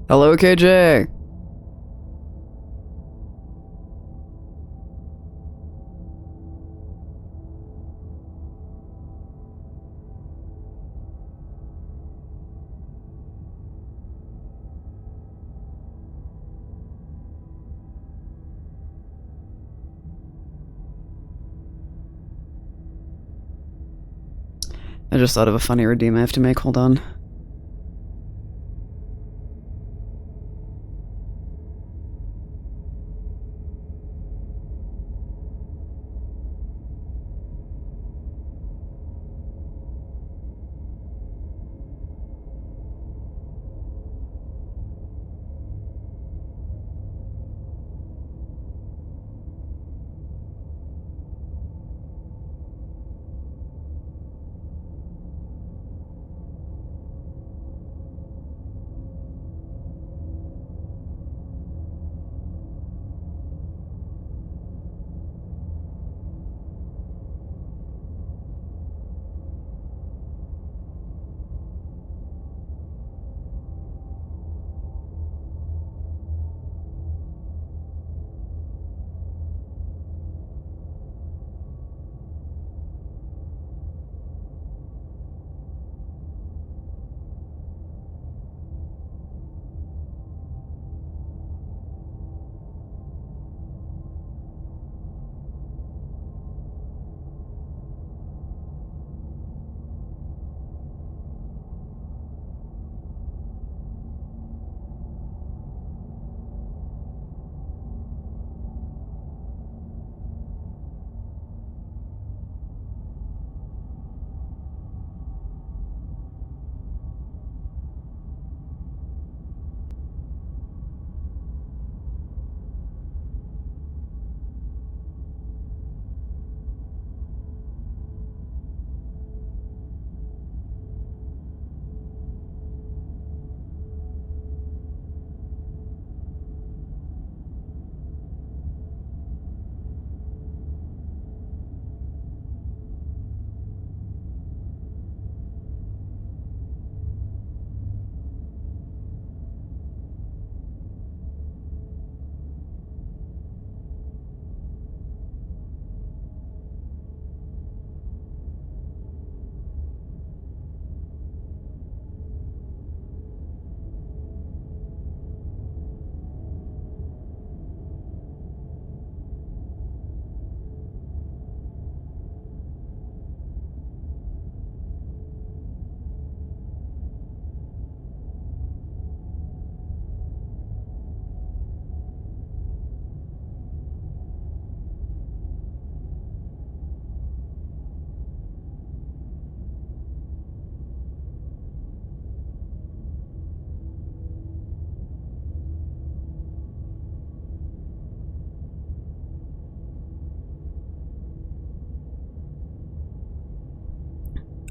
Hello, KJ. I just thought of a funny redeem I have to make. Hold on.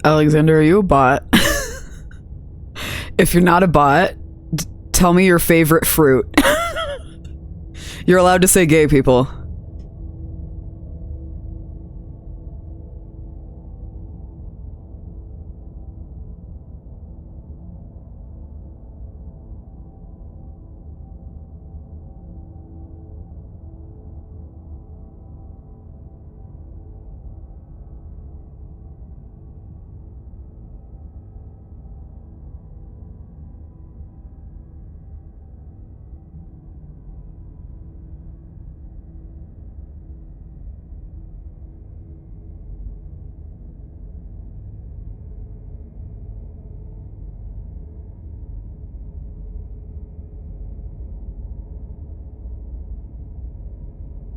Alexander, are you a bot? If you're not a bot, tell me your favorite fruit. You're allowed to say gay, people.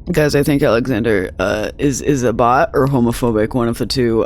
Guys, I think Alexander is a bot or homophobic, one of the two.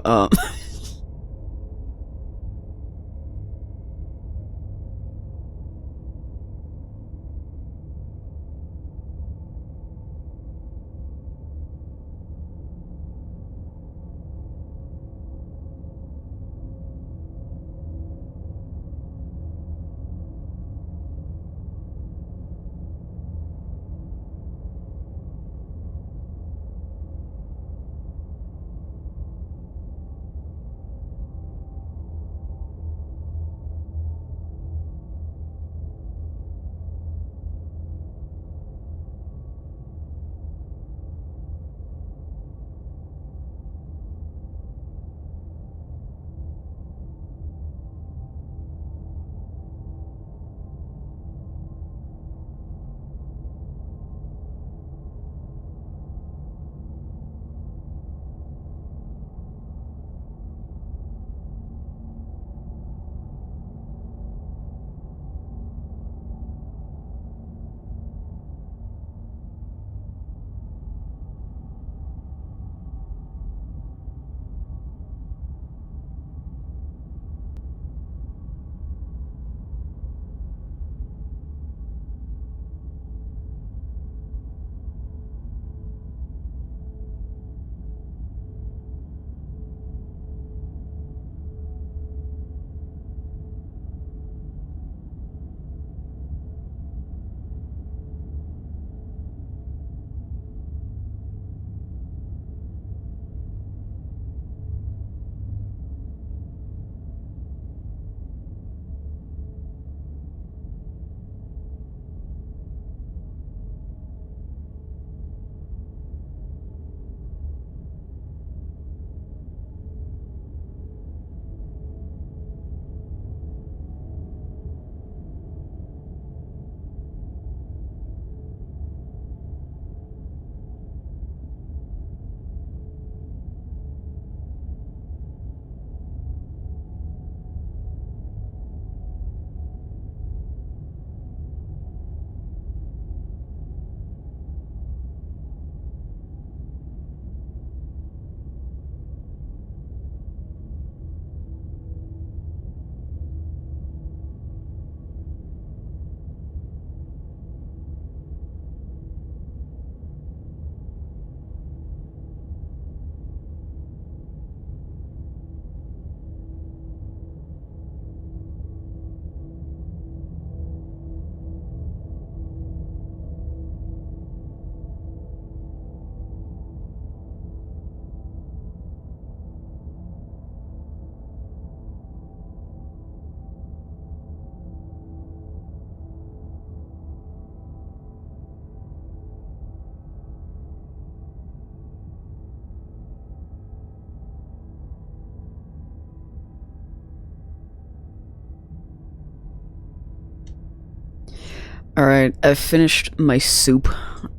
Alright, I finished my soup.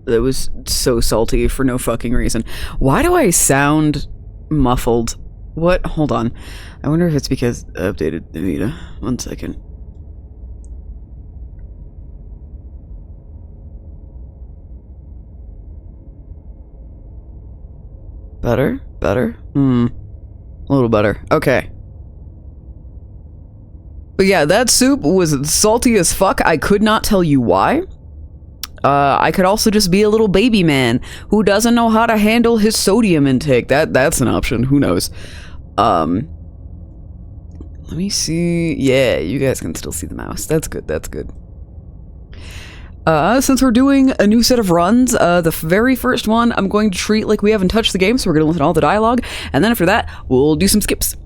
That was so salty for no fucking reason. Why do I sound muffled? What? Hold on. I wonder if it's because I updated Anita. 1 second. Better? Better? A little better. Okay. But yeah, that soup was salty as fuck. I could not tell you why. I could also just be a little baby man who doesn't know how to handle his sodium intake. That's an option. Who knows? Let me see. Yeah, you guys can still see the mouse. That's good. That's good. Since we're doing a new set of runs, the very first one I'm going to treat like we haven't touched the game, so we're going to listen to all the dialogue, and then after that, we'll do some skips.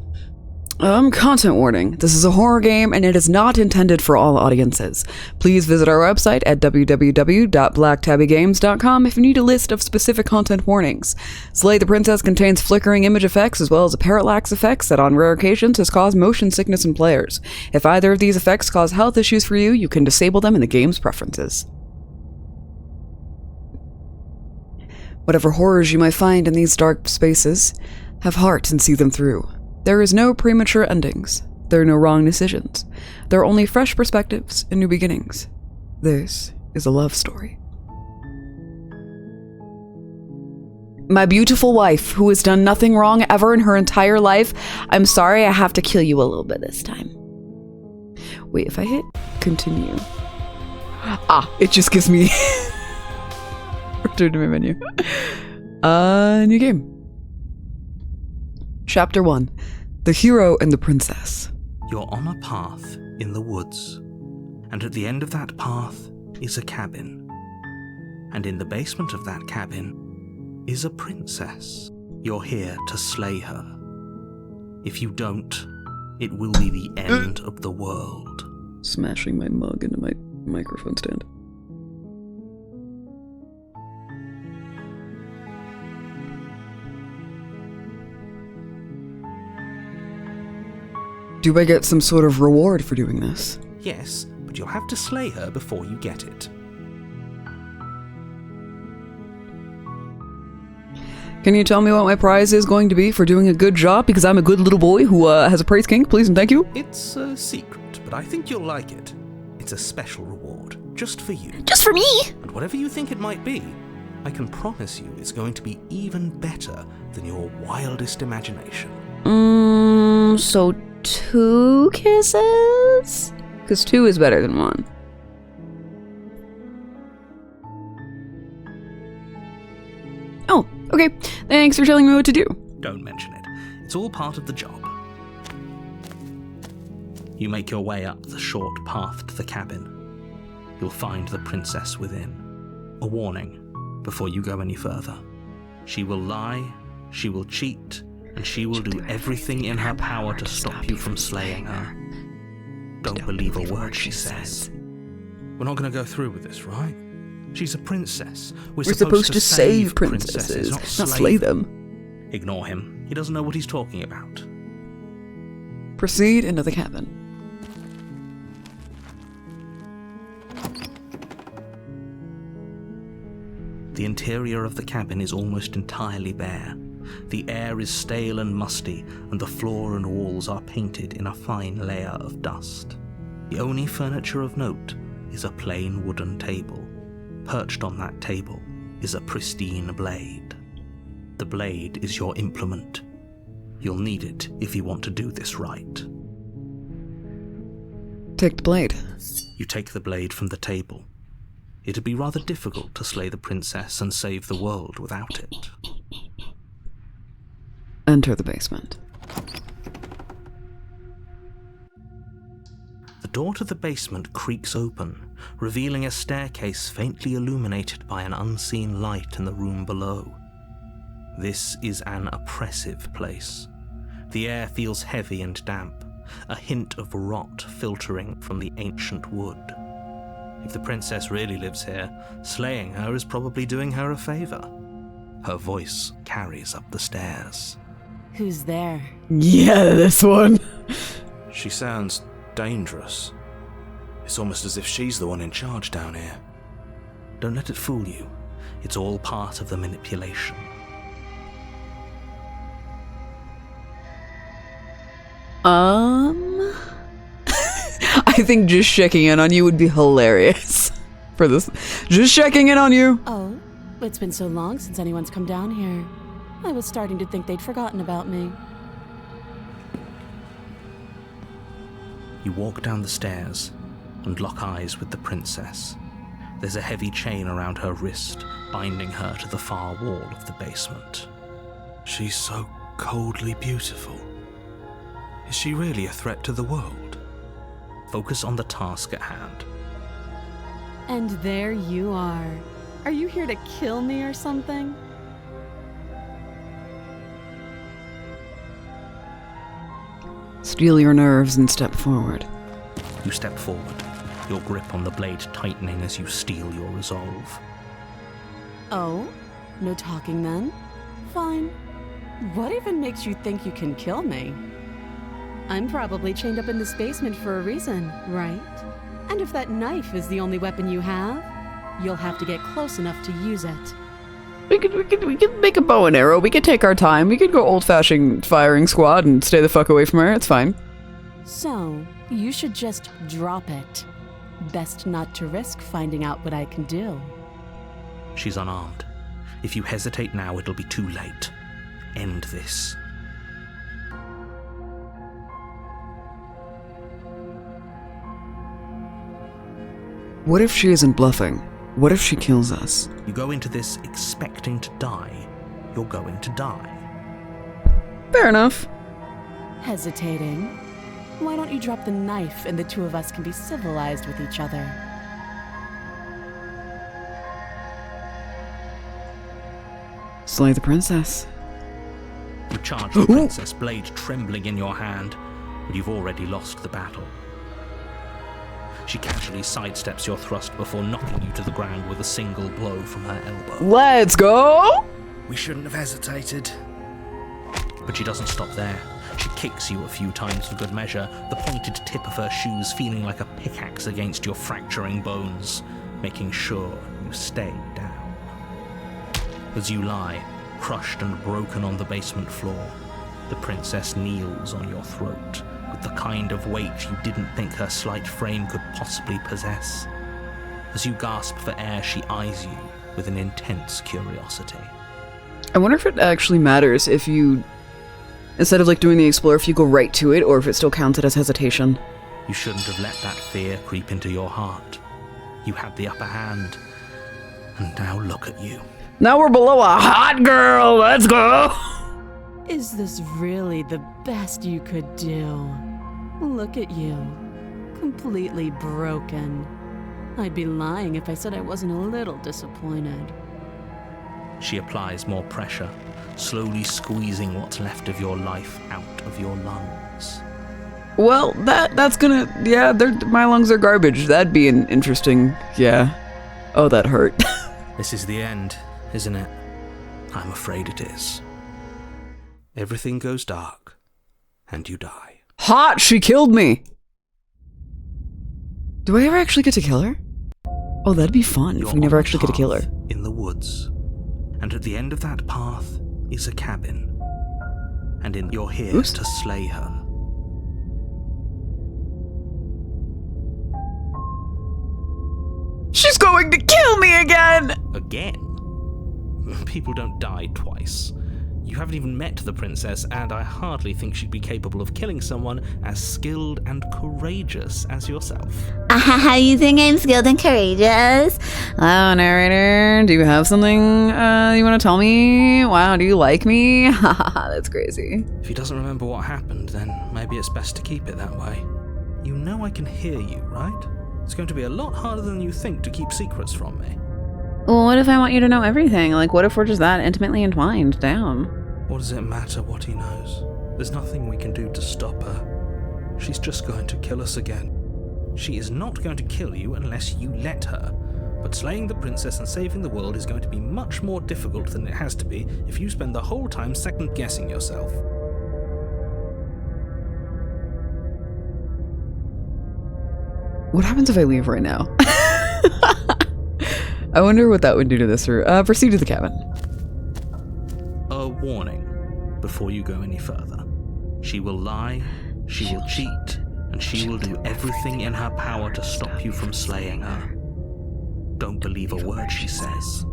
Content warning. This is a horror game, and it is not intended for all audiences. Please visit our website at www.blacktabbygames.com if you need a list of specific content warnings. Slay the Princess contains flickering image effects as well as a parallax effects that on rare occasions has caused motion sickness in players. If either of these effects cause health issues for you, you can disable them in the game's preferences. Whatever horrors you might find in these dark spaces, have heart and see them through. There is no premature endings. There are no wrong decisions. There are only fresh perspectives and new beginnings. This is a love story. My beautiful wife, who has done nothing wrong ever in her entire life, I'm sorry I have to kill you a little bit this time. Wait, if I hit continue. It just gives me... Return to my menu. New game. Chapter 1. The Hero and the Princess. You're on a path in the woods, and at the end of that path is a cabin. And in the basement of that cabin is a princess. You're here to slay her. If you don't, it will be the end of the world. Smashing my mug into my microphone stand. Do I get some sort of reward for doing this? Yes, but you'll have to slay her before you get it. Can you tell me what my prize is going to be for doing a good job? Because I'm a good little boy who has a praise king, please and thank you. It's a secret, but I think you'll like it. It's a special reward, just for you. Just for me? And whatever you think it might be, I can promise you it's going to be even better than your wildest imagination. So 2 kisses? Because 2 is better than 1. Oh, okay. Thanks for telling me what to do. Don't mention it. It's all part of the job. You make your way up the short path to the cabin. You'll find the princess within. A warning before you go any further. She will lie, she will cheat, and she will do everything in her power to stop you from slaying her. Don't believe a word she says. We're not going to go through with this, right? She's a princess. We're supposed to save princesses, not slay them. Ignore him. He doesn't know what he's talking about. Proceed into the cabin. The interior of the cabin is almost entirely bare. The air is stale and musty, and the floor and walls are painted in a fine layer of dust. The only furniture of note is a plain wooden table. Perched on that table is a pristine blade. The blade is your implement. You'll need it if you want to do this right. Take the blade. You take the blade from the table. It'd be rather difficult to slay the princess and save the world without it. Enter the basement. The door to the basement creaks open, revealing a staircase faintly illuminated by an unseen light in the room below. This is an oppressive place. The air feels heavy and damp, a hint of rot filtering from the ancient wood. If the princess really lives here, slaying her is probably doing her a favor. Her voice carries up the stairs. Who's there? Yeah, this one. She sounds dangerous. Is It's almost as if she's the one in charge down here. Don't let it fool you. It's all part of the manipulation. I think just checking in on you would be hilarious for this. Just checking in on you. Oh, it's been so long since anyone's come down here. I was starting to think they'd forgotten about me. You walk down the stairs and lock eyes with the princess. There's a heavy chain around her wrist, binding her to the far wall of the basement. She's so coldly beautiful. Is she really a threat to the world? Focus on the task at hand. And there you are. Are you here to kill me or something? Steel your nerves and step forward. You step forward, your grip on the blade tightening as you steel your resolve. Oh? No talking then? Fine. What even makes you think you can kill me? I'm probably chained up in this basement for a reason, right? And if that knife is the only weapon you have, you'll have to get close enough to use it. We could make a bow and arrow. We could take our time. We could go old-fashioned firing squad and stay the fuck away from her. It's fine. So, you should just drop it. Best not to risk finding out what I can do. She's unarmed. If you hesitate now, it'll be too late. End this. What if she isn't bluffing? What if she kills us? You go into this expecting to die. You're going to die. Fair enough. Hesitating? Why don't you drop the knife and the two of us can be civilized with each other? Slay the princess. You charge the princess, blade trembling in your hand, but you've already lost the battle. She casually sidesteps your thrust before knocking you to the ground with a single blow from her elbow. Let's go! We shouldn't have hesitated. But she doesn't stop there. She kicks you a few times for good measure, the pointed tip of her shoes feeling like a pickaxe against your fracturing bones, making sure you stay down. As you lie, crushed and broken on the basement floor, the princess kneels on your throat, with the kind of weight you didn't think her slight frame could possibly possess. As you gasp for air, she eyes you with an intense curiosity. I wonder if it actually matters if you, instead of like doing the explore, if you go right to it, or if it still counted as hesitation. You shouldn't have let that fear creep into your heart. You had the upper hand, and now look at you. Now we're below a hot girl, let's go! Is this really the best you could do? Look at you. Completely broken. I'd be lying if I said I wasn't a little disappointed. She applies more pressure, slowly squeezing what's left of your life out of your lungs. Well, that's gonna, yeah, my lungs are garbage. That'd be an interesting, yeah. Oh, that hurt. This is the end, isn't it? I'm afraid it is. Everything goes dark, and you die. Hot, she killed me! Do I ever actually get to kill her? Oh, that'd be fun if we never actually get to kill her. In the woods, and at the end of that path is a cabin, and you're here to slay her. She's going to kill me again! Again? People don't die twice. You haven't even met the princess, and I hardly think she'd be capable of killing someone as skilled and courageous as yourself. You think I'm skilled and courageous? Hello, narrator. Do you have something you want to tell me? Wow, do you like me? Haha, that's crazy. If he doesn't remember what happened, then maybe it's best to keep it that way. You know I can hear you, right? It's going to be a lot harder than you think to keep secrets from me. Well, what if I want you to know everything? Like, what if we're just that intimately entwined? Damn. What does it matter what he knows? There's nothing we can do to stop her. She's just going to kill us again. She is not going to kill you unless you let her. But slaying the princess and saving the world is going to be much more difficult than it has to be if you spend the whole time second-guessing yourself. What happens if I leave right now? I wonder what that would do to this. Proceed to the cabin. A warning before you go any further. She will lie, she will cheat, and she will do everything in her power to stop you from slaying her. Don't believe a word she says.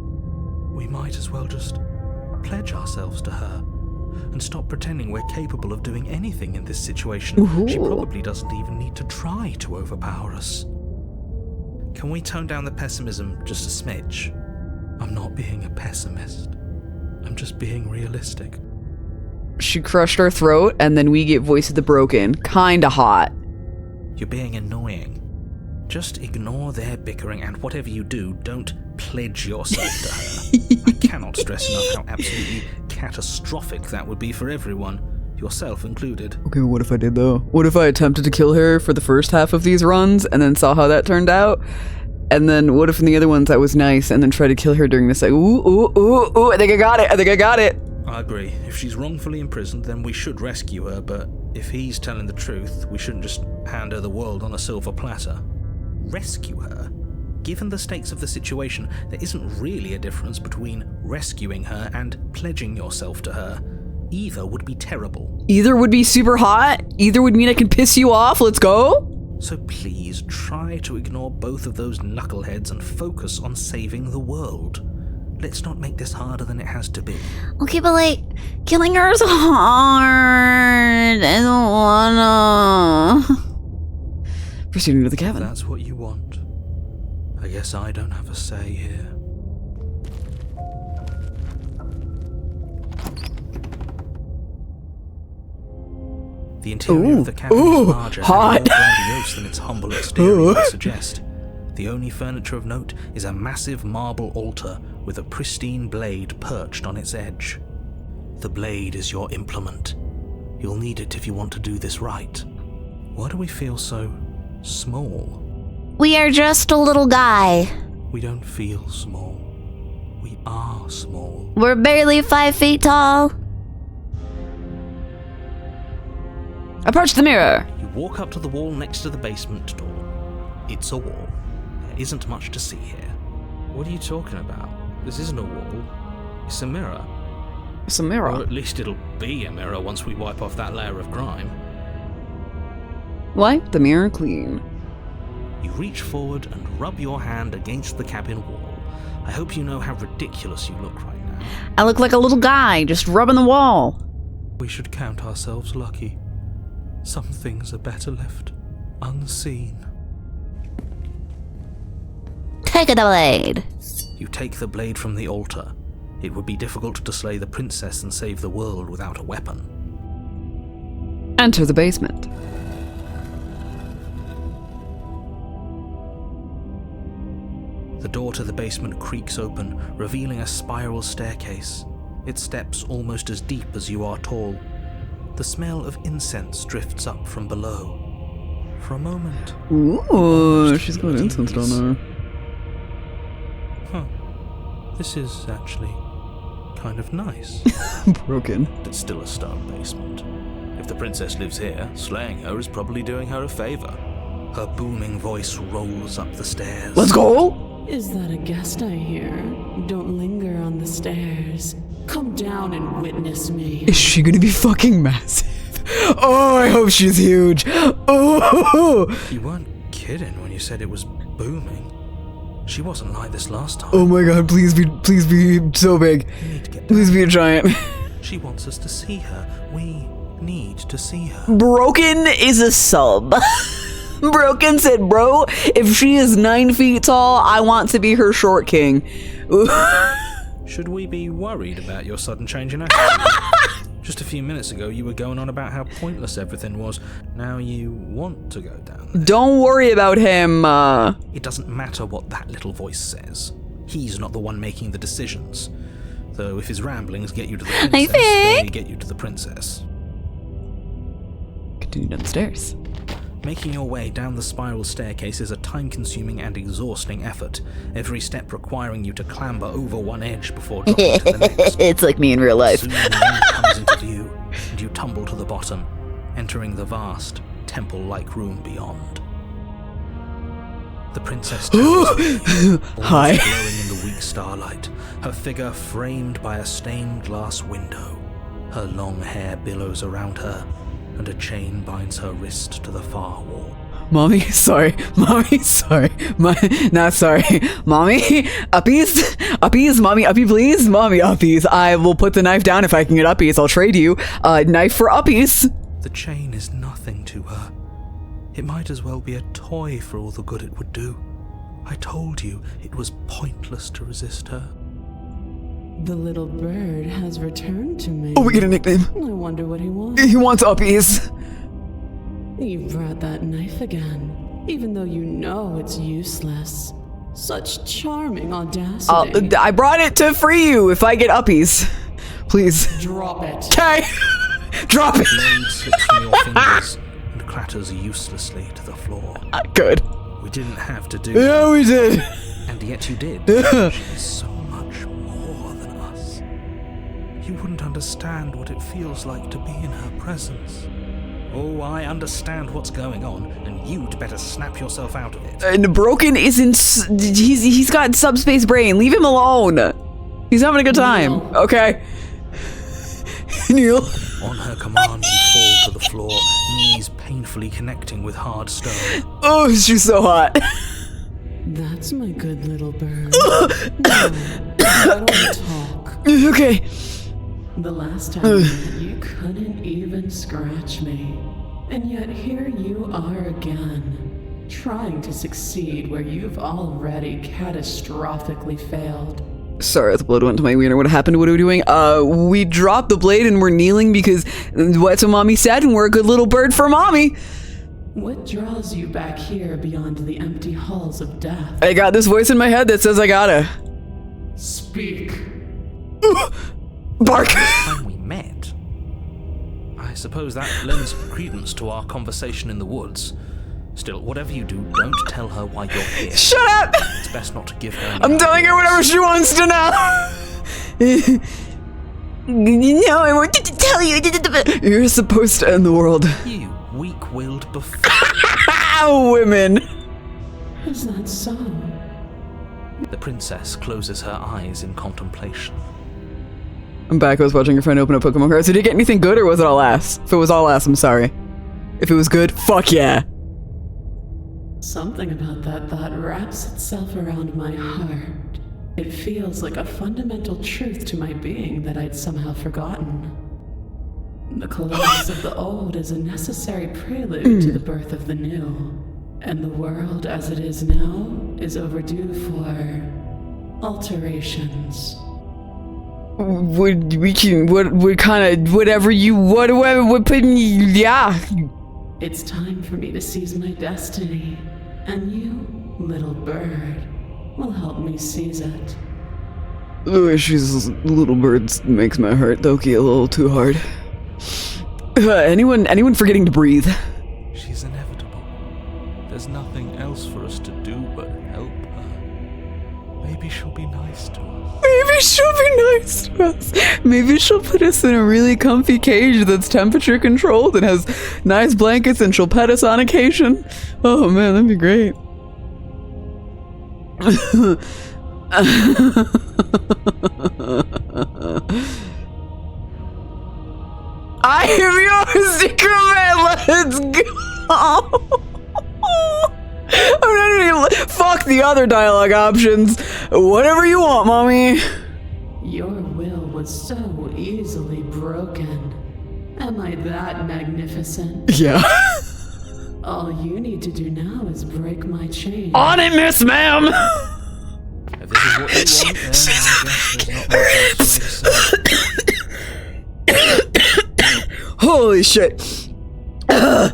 We might as well just pledge ourselves to her and stop pretending we're capable of doing anything in this situation. Ooh. She probably doesn't even need to try to overpower us. Can we tone down the pessimism just a smidge? I'm not being a pessimist. I'm just being realistic. She crushed our throat, and then we get Voice of the Broken. Kinda hot. You're being annoying. Just ignore their bickering, and whatever you do, don't pledge yourself to her. I cannot stress enough how absolutely catastrophic that would be for everyone, yourself included. Okay, what if I did though? What if I attempted to kill her for the first half of these runs, and then saw how that turned out? And then what if in the other ones I was nice, and then tried to kill her during this, like, ooh, I think I got it. I agree. If she's wrongfully imprisoned, then we should rescue her, but if he's telling the truth, we shouldn't just hand her the world on a silver platter. Rescue her? Given the stakes of the situation, there isn't really a difference between rescuing her and pledging yourself to her. Either would be terrible. Either would be super hot, either would mean I can piss you off, let's go! So please, try to ignore both of those knuckleheads and focus on saving the world. Let's not make this harder than it has to be. Okay, but like, killing her is hard. I don't wanna. Proceeding to the If cabin. that's what you want, I guess I don't have a say here. The interior of the cabin is larger and more grandiose than its humble exterior would suggest. The only furniture of note is a massive marble altar with a pristine blade perched on its edge. The blade is your implement. You'll need it if you want to do this right. Why do we feel so small? We are just a little guy. We don't feel small. We are small. We're barely 5 feet tall. Approach the mirror. You walk up to the wall next to the basement door. It's a wall. There isn't much to see here. What are you talking about? This isn't a wall. It's a mirror. It's a mirror. Or at least it'll be a mirror once we wipe off that layer of grime. Wipe the mirror clean. You reach forward and rub your hand against the cabin wall. I hope you know how ridiculous you look right now. I look like a little guy just rubbing the wall. We should count ourselves lucky. Some things are better left unseen. Take the blade. You take the blade from the altar. It would be difficult to slay the princess and save the world without a weapon. Enter the basement. The door to the basement creaks open, revealing a spiral staircase. Its steps almost as deep as you are tall. The smell of incense drifts up from below. For a moment, Ooh, she's got incense down there. This is actually kind of nice. Broken. it's still a stone basement. If the princess lives here, slaying her is probably doing her a favor. Her booming voice rolls up the stairs. Let's go! Is that a guest I hear? Don't linger on the stairs. Come down and witness me. Is she gonna be fucking massive? Oh, I hope she's huge. Oh! You weren't kidding when you said it was booming. She wasn't like this last time. Oh my god, please be so big. We need to get Please be a giant. She wants us to see her. We need to see her. Broken is a sub. Broken said, bro, if she is 9 feet tall, I want to be her short king. Should we be worried about your sudden change in attitude? Just a few minutes ago, you were going on about how pointless everything was. Now you want to go down there. Don't worry about him. It doesn't matter what that little voice says. He's not the one making the decisions. Though if his ramblings get you to the princess, they get you to the princess. Continue down the stairs. Making your way down the spiral staircase is a time-consuming and exhausting effort, every step requiring you to clamber over one edge before dropping to the next. It's like me in real life. Soon the end comes into view, and you tumble to the bottom, entering the vast, temple-like room beyond. The princess turns Hi. glowing in the weak starlight, her figure framed by a stained glass window. Her long hair billows around her, and a chain binds her wrist to the far wall. Mommy, sorry. Mommy, sorry. Not sorry. Mommy, uppies? Uppies? Mommy, uppie, please? Mommy, uppies. I will put the knife down if I can get uppies. I'll trade you a knife for uppies. The chain is nothing to her. It might as well be a toy for all the good it would do. I told you it was pointless to resist her. The little bird has returned to me. Oh, we get a nickname. I wonder what he wants. He wants uppies. You brought that knife again, even though you know it's useless. Such charming audacity. I brought it to free you if I get uppies. Please. Drop it. Okay. Drop it. The blade slips from your fingers and clatters uselessly to the floor. Good. We didn't have to do Yeah, we did. and yet you did. She is so much more than us. You wouldn't understand what it feels like to be in her presence. Oh, I understand what's going on, and you'd better snap yourself out of it. And Broken isn't. He's got subspace brain. Leave him alone. He's having a good time. Neil. Okay. Neil. On her command, you fall to the floor, knees painfully connecting with hard stone. Oh, she's so hot. That's my good little bird. No, I don't talk. Okay. The last time we met, you couldn't even scratch me. And yet here you are again, trying to succeed where you've already catastrophically failed. Sorry, the blood went to my wiener. What happened? What are we doing? We dropped the blade and we're kneeling because what's what mommy said, and we're a good little bird for mommy. What draws you back here beyond the empty halls of death? I got this voice in my head that says I gotta. Speak. Bark. Time we met. I suppose that lends credence to our conversation in the woods. Still, whatever you do, don't tell her why you're here. Shut up! It's best not to give her any I'm telling her whatever she wants to know. No, I wanted to tell you. You're supposed to end the world. You weak-willed buffoon. Women. Is that so? The princess closes her eyes in contemplation. I'm back. I was watching your friend open up Pokemon cards. Did you get anything good, or was it all ass? If it was all ass, I'm sorry. If it was good, fuck yeah. Something about that thought wraps itself around my heart. It feels like a fundamental truth to my being that I'd somehow forgotten. The collapse of the old is a necessary prelude to the birth of the new. And the world as it is now is overdue for alterations. What kind of, whatever you, what yeah. It's time for me to seize my destiny. And you, little bird, will help me seize it. Louis, she's little birds makes my heart doki a little too hard. Anyone forgetting to breathe? She's inevitable. There's nothing else for us to do but help her. Maybe she'll be nice to us. Maybe she'll be nice to us. Maybe she'll put us in a really comfy cage that's temperature controlled and has nice blankets, and she'll pet us on occasion. Oh man, that'd be great. I am your secret man. Let's go. I'm not even, fuck the other dialogue options. Whatever you want, mommy. Your will was so easily broken. Am I that magnificent? Yeah. All you need to do now is break my chain. On it, Miss Ma'am. If this is what you want, then I guess there's not much else for me to say. Holy shit. No,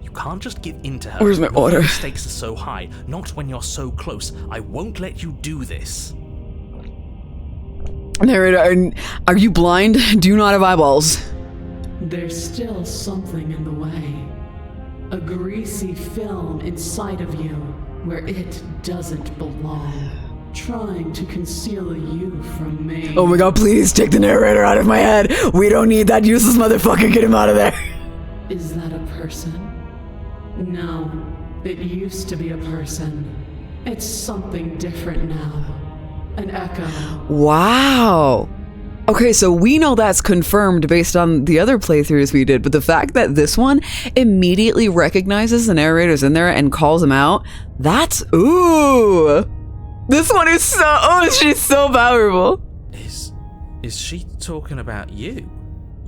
you can't just give in to her. Where's my Not order? when the stakes are so high, not when you're so close. I won't let you do this. Narrator, are you blind? Do you not have eyeballs? There's still something in the way. A greasy film inside of you where it doesn't belong. Trying to conceal you from me. Oh my god, please take the narrator out of my head. We don't need that useless motherfucker. Get him out of there. Is that a person? No, It used to be a person. It's something different now. An echo. Wow. Okay, so we know that's confirmed based on the other playthroughs we did, but the fact that this one immediately recognizes the narrators in there and calls them out, that's, ooh. This one is so, oh, she's so powerful. Is she talking about you?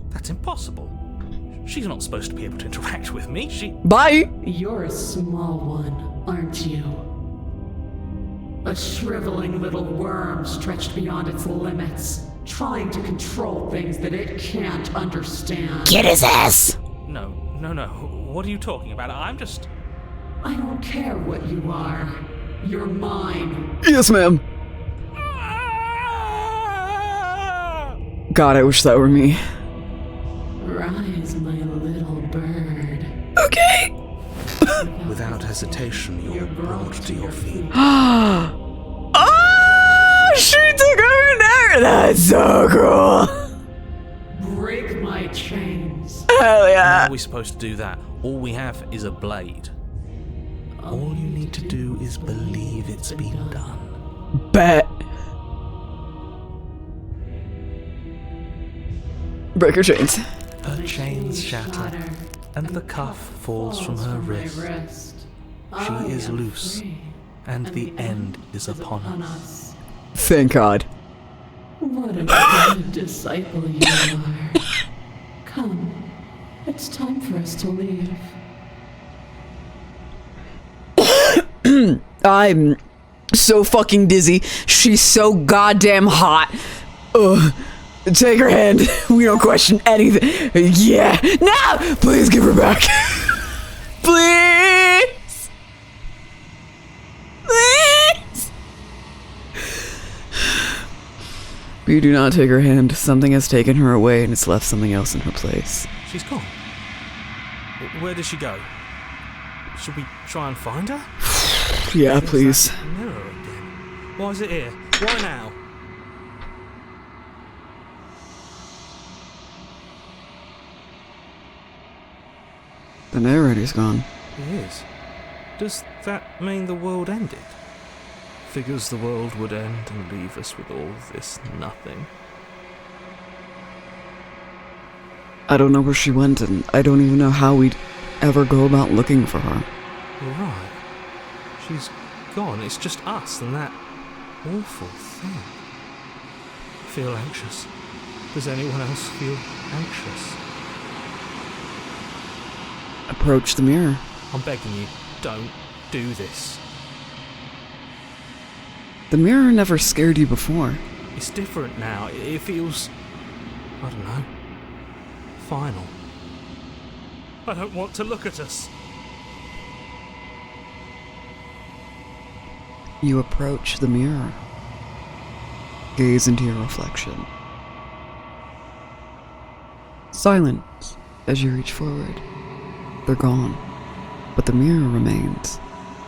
That's impossible. She's not supposed to be able to interact with me. Bye. You're a small one, aren't you? A shriveling little worm stretched beyond its limits, trying to control things that it can't understand. Get his ass! No. What are you talking about? I don't care what you are. You're mine. Yes, ma'am. God, I wish that were me. Rise, my little bird. Okay. Without hesitation, you're brought to your feet. Oh, she took her there. That's so cool. Break my chains. Hell How yeah. are we supposed to do that? All we have is a blade. All you need to do is believe it's been done. Bet. Break her chains. Her chains shatter, and the cuff falls from her wrist. She is loose, and the end is upon us. Thank God. What a good disciple you are. Come, it's time for us to leave. I'm so fucking dizzy. She's so goddamn hot. Ugh. Take her hand. We don't question anything. Yeah. No! Please give her back. Please. Please. But you do not take her hand. Something has taken her away and it's left something else in her place. She's gone. Where did she go? Should we try and find her? Yeah, There's please. that mirror again. Why is it here? Why now? The narrator's gone. It is. Does that mean the world ended? Figures the world would end and leave us with all this nothing. I don't know where she went, and I don't even know how we'd ever go about looking for her. You're right. She's gone. It's just us and that awful thing. I feel anxious. Does anyone else feel anxious? Approach the mirror. I'm begging you, don't do this. The mirror never scared you before. It's different now. It feels, I don't know, final. I don't want to look at us. You approach the mirror. Gaze into your reflection. Silence as you reach forward. They're gone, but the mirror remains.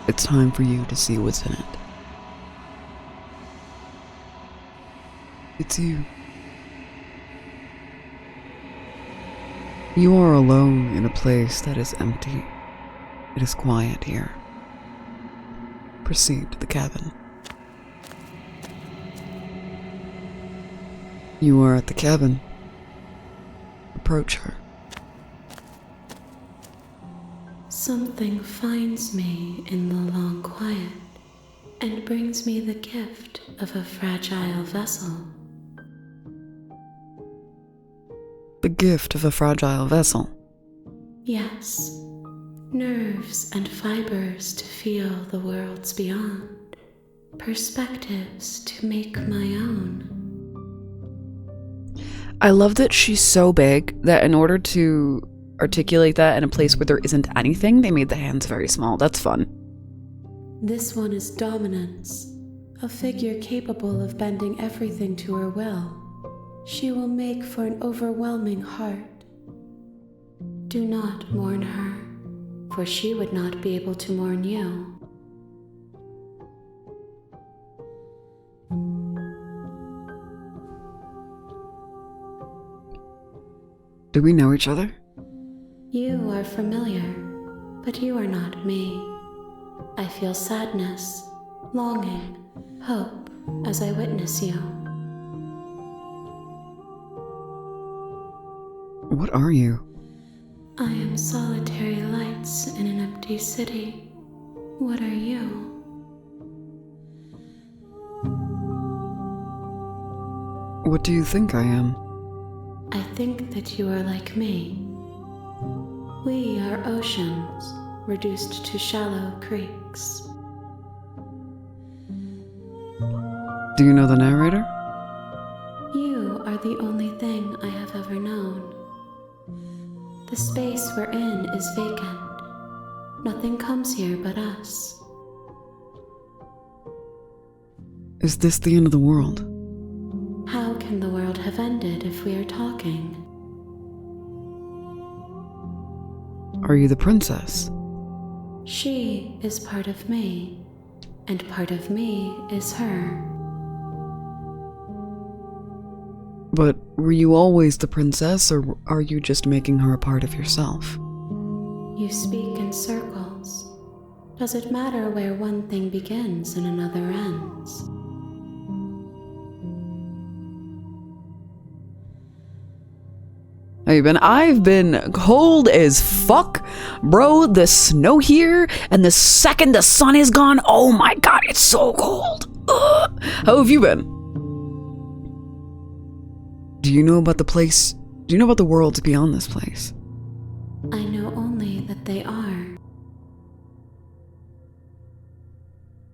It's time for you to see what's in it. It's you. You are alone in a place that is empty. It is quiet here. Proceed to the cabin. You are at the cabin. Approach her. Something finds me in the long quiet and brings me the gift of a fragile vessel. The gift of a fragile vessel. Yes, nerves and fibers to feel the worlds beyond, perspectives to make my own. I love that she's so big that in order to articulate that in a place where there isn't anything, they made the hands very small. That's fun. This one is dominance, a figure capable of bending everything to her will. She will make for an overwhelming heart. Do not mourn her, for she would not be able to mourn you. Do we know each other? You are familiar, but you are not me. I feel sadness, longing, hope as I witness you. What are you? I am solitary lights in an empty city. What are you? What do you think I am? I think that you are like me. We are oceans, reduced to shallow creeks. Do you know the narrator? You are the only thing I have ever known. The space we're in is vacant. Nothing comes here but us. Is this the end of the world? How can the world have ended if we are talking? Are you the princess? She is part of me, and part of me is her. But were you always the princess, or are you just making her a part of yourself? You speak in circles. Does it matter where one thing begins and another ends? I've been cold as fuck. Bro, the snow here, and the second the sun is gone, oh my god, it's so cold. Ugh. How have you been? Do you know about the place? Do you know about the worlds beyond this place? I know only that they are.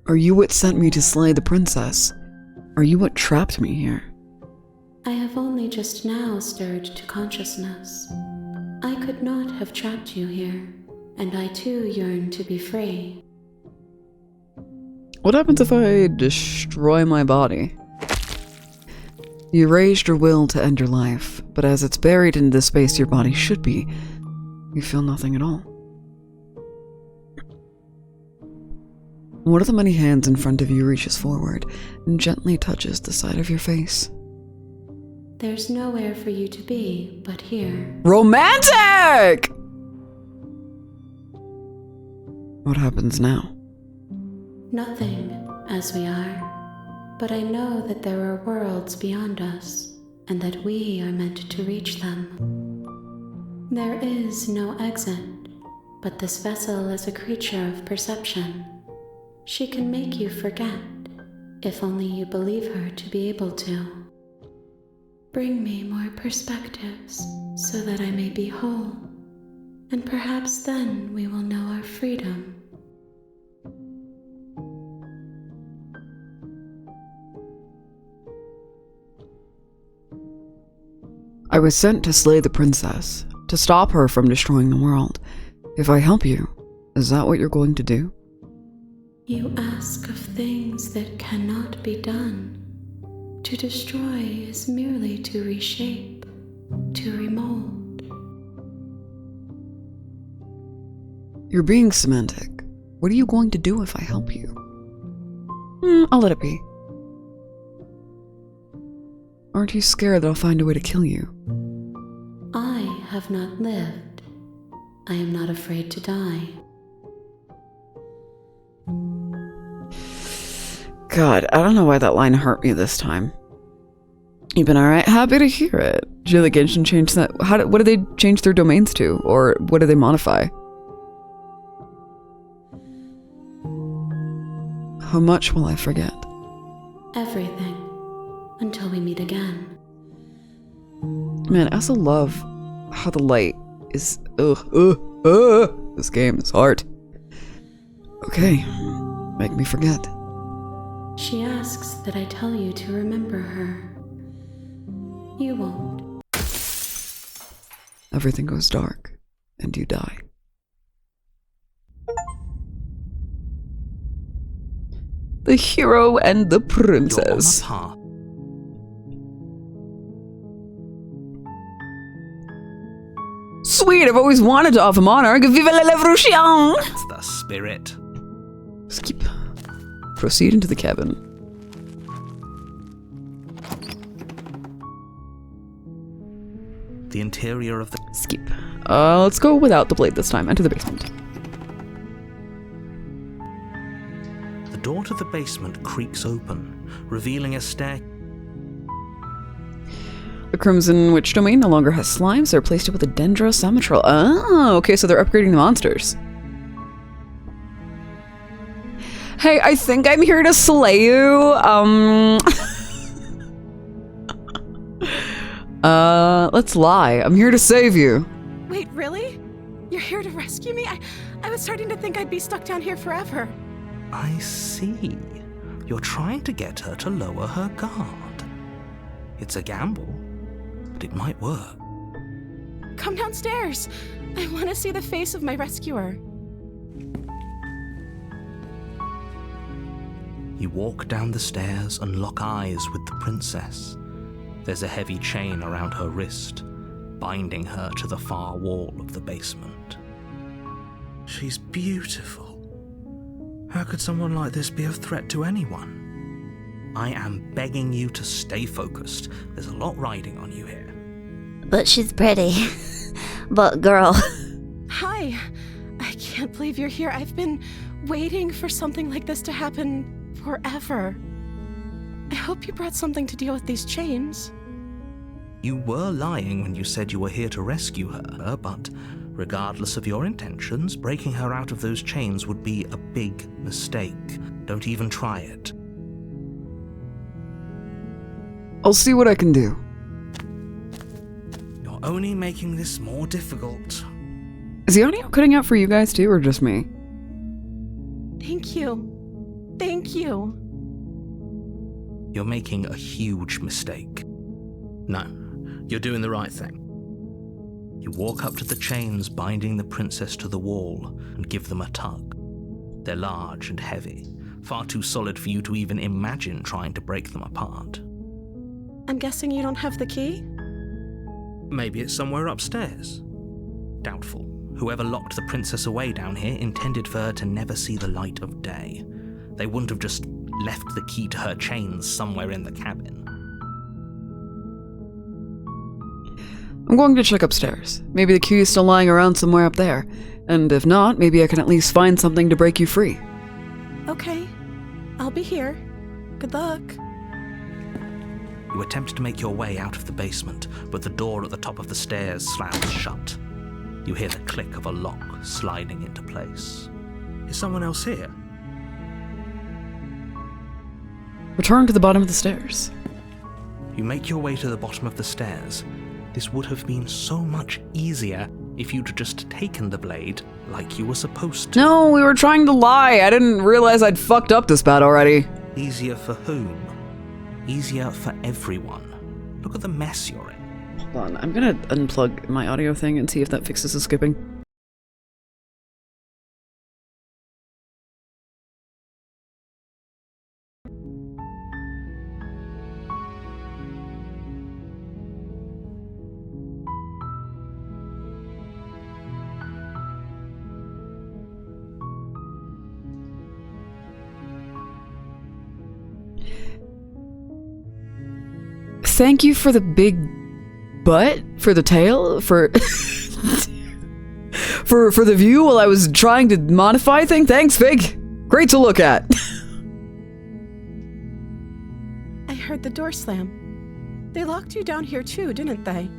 Are you what sent me to slay the princess? Are you what trapped me here? I have only just now stirred to consciousness. I could not have trapped you here, and I too yearn to be free. What happens if I destroy my body? You raised your will to end your life, but as it's buried in the space your body should be, you feel nothing at all. One of the many hands in front of you reaches forward and gently touches the side of your face. There's nowhere for you to be but here. Romantic! What happens now? Nothing, as we are. But I know that there are worlds beyond us, and that we are meant to reach them. There is no exit, but this vessel is a creature of perception. She can make you forget, if only you believe her to be able to. Bring me more perspectives, so that I may be whole, and perhaps then we will know our freedom. I was sent to slay the princess, to stop her from destroying the world. If I help you, is that what you're going to do? You ask of things that cannot be done. To destroy is merely to reshape, to remold. You're being semantic. What are you going to do if I help you? I'll let it be. Aren't you scared that I'll find a way to kill you? I have not lived. I am not afraid to die. God, I don't know why that line hurt me this time. You've been alright? Happy to hear it. Did you like Genshin change that? What did they change their domains to? Or what did they modify? How much will I forget? Everything. Until we meet again. Man, I also love how the light is... This game is hard. Okay, make me forget. She asks that I tell you to remember her. You won't. Everything goes dark, and you die. The hero and the princess. You're on the path. Sweet, I've always wanted to offer monarch. Vive la revolution! That's the spirit. Skip. Proceed into the cabin. The interior of the... Skip. Let's go without the blade this time. Enter the basement. door to the basement creaks open, revealing a stair. The Crimson Witch Domain no longer has slimes. They replaced it with a Dendrosametral. Oh, okay, so they're upgrading the monsters. Hey, I think I'm here to slay you. Let's lie. I'm here to save you. Wait, really? You're here to rescue me? I was starting to think I'd be stuck down here forever. I see. You're trying to get her to lower her guard. It's a gamble, but it might work. Come downstairs. I want to see the face of my rescuer. You walk down the stairs and lock eyes with the princess. There's a heavy chain around her wrist, binding her to the far wall of the basement. She's beautiful. How could someone like this be a threat to anyone? I am begging you to stay focused. There's a lot riding on you here. But she's pretty. But girl. Hi. I can't believe you're here. I've been waiting for something like this to happen forever. I hope you brought something to deal with these chains. You were lying when you said you were here to rescue her, but regardless of your intentions, breaking her out of those chains would be a big mistake. Don't even try it. I'll see what I can do. You're only making this more difficult. Is the audio cutting out for you guys too, or just me? Thank you. Thank you. You're making a huge mistake. No, you're doing the right thing. You walk up to the chains binding the princess to the wall and give them a tug. They're large and heavy, far too solid for you to even imagine trying to break them apart. I'm guessing you don't have the key? Maybe it's somewhere upstairs. Doubtful. Whoever locked the princess away down here intended for her to never see the light of day. They wouldn't have just left the key to her chains somewhere in the cabin. I'm going to check upstairs. Maybe the key is still lying around somewhere up there. And if not, maybe I can at least find something to break you free. Okay. I'll be here. Good luck. You attempt to make your way out of the basement, but the door at the top of the stairs slams shut. You hear the click of a lock sliding into place. Is someone else here? Return to the bottom of the stairs. You make your way to the bottom of the stairs. This would have been so much easier if you'd just taken the blade like you were supposed to. No, we were trying to lie. I didn't realize I'd fucked up this bad already. Easier for whom? Easier for everyone. Look at the mess you're in. Hold on, I'm gonna unplug my audio thing and see if that fixes the skipping. Thank you for the big butt, for the tail, for for the view while I was trying to modify things. Thanks, Fig. Great to look at. I heard the door slam. They locked you down here too, didn't they?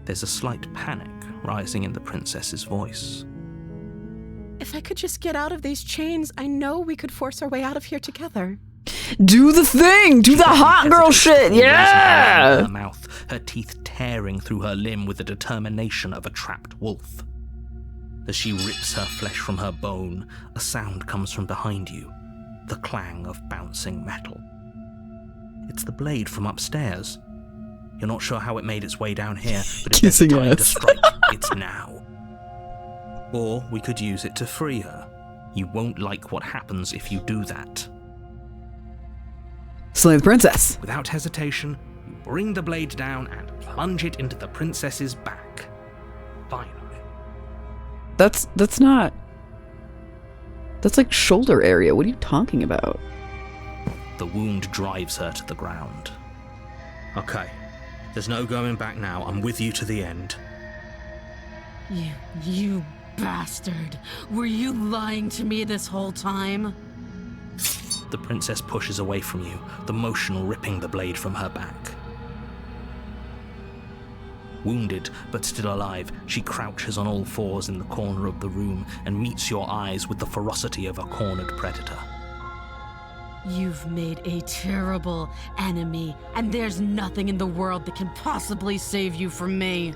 There's a slight panic rising in the princess's voice. If I could just get out of these chains, I know we could force our way out of here together. Do the thing! Do the hot girl shit! Yeah! Her mouth, her teeth tearing through her limb with the determination of a trapped wolf. As she rips her flesh from her bone, a sound comes from behind you, the clang of bouncing metal. It's the blade from upstairs. You're not sure how it made its way down here, but if there's a time to strike, it's now. Or we could use it to free her. You won't like what happens if you do that. Slay the princess. Without hesitation, you bring the blade down and plunge it into the princess's back. Finally. That's not... That's like shoulder area. What are you talking about? The wound drives her to the ground. Okay, there's no going back now. I'm with you to the end. You bastard. Were you lying to me this whole time? The princess pushes away from you, the motion ripping the blade from her back. Wounded, but still alive, she crouches on all fours in the corner of the room and meets your eyes with the ferocity of a cornered predator. You've made a terrible enemy, and there's nothing in the world that can possibly save you from me.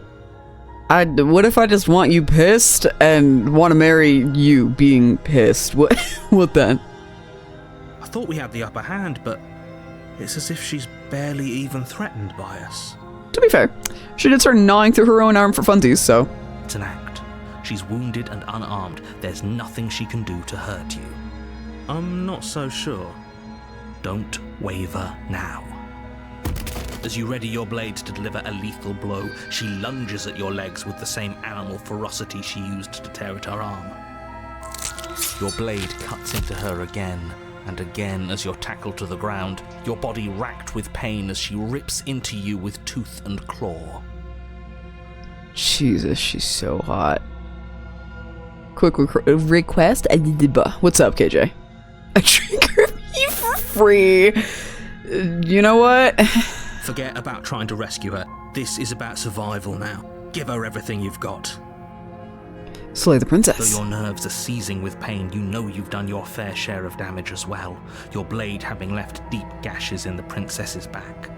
What if I just want you pissed and want to marry you being pissed? What then? I thought we had the upper hand, but it's as if she's barely even threatened by us. To be fair, she did start gnawing through her own arm for funsies, so... It's an act. She's wounded and unarmed. There's nothing she can do to hurt you. I'm not so sure. Don't waver now. As you ready your blade to deliver a lethal blow, she lunges at your legs with the same animal ferocity she used to tear at her arm. Your blade cuts into her again and again as you're tackled to the ground, your body racked with pain as she rips into you with tooth and claw. Jesus, she's so hot. Quick request. What's up, KJ? A trigger me for free. You know what? Forget about trying to rescue her. This is about survival now. Give her everything you've got. Slay the princess. Though your nerves are seizing with pain, you know you've done your fair share of damage as well, your blade having left deep gashes in the princess's back.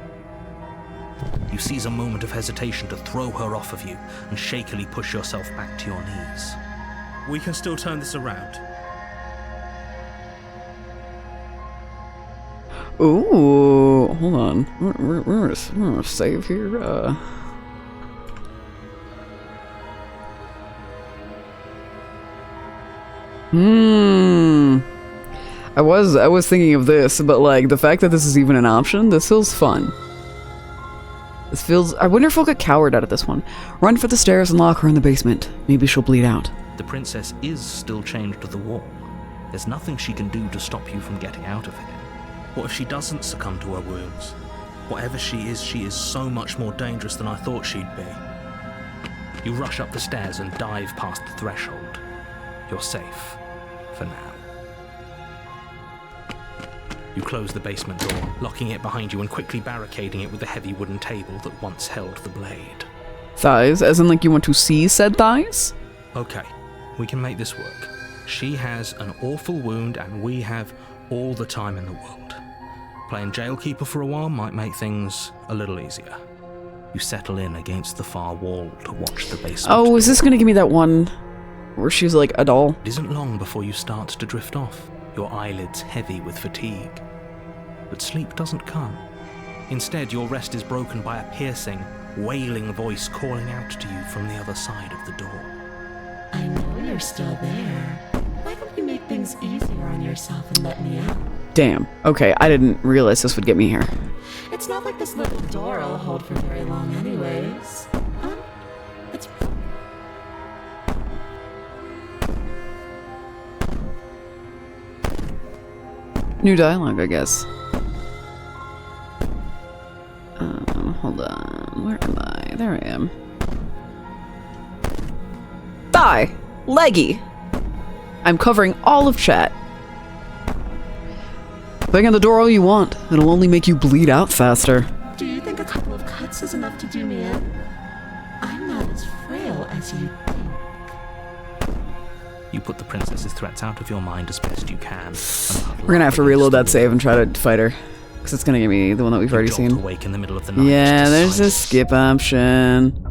You seize a moment of hesitation to throw her off of you and shakily push yourself back to your knees. We can still turn this around. Ooh, hold on. We're gonna save here. I was thinking of this, but like the fact that this is even an option, this feels fun. This feels. I wonder if I'll get coward out of this one. Run for the stairs and lock her in the basement. Maybe she'll bleed out. The princess is still chained to the wall. There's nothing she can do to stop you from getting out of here. What if she doesn't succumb to her wounds? Whatever she is so much more dangerous than I thought she'd be. You rush up the stairs and dive past the threshold. You're safe. For now. You close the basement door, locking it behind you and quickly barricading it with the heavy wooden table that once held the blade. Thighs? As in like you want to see said thighs? Okay, we can make this work. She has an awful wound and we have all the time in the world. Playing jailkeeper for a while might make things a little easier. You settle in against the far wall to watch the basement Oh, is door. this gonna give me that one where she's like a doll? It isn't long before you start to drift off, your eyelids heavy with fatigue. But sleep doesn't come. Instead, your rest is broken by a piercing, wailing voice calling out to you from the other side of the door. I know you're still there. Why don't you make things easier on yourself and let me out? Damn. Okay, I didn't realize this would get me here. It's not like this little door will hold for very long anyways. Huh? It's... New dialogue, I guess. Hold on. Where am I? There I am. Thigh! Leggy! I'm covering all of chat. Bang on the door all you want. It'll only make you bleed out faster. Do you think a couple of cuts is enough to do me in? I'm not as frail as you think. You put the princess's threats out of your mind as best you can. We're gonna have to reload that save and try to fight her. Because it's gonna give me the one that we've already seen. Awake in the middle of the night Yeah, to there's decide a skip option.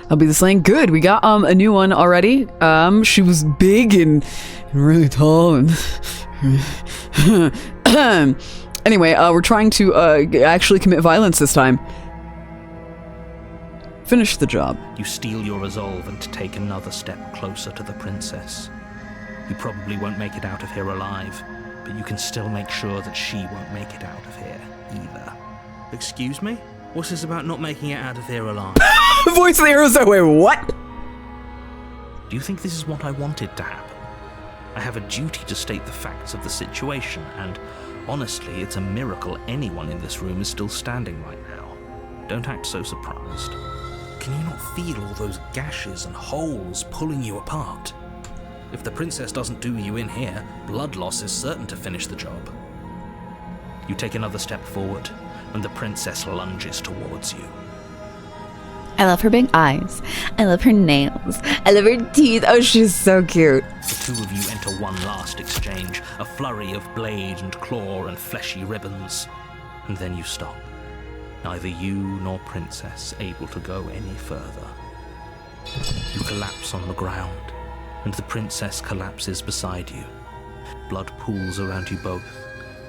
I'll be the slaying. Good, we got a new one already. She was big and really tall and anyway, we're trying to actually commit violence this time. Finish the job. You steel your resolve and take another step closer to the princess. You probably won't make it out of here alive, but you can still make sure that she won't make it out of here either. Excuse me? What's this about not making it out of here alive? Voice of the hero. Wait, what? Do you think this is what I wanted to happen? I have a duty to state the facts of the situation, and honestly, it's a miracle anyone in this room is still standing right now. Don't act so surprised. Can you not feel all those gashes and holes pulling you apart? If the princess doesn't do you in here, blood loss is certain to finish the job. You take another step forward, and the princess lunges towards you. I love her big eyes. I love her nails. I love her teeth. Oh, she's so cute. The two of you enter one last exchange, a flurry of blade and claw and fleshy ribbons. And then you stop. Neither you nor Princess able to go any further. You collapse on the ground, and the Princess collapses beside you. Blood pools around you both,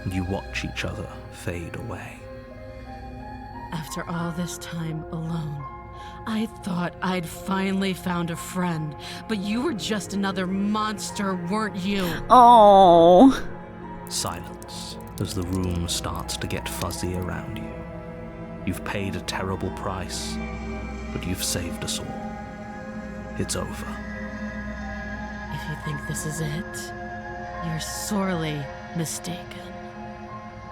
and you watch each other fade away. After all this time alone, I thought I'd finally found a friend, but you were just another monster, weren't you? Oh. Silence as the room starts to get fuzzy around you. You've paid a terrible price, but you've saved us all. It's over. If you think this is it, you're sorely mistaken.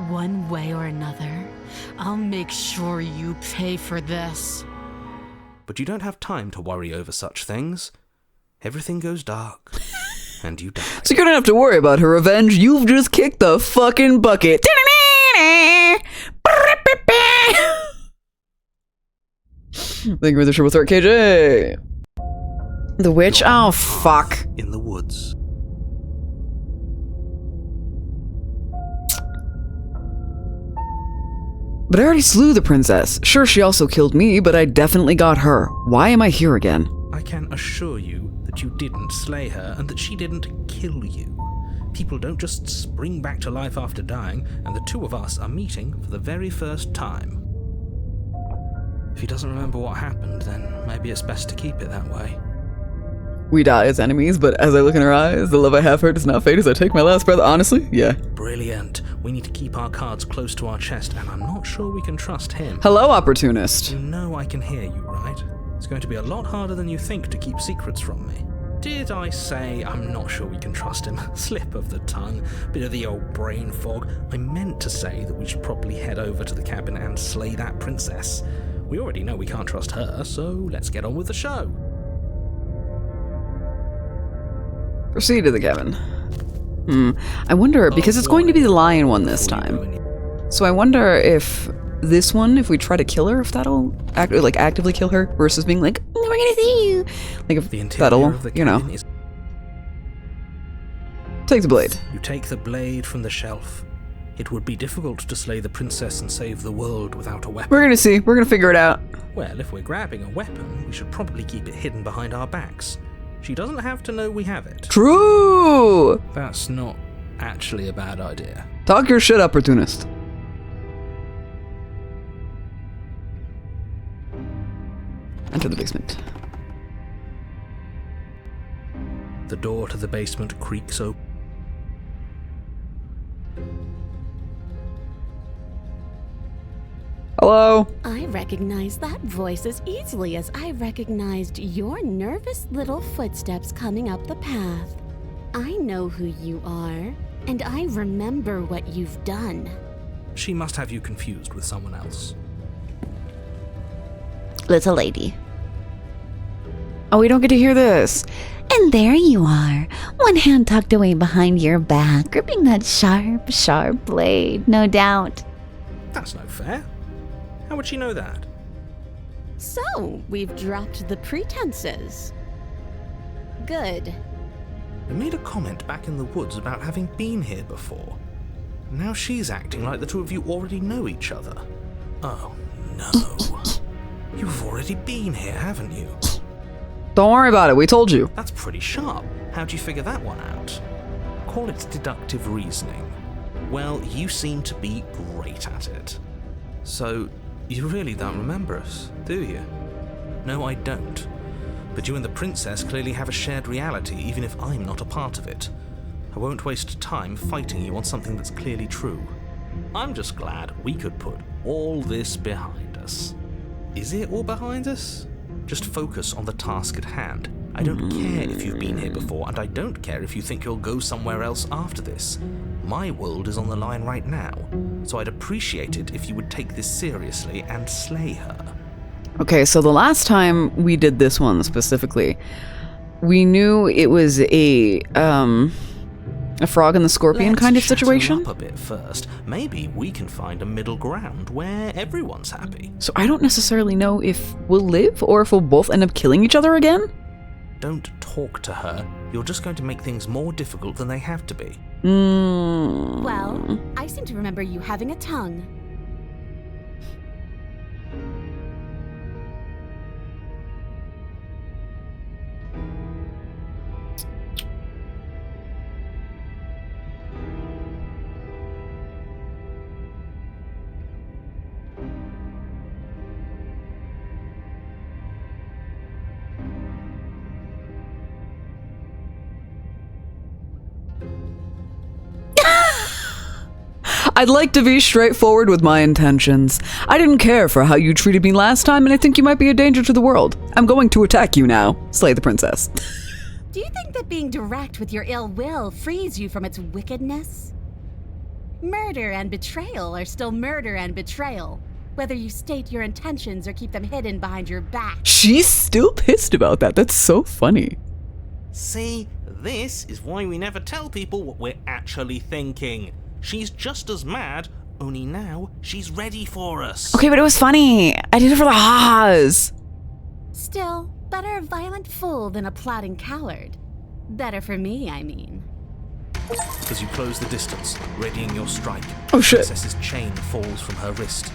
One way or another, I'll make sure you pay for this. But you don't have time to worry over such things. Everything goes dark, and you die. So you don't have to worry about her revenge. You've just kicked the fucking bucket. Thank you for the triple threat, KJ. The witch? Oh, fuck. In the woods. But I already slew the princess. Sure, she also killed me, but I definitely got her. Why am I here again? I can assure you that you didn't slay her and that she didn't kill you. People don't just spring back to life after dying, and the two of us are meeting for the very first time. If he doesn't remember what happened, then maybe it's best to keep it that way. We die as enemies, but as I look in her eyes, the love I have for her does not fade as I take my last breath. Honestly, yeah. Brilliant. We need to keep our cards close to our chest, and I'm not sure we can trust him. Hello, opportunist. You know I can hear you, right? It's going to be a lot harder than you think to keep secrets from me. Did I say I'm not sure we can trust him? Slip of the tongue, bit of the old brain fog. I meant to say that we should probably head over to the cabin and slay that princess. We already know we can't trust her, so let's get on with the show. Proceed to the cabin. I wonder, because it's going to be the lion one this time. So I wonder if this one, if we try to kill her, if that'll actively kill her versus being like, "Oh, we're gonna see you." Like if that'll, you know. Take the blade. You take the blade from the shelf. It would be difficult to slay the princess and save the world without a weapon. We're gonna see. We're gonna figure it out. Well, if we're grabbing a weapon, we should probably keep it hidden behind our backs. She doesn't have to know we have it. True! That's not actually a bad idea. Talk your shit, opportunist. Enter the basement. The door to the basement creaks open. Hello? I recognize that voice as easily as I recognized your nervous little footsteps coming up the path. I know who you are, and I remember what you've done. She must have you confused with someone else. Little lady. Oh, we don't get to hear this. And there you are, one hand tucked away behind your back, gripping that sharp, sharp blade, no doubt. That's no fair. How would she know that? So, we've dropped the pretenses. Good. We made a comment back in the woods about having been here before. Now she's acting like the two of you already know each other. Oh, no. You've already been here, haven't you? Don't worry about it, we told you. That's pretty sharp. How'd you figure that one out? Call it deductive reasoning. Well, you seem to be great at it. So, you really don't remember us, do you? No, I don't. But you and the princess clearly have a shared reality, even if I'm not a part of it. I won't waste time fighting you on something that's clearly true. I'm just glad we could put all this behind us. Is it all behind us? Just focus on the task at hand. I don't care if you've been here before, and I don't care if you think you'll go somewhere else after this. My world is on the line right now, so I'd appreciate it if you would take this seriously and slay her. Okay, so the last time we did this one specifically, we knew it was a frog and the scorpion Let's kind of chat 'em situation. up a bit first. Maybe we can find a middle ground where everyone's happy. So I don't necessarily know if we'll live or if we'll both end up killing each other again. Don't talk to her. You're just going to make things more difficult than they have to be. Well, I seem to remember you having a tongue. I'd like to be straightforward with my intentions. I didn't care for how you treated me last time, and I think you might be a danger to the world. I'm going to attack you now. Slay the princess. Do you think that being direct with your ill will frees you from its wickedness? Murder and betrayal are still murder and betrayal, whether you state your intentions or keep them hidden behind your back. She's still pissed about that. That's so funny. See, this is why we never tell people what we're actually thinking. She's just as mad, only now she's ready for us. Okay, but it was funny. I did it for the ha-has. Still, better a violent fool than a plotting coward. Better for me, I mean. As you close the distance, readying your strike, Oh, shit. the princess's chain falls from her wrist.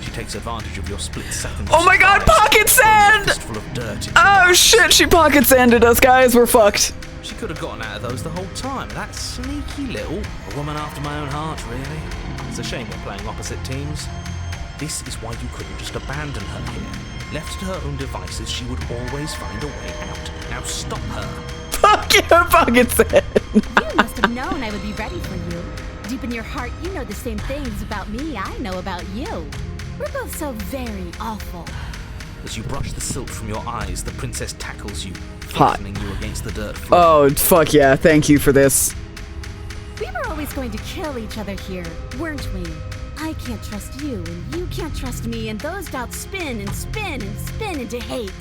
She takes advantage of your split second. Oh my god, pocket sand! Full of dirt. Oh shit, she pocket sanded us, guys. We're fucked. She could have gotten out of those the whole time. That sneaky little a woman after my own heart, really. It's a shame we're playing opposite teams. This is why you couldn't just abandon her here. Left to her own devices, she would always find a way out. Now stop her. Fuck you, pocket sand. You must have known I would be ready for you. Deep in your heart, you know the same things about me I know about you. We're both so very awful. As you brush the silt from your eyes, the princess tackles you, Hot. flattening you against the dirt floor. Oh, fuck yeah. Thank you for this. We were always going to kill each other here, weren't we? I can't trust you, and you can't trust me, and those doubts spin and spin and spin into hate.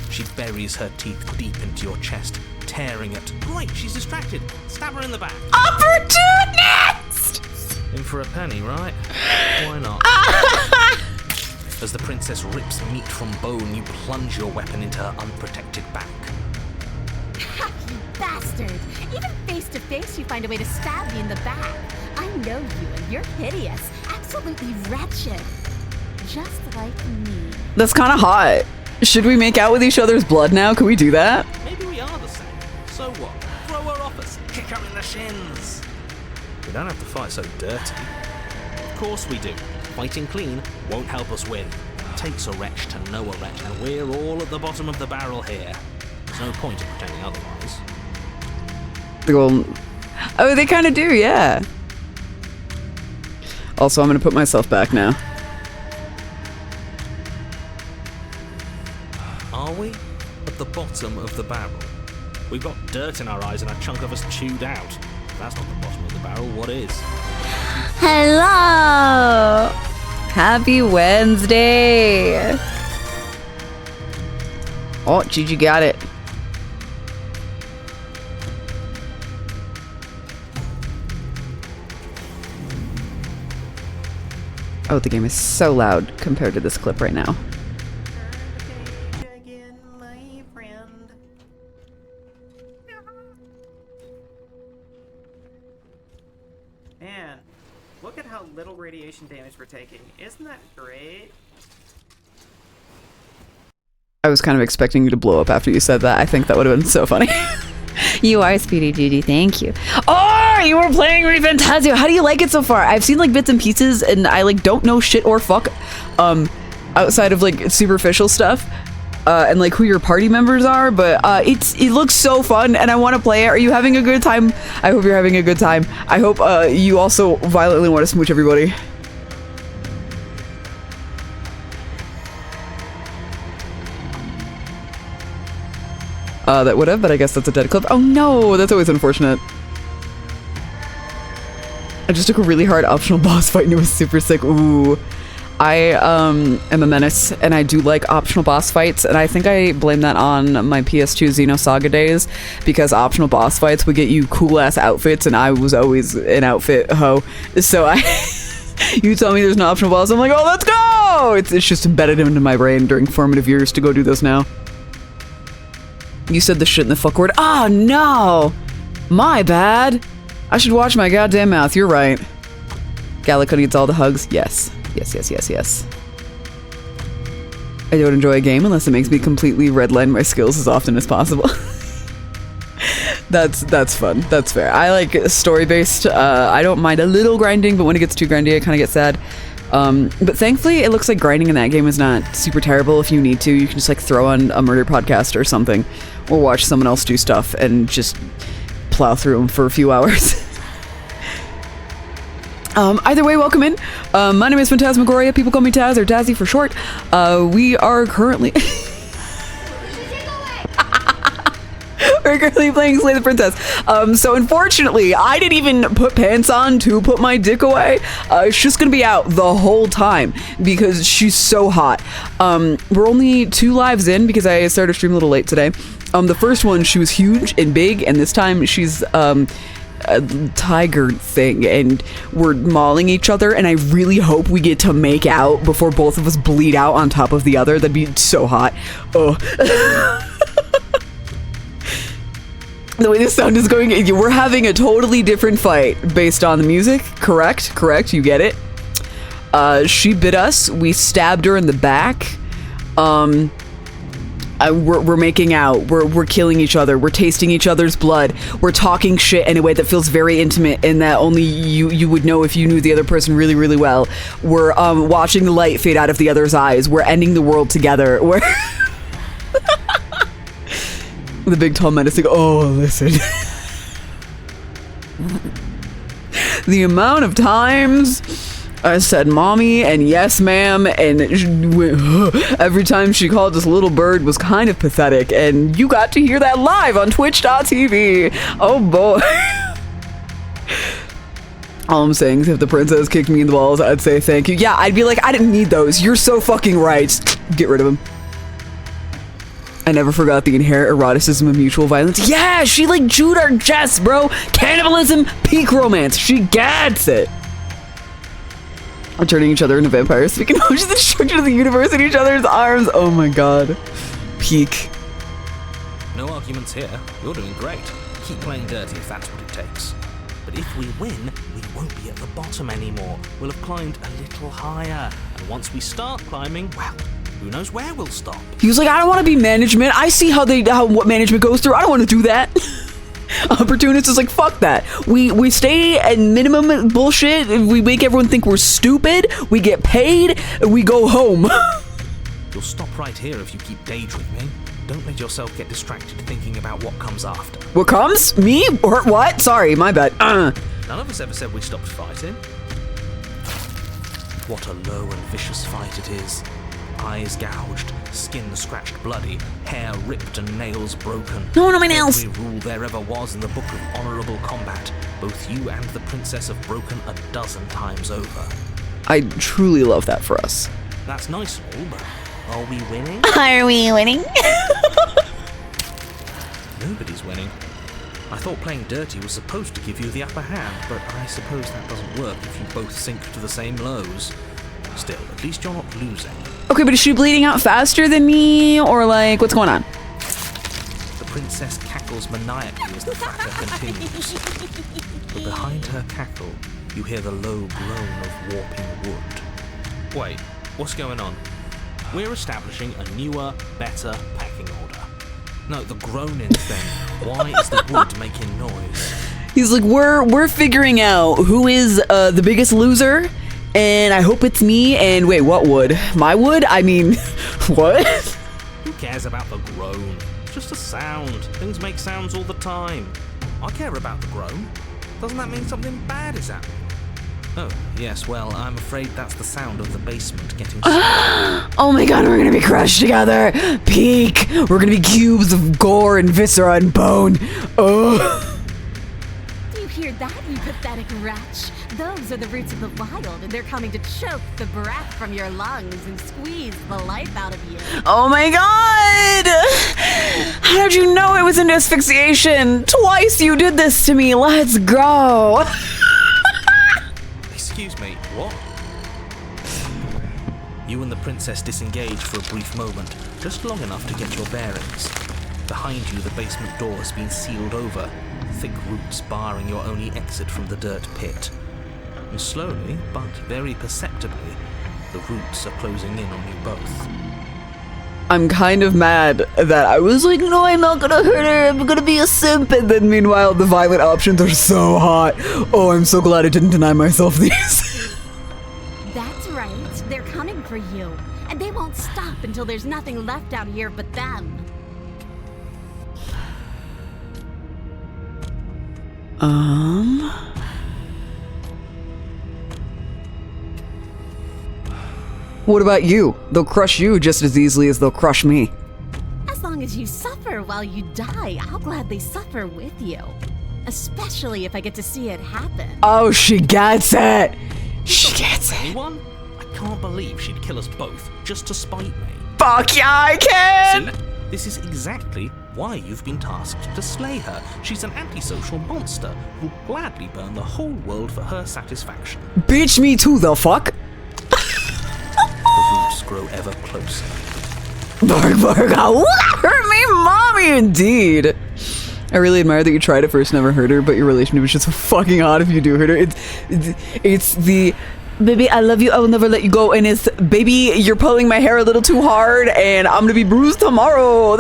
She buries her teeth deep into your chest, tearing it. Great, she's distracted. Stab her in the back. Opportunist! In for a penny, right? Why not? As the princess rips meat from bone, you plunge your weapon into her unprotected back. Ha, you bastard! Even face to face, you find a way to stab me in the back. I know you, and you're hideous, absolutely wretched. Just like me. That's kind of hot. Should we make out with each other's blood now? Can we do that? Maybe we are the same. So what? Throw her off us. Kick her in the shins. We don't have to fight so dirty. Of course we do. Fighting clean won't help us win. It takes a wretch to know a wretch, and we're all at the bottom of the barrel here. There's no point in pretending otherwise. Well, oh, they kind of do, yeah. Also, I'm gonna put myself back now. Are we? At the bottom of the barrel. We've got dirt in our eyes and a chunk of us chewed out. If that's not the bottom of the barrel, what is? Hello! Happy Wednesday! Oh, Gigi got it. Oh, the game is so loud compared to this clip right now. Man, look at how little radiation damage we're taking. Isn't that great? I was kind of expecting you to blow up after you said that. I think that would have been so funny. You are Speedy Judy, thank you. Oh, you were playing ReFantazio. How do you like it so far? I've seen like bits and pieces, and I like don't know shit or fuck, outside of like superficial stuff, and like who your party members are. But it looks so fun, and I want to play it. Are you having a good time? I hope you're having a good time. I hope you also violently want to smooch everybody. That would have, but I guess that's a dead clip. Oh no, that's always unfortunate. I just took a really hard optional boss fight and it was super sick. Ooh. I am a menace, and I do like optional boss fights, and I think I blame that on my PS2 Xenosaga days, because optional boss fights would get you cool-ass outfits, and I was always an outfit hoe. So you tell me there's an optional boss, I'm like, oh, let's go! It's just embedded into my brain during formative years to go do this now. You said the shit in the fuck word. Oh, no! My bad. I should watch my goddamn mouth. You're right. Gallico needs all the hugs. Yes. Yes. I don't enjoy a game unless it makes me completely redline my skills as often as possible. That's fun. That's fair. I like story-based. I don't mind a little grinding, but when it gets too grindy, I kind of get sad. But thankfully, it looks like grinding in that game is not super terrible. If you need to, you can just like throw on a murder podcast or something, or watch someone else do stuff and just plow through them for a few hours. Either way, welcome in. My name is Phantasmagoria. People call me Taz, or Tazzy for short. We are currently... We're currently playing Slay the Princess. So unfortunately, I didn't even put pants on to put my dick away. It's just gonna be out the whole time because she's so hot. We're only 2 lives in because I started stream a little late today. The first one, she was huge and big, and this time she's a tiger thing, and we're mauling each other, and I really hope we get to make out before both of us bleed out on top of the other. That'd be so hot. Oh. The way this sound is going, we're having a totally different fight based on the music. Correct, you get it. She bit us, we stabbed her in the back. We're making out, we're killing each other, we're tasting each other's blood, we're talking shit in a way that feels very intimate and that only you would know if you knew the other person really, really well. We're watching the light fade out of the other's eyes, we're ending the world together, we're... The big tall menacing, oh, listen. The amount of times I said mommy and yes ma'am, and every time she called this little bird was kind of pathetic, and you got to hear that live on twitch.tv. Oh boy. All I'm saying is if the princess kicked me in the balls, I'd say thank you. Yeah, I'd be like, I didn't need those. You're so fucking right. Get rid of them. I never forgot the inherent eroticism of mutual violence. Yeah, she like chewed our chest, bro. Cannibalism, peak romance. She gets it. We're turning each other into vampires. Speaking of just the destruction of the universe in each other's arms. Oh my god. Peak. No arguments here. You're doing great. Keep playing dirty if that's what it takes. But if we win, we won't be at the bottom anymore. We'll have climbed a little higher. And once we start climbing, well, who knows where we'll stop. He was like, I don't want to be management. I see what management goes through. I don't want to do that. Opportunist is like, fuck that. We stay at minimum bullshit. We make everyone think we're stupid. We get paid. We go home. You'll stop right here if you keep daydreaming. Don't let yourself get distracted thinking about what comes after. What comes? Me? Or what? Sorry, my bad. None of us ever said we stopped fighting. What a low and vicious fight it is. Eyes gouged, skin scratched bloody, hair ripped and nails broken. No, my nails! Every rule there ever was in the book of honourable combat. Both you and the princess have broken 12 times over. I truly love that for us. That's nice and all, but are we winning? Are we winning? Nobody's winning. I thought playing dirty was supposed to give you the upper hand, but I suppose that doesn't work if you both sink to the same lows. Still, at least you're not losing. Okay, but is she bleeding out faster than me? Or like, what's going on? The princess cackles maniacally as the fracas continues. But behind her cackle, you hear the low groan of warping wood. Wait, what's going on? We're establishing a newer, better pecking order. No, the groaning thing. Why is the wood making noise? He's like, we're figuring out who is the biggest loser, and I hope it's me. And wait, what wood? My wood? I mean, what? Who cares about the groan? It's just a sound. Things make sounds all the time. I care about the groan. Doesn't that mean something bad is happening? Oh, yes, well, I'm afraid that's the sound of the basement getting Oh my god, we're gonna be crushed together. Peak. We're gonna be cubes of gore and viscera and bone. Oh. Do you hear that, you pathetic wretch? Those are the roots of the wild, and they're coming to choke the breath from your lungs and squeeze the life out of you. Oh my god! How did you know it was an asphyxiation? Twice you did this to me. Let's go. Excuse me, what? You and the princess disengage for a brief moment, just long enough to get your bearings. Behind you, the basement door has been sealed over, thick roots barring your only exit from the dirt pit. And slowly, but very perceptibly, the roots are closing in on you both. I'm kind of mad that I was like, no, I'm not gonna hurt her, I'm gonna be a simp, and then meanwhile the violent options are so hot. Oh, I'm so glad I didn't deny myself these. That's right. They're coming for you. And they won't stop until there's nothing left out here but them. What about you? They'll crush you just as easily as they'll crush me. As long as you suffer while you die, I'll gladly suffer with you. Especially if I get to see it happen. Oh, she gets it. She gets it. Anyone? I can't believe she'd kill us both just to spite me. Fuck yeah, I can! See? This is exactly why you've been tasked to slay her. She's an antisocial monster who'll gladly burn the whole world for her satisfaction. Bitch, me too, the fuck? The roots grow ever closer. Bark, bark, ow, hurt me, mommy, indeed. I really admire that you tried at first, never hurt her, but your relationship is just so fucking hot if you do hurt her. It's the, baby, I love you, I will never let you go, and it's, baby, you're pulling my hair a little too hard, and I'm gonna be bruised tomorrow.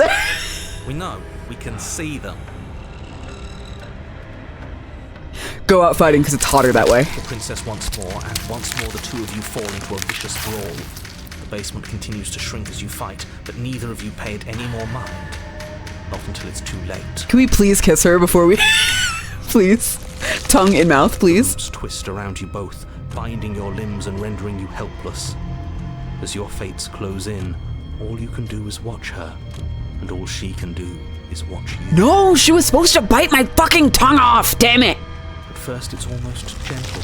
We know. We can see them. Go out fighting because it's hotter that way. The princess once more, and once more the two of you fall into a vicious brawl. The basement continues to shrink as you fight, but neither of you pay it any more mind. Not until it's too late. Can we please kiss her before we... Please? Tongue in mouth, please? Roots twist around you both, binding your limbs and rendering you helpless. As your fates close in, all you can do is watch her, and all she can do is watch you. No, she was supposed to bite my fucking tongue off, damn it! At first it's almost gentle.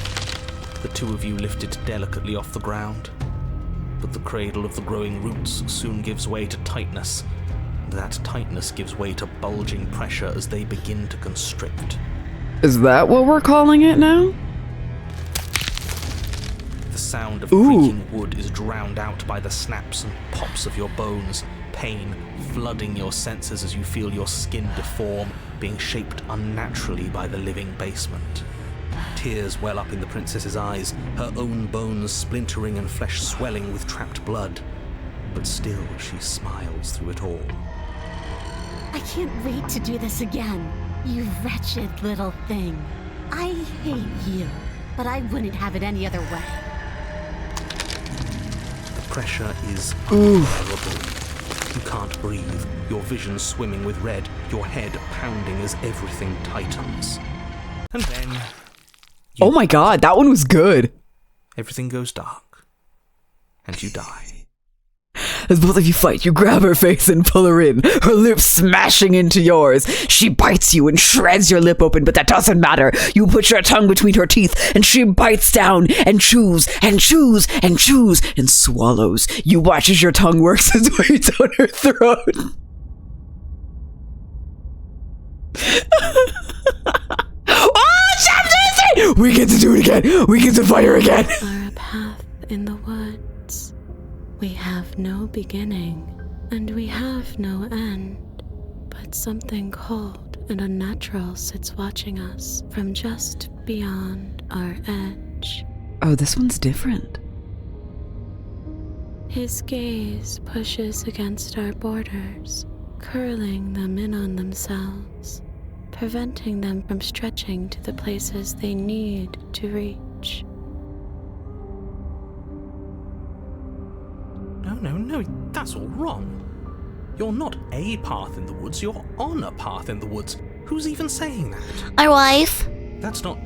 The two of you lift it delicately off the ground. But the cradle of the growing roots soon gives way to tightness, and that tightness gives way to bulging pressure as they begin to constrict. Is that what we're calling it now? The sound of creaking wood is drowned out by the snaps and pops of your bones, pain flooding your senses as you feel your skin deform, being shaped unnaturally by the living basement. Tears well up in the princess's eyes, her own bones splintering and flesh swelling with trapped blood. But still she smiles through it all. I can't wait to do this again, you wretched little thing. I hate you, but I wouldn't have it any other way. The pressure is unbearable. You can't breathe, your vision swimming with red, your head pounding as everything tightens. And then... Oh my god, that one was good. Everything goes dark. And you die. As both of you fight, you grab her face and pull her in, her lips smashing into yours. She bites you and shreds your lip open, but that doesn't matter. You put your tongue between her teeth, and she bites down and chews and chews and chews and swallows. You watch as your tongue works its way down her throat. Oh, chapter 3! We get to do it again. We get to fight her again. Are a path in the woods. We have no beginning, and we have no end, but something cold and unnatural sits watching us from just beyond our edge. Oh, this one's different. His gaze pushes against our borders, curling them in on themselves, preventing them from stretching to the places they need to reach. No, that's all wrong. You're not a path in the woods, you're on a path in the woods. Who's even saying that? Our wife. That's not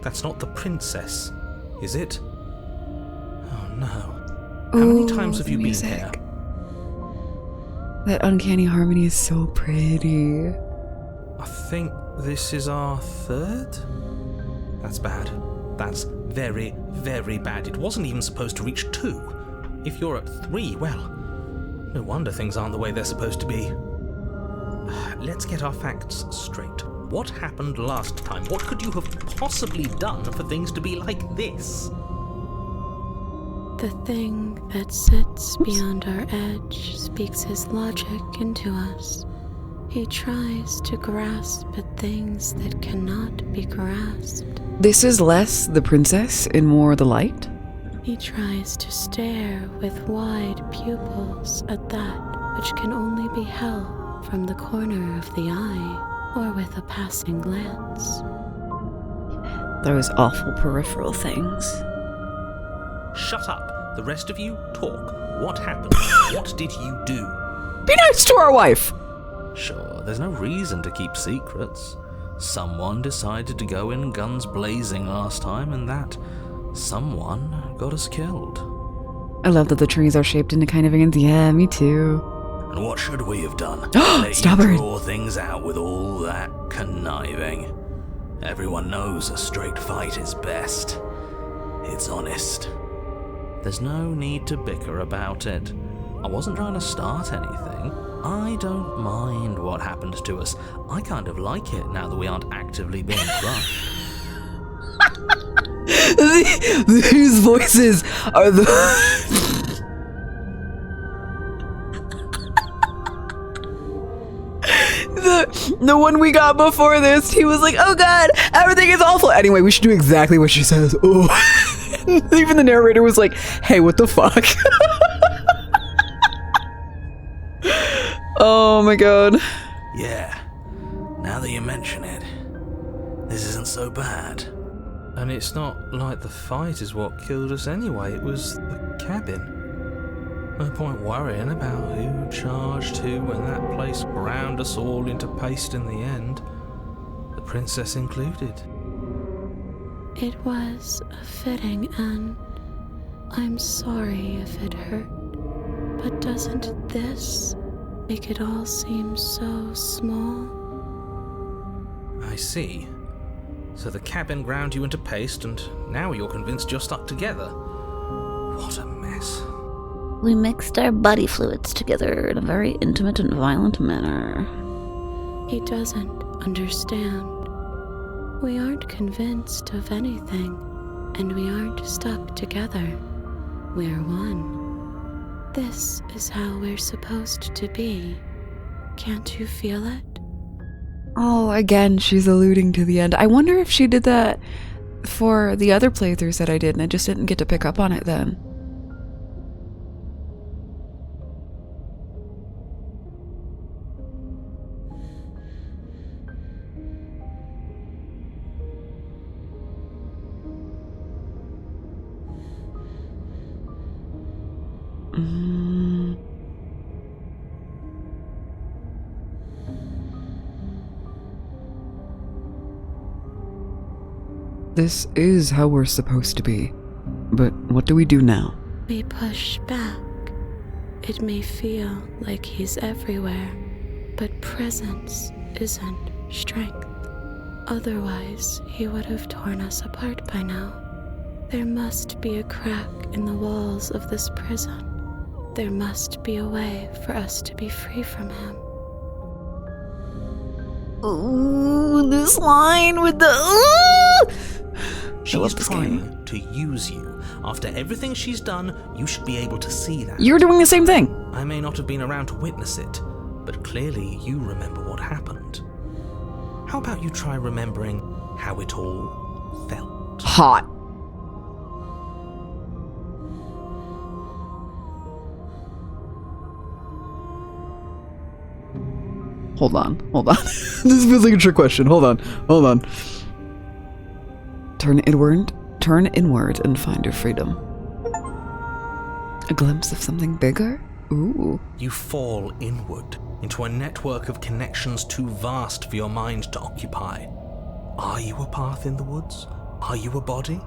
the princess, is it? Oh no. How many times have you been here? That uncanny harmony is so pretty. I think this is our third? That's bad. That's very, very bad. It wasn't even supposed to reach 2. If you're at 3, well, no wonder things aren't the way they're supposed to be. Let's get our facts straight. What happened last time? What could you have possibly done for things to be like this? The thing that sits beyond our edge speaks his logic into us. He tries to grasp at things that cannot be grasped. This is less the princess and more the light? He tries to stare with wide pupils at that which can only be held from the corner of the eye or with a passing glance. Those awful peripheral things. Shut up. The rest of you, talk. What happened? What did you do? Be nice to our wife! Sure, there's no reason to keep secrets. Someone decided to go in guns blazing last time, and that someone got us killed. I love that the trees are shaped into kind of ants. Yeah, me too. And what should we have done? Stop Let you her. draw things out with all that conniving. Everyone knows a straight fight is best. It's honest. There's no need to bicker about it. I wasn't trying to start anything. I don't mind what happened to us. I kind of like it now that we aren't actively being crushed. These voices are the... the one we got before this, he was like, oh god, everything is awful. Anyway, we should do exactly what she says. Oh. Even the narrator was like, hey, what the fuck? Oh my god. Yeah, now that you mention it, this isn't so bad. And it's not like the fight is what killed us anyway, it was the cabin. No point worrying about who charged who when that place ground us all into paste in the end, the princess included. It was a fitting end. I'm sorry if it hurt, but doesn't this make it all seem so small? I see. So the cabin ground you into paste, and now you're convinced you're stuck together. What a mess. We mixed our body fluids together in a very intimate and violent manner. He doesn't understand. We aren't convinced of anything, and we aren't stuck together. We're one. This is how we're supposed to be. Can't you feel it? Oh, again, she's alluding to the end. I wonder if she did that for the other playthroughs that I did, and I just didn't get to pick up on it then. This is how we're supposed to be. But what do we do now? We push back. It may feel like he's everywhere, but presence isn't strength. Otherwise, he would have torn us apart by now. There must be a crack in the walls of this prison. There must be a way for us to be free from him. Ooh, this line with the ooh! She's trying to use you. After everything she's done, you should be able to see that. You're doing the same thing. I may not have been around to witness it, but clearly you remember what happened. How about you try remembering how it all felt? Hot. Hold on. This feels like a trick question. Hold on. Turn inward and find your freedom. A glimpse of something bigger? Ooh. You fall inward into a network of connections too vast for your mind to occupy. Are you a path in the woods? Are you a body?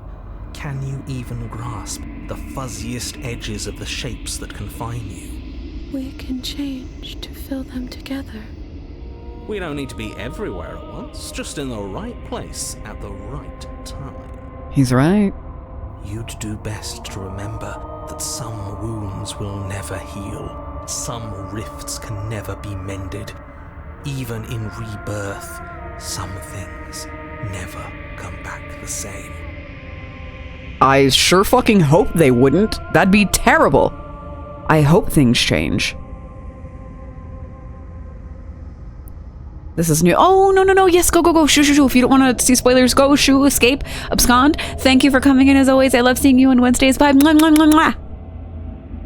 Can you even grasp the fuzziest edges of the shapes that confine you? We can change to fill them together. We don't need to be everywhere at once, just in the right place at the right time. He's right. You'd do best to remember that some wounds will never heal. Some rifts can never be mended. Even in rebirth, some things never come back the same. I sure fucking hope they wouldn't. That'd be terrible. I hope things change. This is new. Oh, no. Yes, go. Shoo. If you don't want to see spoilers, go, shoo, escape, abscond. Thank you for coming in as always. I love seeing you on Wednesdays. Bye. Mwah, mwah, mwah, mwah.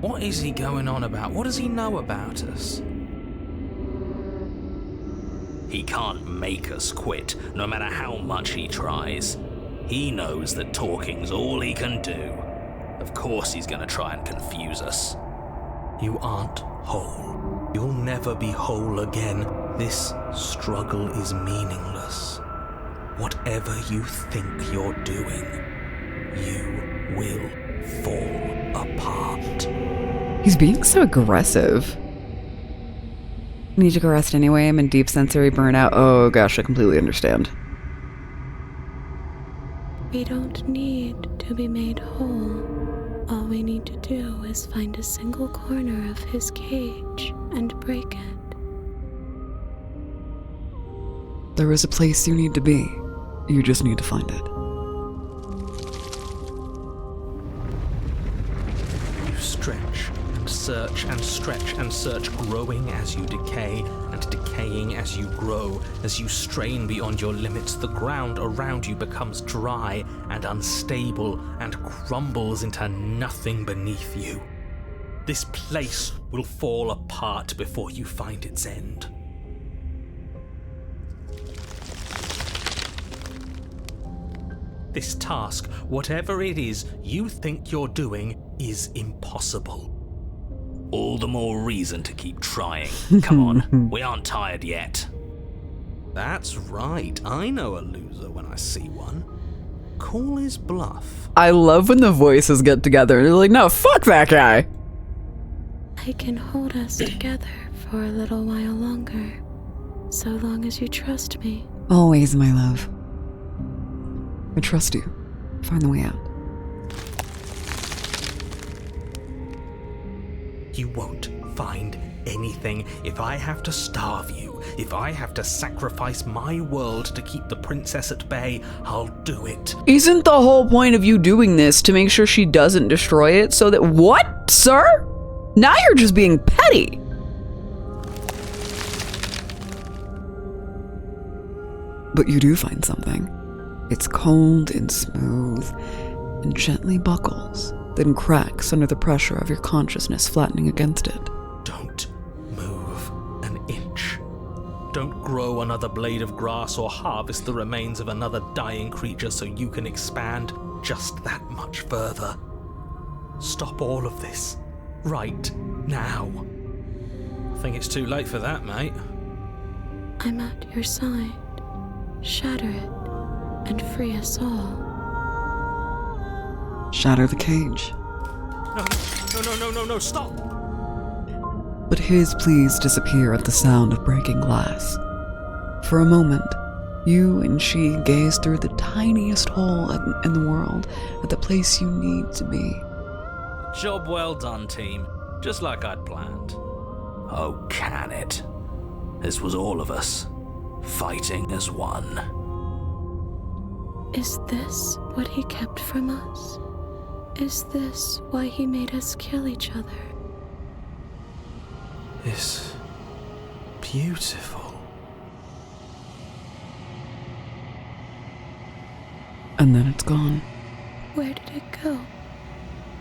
What is he going on about? What does he know about us? He can't make us quit, no matter how much he tries. He knows that talking's all he can do. Of course he's gonna try and confuse us. You aren't whole. You'll never be whole again. This struggle is meaningless. Whatever you think you're doing, you will fall apart. He's being so aggressive. Need to go rest anyway. I'm in deep sensory burnout. Oh gosh, I completely understand. We don't need to be made whole. All we need to do is find a single corner of his cage and break it. There is a place you need to be. You just need to find it. You stretch and search and stretch and search, growing as you decay and decaying as you grow. As you strain beyond your limits, the ground around you becomes dry and unstable and crumbles into nothing beneath you. This place will fall apart before you find its end. This task, whatever it is you think you're doing, is impossible. All the more reason to keep trying. Come on, we aren't tired yet. That's right, I know a loser when I see one. Call his bluff. I love when the voices get together and they're like, no, fuck that guy. I can hold us together for a little while longer, so long as you trust me. Always, my love. I trust you. Find the way out. You won't find anything. If I have to starve you, if I have to sacrifice my world to keep the princess at bay, I'll do it. Isn't the whole point of you doing this to make sure she doesn't destroy it so that— what, sir? Now you're just being petty. But you do find something. It's cold and smooth and gently buckles, then cracks under the pressure of your consciousness flattening against it. Don't move an inch. Don't grow another blade of grass or harvest the remains of another dying creature so you can expand just that much further. Stop all of this right now. I think it's too late for that, mate. I'm at your side. Shatter it and free us all. Shatter the cage. No, stop! But his pleas disappear at the sound of breaking glass. For a moment, you and she gaze through the tiniest hole in the world at the place you need to be. Job well done, team. Just like I'd planned. Oh, can it? This was all of us, fighting as one. Is this what he kept from us? Is this why he made us kill each other? It's beautiful. And then it's gone. Where did it go?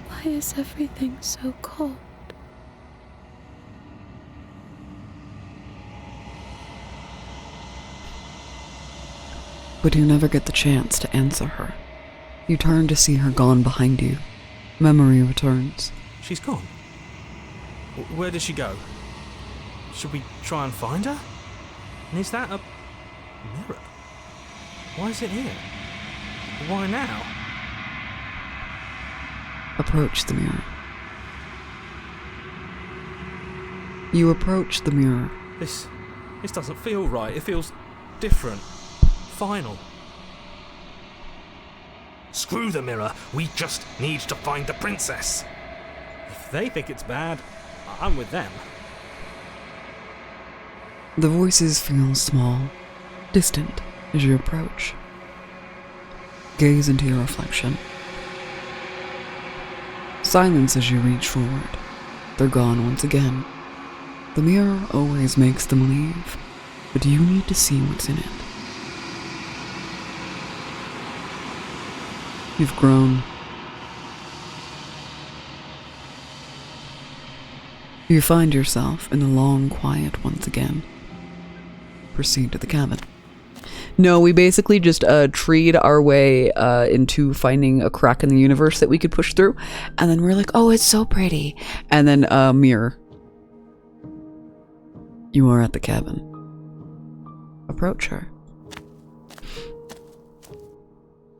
Why is everything so cold? But you never get the chance to answer her. You turn to see her gone behind you. Memory returns. She's gone. Where did she go? Should we try and find her? And is that a mirror? Why is it here? Why now? Approach the mirror. You approach the mirror. This doesn't feel right. It feels different. Final. Screw the mirror. We just need to find the princess. If they think it's bad, I'm with them. The voices feel small, distant as you approach. Gaze into your reflection. Silence as you reach forward. They're gone once again. The mirror always makes them leave, but you need to see what's in it. You've grown. You find yourself in the long quiet once again. Proceed to the cabin. No, we basically just treed our way into finding a crack in the universe that we could push through, and then we're like, oh, it's so pretty. And then mirror. You are at the cabin. Approach her.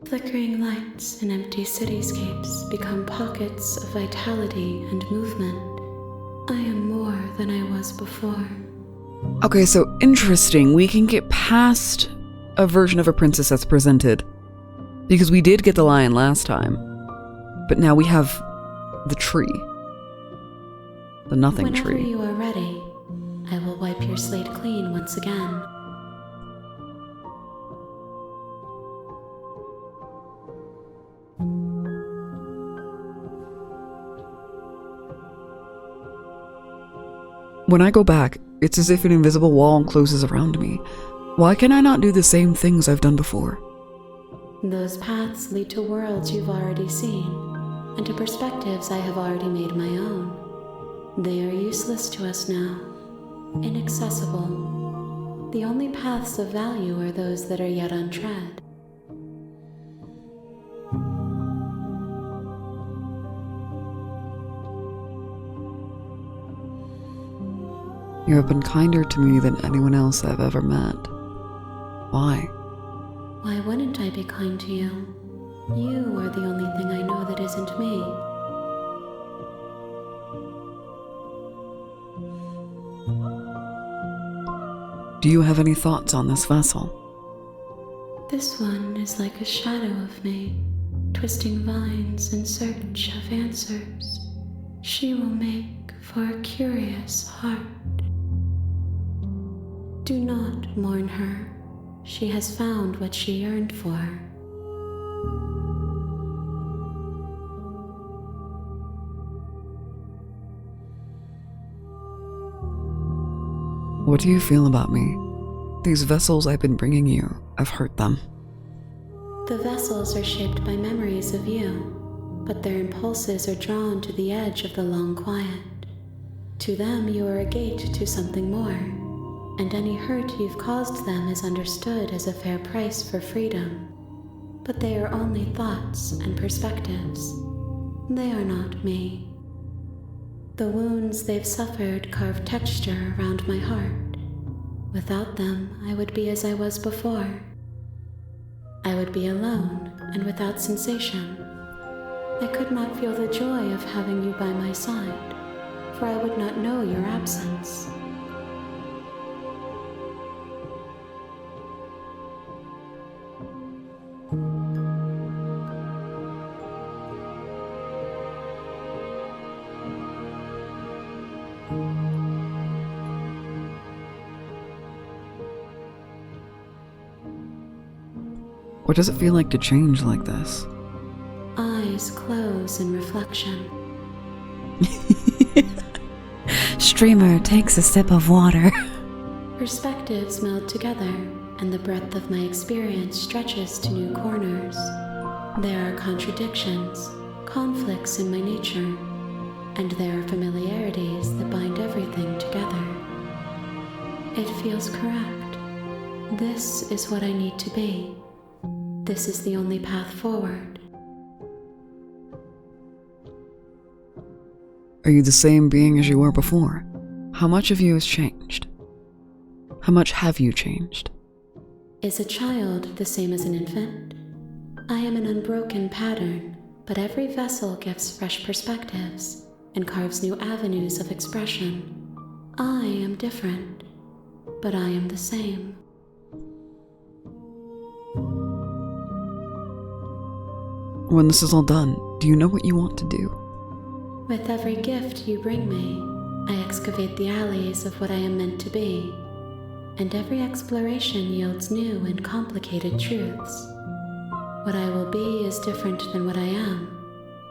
Flickering lights and empty cityscapes become pockets of vitality and movement. I am more than I was before. Okay, so interesting. We can get past a version of a princess that's presented, because we did get the lion last time, but now we have the tree. The nothing Whenever tree. you are ready, I will wipe your slate clean once again. When I go back, it's as if an invisible wall encloses around me. Why can I not do the same things I've done before? Those paths lead to worlds you've already seen, and to perspectives I have already made my own. They are useless to us now, inaccessible. The only paths of value are those that are yet untread. You have been kinder to me than anyone else I've ever met. Why? Why wouldn't I be kind to you? You are the only thing I know that isn't me. Do you have any thoughts on this vessel? This one is like a shadow of me, twisting vines in search of answers. She will make for a curious heart. Do not mourn her. She has found what she yearned for. What do you feel about me? These vessels I've been bringing you, I've hurt them. The vessels are shaped by memories of you, but their impulses are drawn to the edge of the long quiet. To them, you are a gate to something more, and any hurt you've caused them is understood as a fair price for freedom. But they are only thoughts and perspectives. They are not me. The wounds they've suffered carve texture around my heart. Without them, I would be as I was before. I would be alone and without sensation. I could not feel the joy of having you by my side, for I would not know your absence. What does it feel like to change like this? Eyes close in reflection. Streamer takes a sip of water. Perspectives meld together, and the breadth of my experience stretches to new corners. There are contradictions, conflicts in my nature, and there are familiarities that bind everything together. It feels correct. This is what I need to be. This is the only path forward. Are you the same being as you were before? How much of you has changed? How much have you changed? Is a child the same as an infant? I am an unbroken pattern, but every vessel gives fresh perspectives and carves new avenues of expression. I am different, but I am the same. When this is all done, do you know what you want to do? With every gift you bring me, I excavate the alleys of what I am meant to be, and every exploration yields new and complicated truths. What I will be is different than what I am,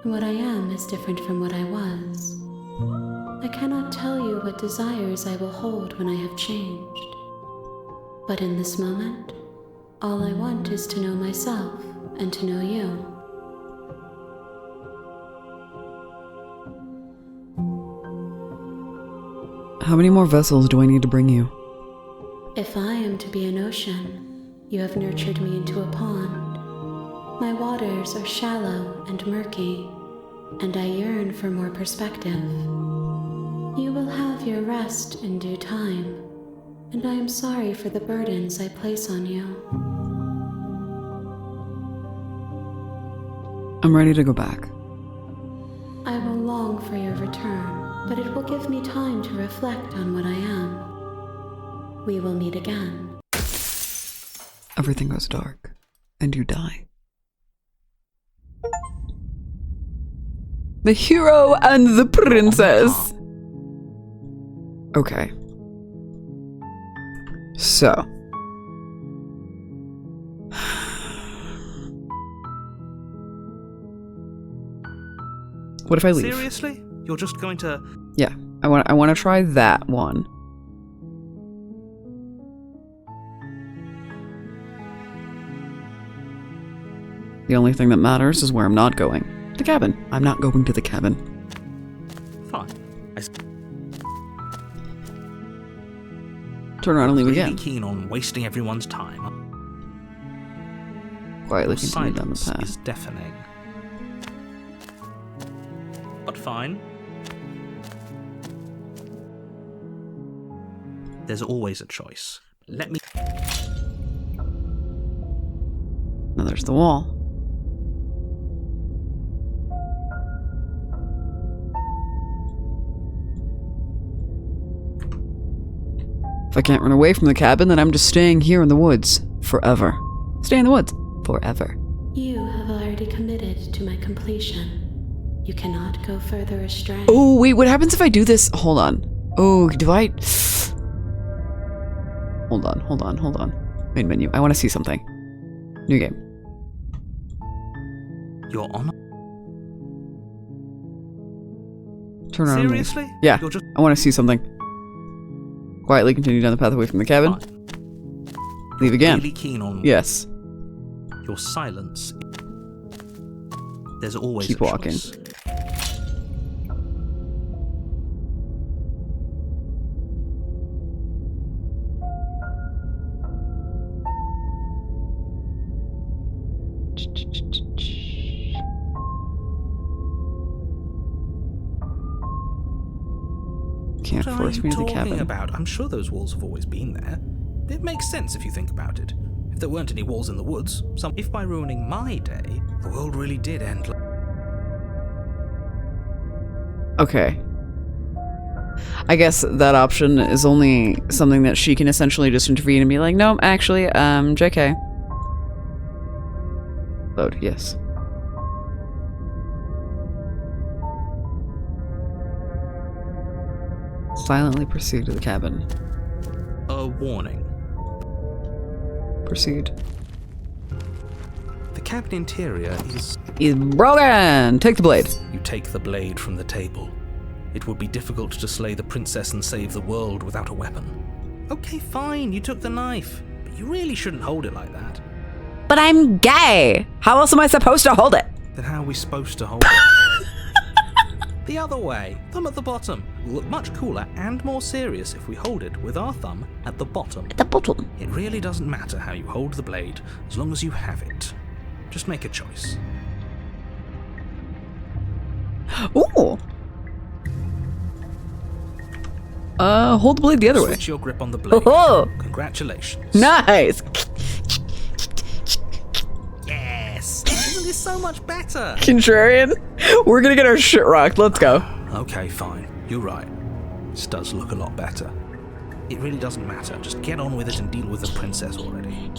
and what I am is different from what I was. I cannot tell you what desires I will hold when I have changed. But in this moment, all I want is to know myself and to know you. How many more vessels do I need to bring you? If I am to be an ocean, you have nurtured me into a pond. My waters are shallow and murky, and I yearn for more perspective. You will have your rest in due time, and I am sorry for the burdens I place on you. I'm ready to go back. I will long for your return, but it will give me time to reflect on what I am. We will meet again. Everything goes dark, and you die. The hero and the princess. Okay. So. What if I leave? Seriously? You're just going to... Yeah, I want to try that one. The only thing that matters is where I'm not going. The cabin. I'm not going to the cabin. Fine. Turn around and leave Really again. keen on wasting everyone's time. Quietly Your continue down the silence path. is deafening. But fine. There's always a choice. Let me... Now there's the wall. If I can't run away from the cabin, then I'm just staying here in the woods. Forever. Stay in the woods. Forever. You have already committed to my completion. You cannot go further astray. Oh, wait, what happens if I do this? Hold on. Oh, do I... Hold on. Main menu. I want to see something. New game. You're on... Turn around. and leave. Seriously? Yeah, You're just... I want to see something. Quietly continue down the path away from the cabin. Fine. Leave again. Really keen on... Yes. Your silence... There's always Keep a walking. choice. Can't What force are me you to the talking cabin. about? I'm sure those walls have always been there. It makes sense if you think about it. If there weren't any walls in the woods, if by ruining my day, the world really did end. Okay. I guess that option is only something that she can essentially just intervene and be like, no, actually, JK. Load, yes. Silently proceed to the cabin. A warning. Proceed. The cabin interior is... He's broken! Take the blade. You take the blade from the table. It would be difficult to slay the princess and save the world without a weapon. Okay, fine, you took the knife. But you really shouldn't hold it like that. But I'm gay! How else am I supposed to hold it? Then how are we supposed to hold it? The other way. Thumb at the bottom. Will look much cooler and more serious if we hold it with our thumb at the bottom. The bottom. It really doesn't matter how you hold the blade, as long as you have it. Just make a choice. Ooh! Hold the blade the other way. Switch your grip on the blade. Oh! Congratulations. Nice! Yes! Isn't this so much better? Contrarian, we're gonna get our shit rocked. Let's go. Okay, fine. You're right. This does look a lot better. It really doesn't matter. Just get on with it and deal with the princess already.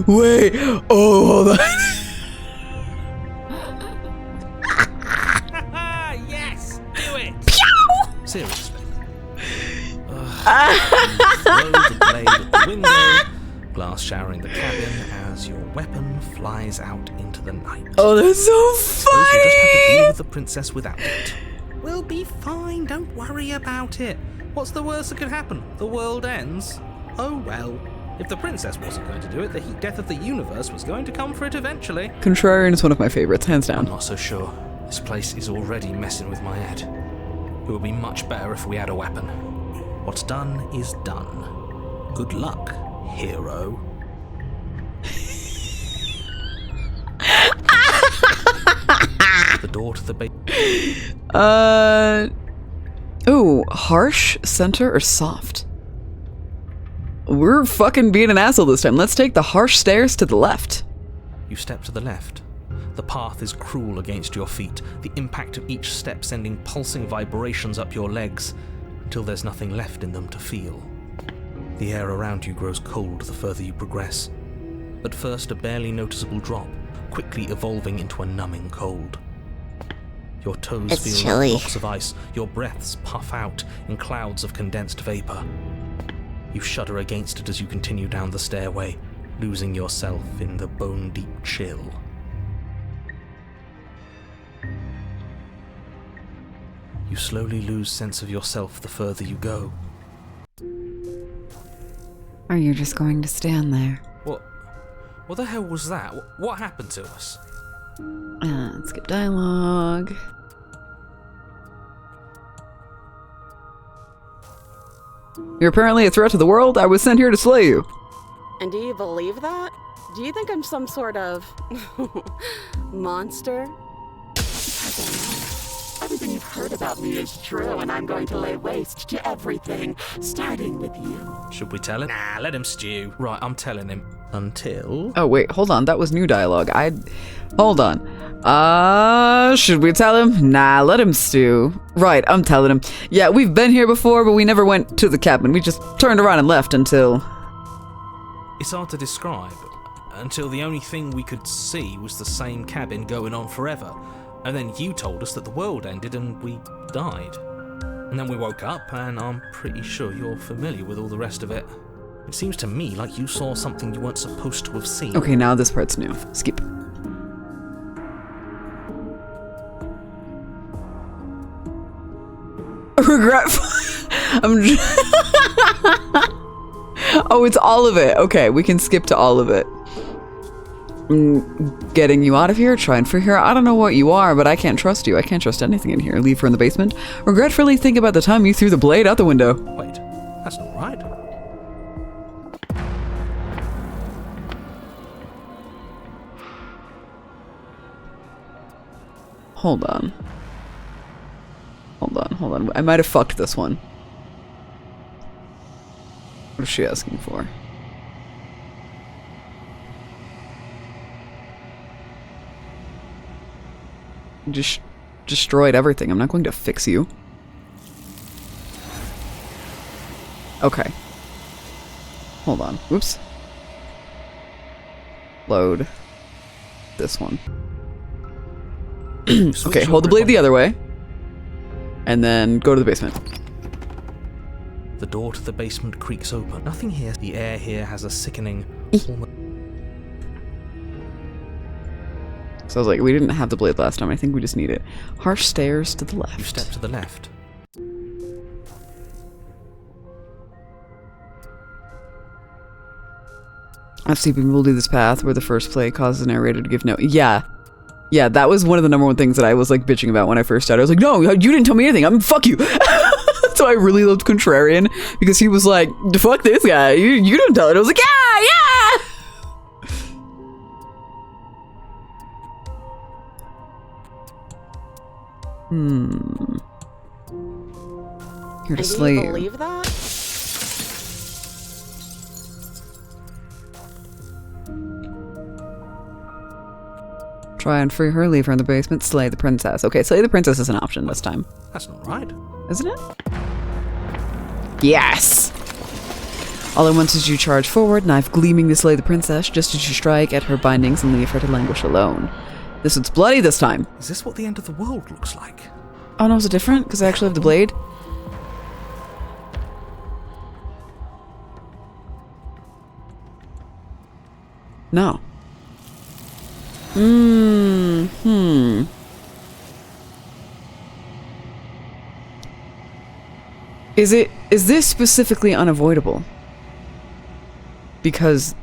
Wait. Oh, hold on. Yes! Do it! Pew! Seriously. Throw the blade at the window, glass showering the cabin as your weapon flies out into the night. Oh, that's so Suppose you'll just have to deal funny. with the princess without it. We'll be fine, don't worry about it. What's the worst that could happen? The world ends? Oh well. If the princess wasn't going to do it, the heat death of the universe was going to come for it eventually. Contrarian is one of my favorites, hands I'm down. not so sure. This place is already messing with my head. It would be much better if we had a weapon. What's done is done. Good luck, hero. The door to the Ooh, harsh, center, or soft? We're fucking being an asshole this time. Let's take the harsh stairs to the left. You step to the left. The path is cruel against your feet, the impact of each step sending pulsing vibrations up your legs, until there's nothing left in them to feel. The air around you grows cold the further you progress. At first a barely noticeable drop, quickly evolving into a numbing cold. Your toes It's feel chilly. like blocks of ice, your breaths puff out in clouds of condensed vapor. You shudder against it as you continue down the stairway, losing yourself in the bone-deep chill. You slowly lose sense of yourself the further you go. Are you just going to stand there? What the hell was that? What happened to us? Skip dialogue. You're apparently a threat to the world. I was sent here to slay you. And do you believe that? Do you think I'm some sort of monster? Everything you've heard about me is true, and I'm going to lay waste to everything, starting with you. Should we tell him? Nah, let him stew. Right, I'm telling him. Until... Oh, wait, hold on. That was new dialogue. Hold on. Should we tell him? Nah, let him stew. Right, I'm telling him. Yeah, we've been here before, but we never went to the cabin. We just turned around and left until... It's hard to describe. Until the only thing we could see was the same cabin going on forever. And then you told us that the world ended and we died. And then we woke up, and I'm pretty sure you're familiar with all the rest of it. It seems to me like you saw something you weren't supposed to have seen. Okay, now this part's new. Skip. Regretful. Oh, it's all of it. Okay, we can skip to all of it. Getting you out of here, trying for here. I don't know what you are, but I can't trust you. I can't trust anything in here. Leave her in the basement. Regretfully think about the time you threw the blade out the window. Wait, that's not right. Hold on. I might have fucked this one. What is she asking for? Just destroyed everything. I'm not going to fix you. Okay. Hold on. Whoops. Load. This one. Okay, hold the blade the other way. And then go to the basement. The door to the basement creaks open. Nothing here. The air here has a sickening... So I was like, we didn't have the blade last time. I think we just need it. Harsh stairs to the left. You step to the left. I've seen people do this path where the first play causes the narrator to give no... Yeah, that was one of the number one things that I was like bitching about when I first started. I was like, no, you didn't tell me anything. Fuck you. So I really loved Contrarian because he was like, fuck this guy. You didn't tell it. I was like, yeah. Here to And do slay you you. believe that? Try and free her, leave her in the basement, slay the princess. Okay, slay the princess is an option this time. That's not right. Isn't it? Yes! All at once as you charge forward, knife gleaming to slay the princess, just as you strike at her bindings and leave her to languish alone. This one's bloody this time. Is this what the end of the world looks like? Oh no, is it different? Because I actually have the blade? No. Is this specifically unavoidable? Because,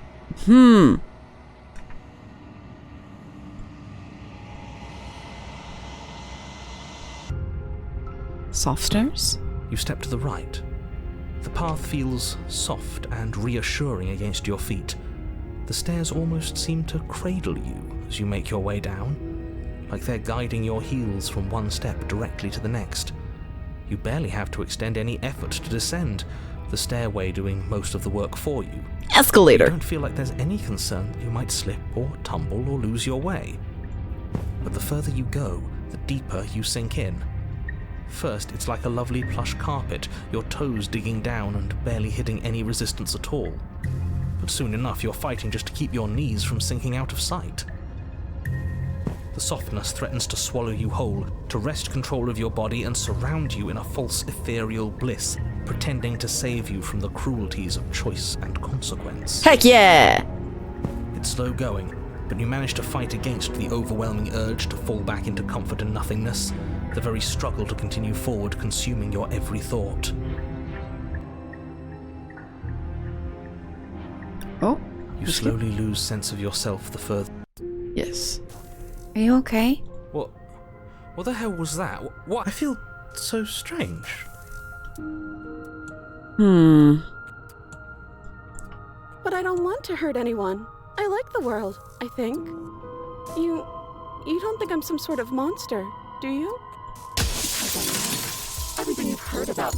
soft stairs? You step to the right. The path feels soft and reassuring against your feet. The stairs almost seem to cradle you as you make your way down, like they're guiding your heels from one step directly to the next. You barely have to extend any effort to descend, the stairway doing most of the work for you. Escalator. You don't feel like there's any concern that you might slip or tumble or lose your way. But the further you go, the deeper you sink in. First, it's like a lovely plush carpet, your toes digging down and barely hitting any resistance at all. But soon enough, you're fighting just to keep your knees from sinking out of sight. The softness threatens to swallow you whole, to wrest control of your body and surround you in a false ethereal bliss, pretending to save you from the cruelties of choice and consequence. Heck yeah! It's slow going, but you manage to fight against the overwhelming urge to fall back into comfort and nothingness, the very struggle to continue forward consuming your every thought. Oh. You slowly lose sense of yourself the further... Yes. Are you okay? What the hell was that? What? I feel so strange. But I don't want to hurt anyone. I like the world, I think. You don't think I'm some sort of monster, do you? Everything you've heard about.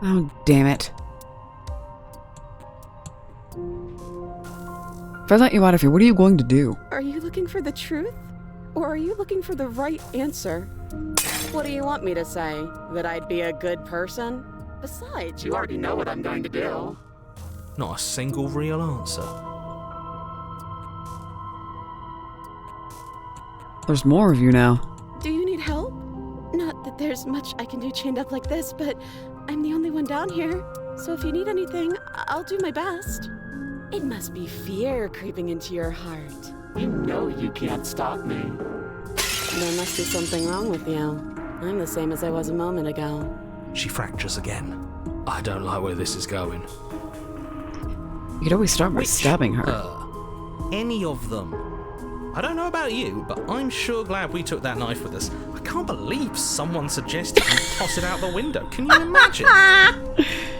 Oh, damn it. If I let you out of here, what are you going to do? Are you looking for the truth? Or are you looking for the right answer? What do you want me to say? That I'd be a good person? Besides, You already know what I'm going to do. Not a single real answer. There's more of you now. do you need help? Not that there's much I can do chained up like this, but I'm the only one down here. So if you need anything, I'll do my best. It must be fear creeping into your heart. You know you can't stop me. There must be something wrong with you. I'm the same as I was a moment ago. She fractures again. I don't like where this is going. You could always start by stabbing her. Any of them. I don't know about you, but I'm sure glad we took that knife with us. I can't believe someone suggested we toss it out the window. Can you imagine?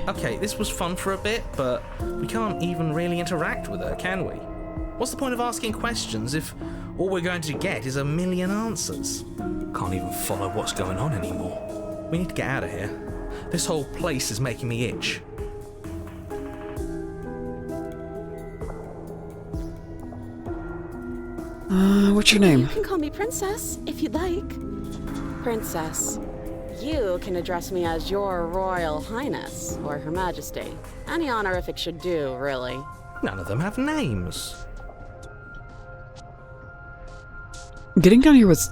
Okay, this was fun for a bit, but we can't even really interact with her, can we? What's the point of asking questions if all we're going to get is a million answers? Can't even follow what's going on anymore. We need to get out of here. This whole place is making me itch. What's your name? You can call me Princess, if you'd like. Princess. You can address me as Your Royal Highness, or Her Majesty. Any honorific should do, really. None of them have names. Getting down here was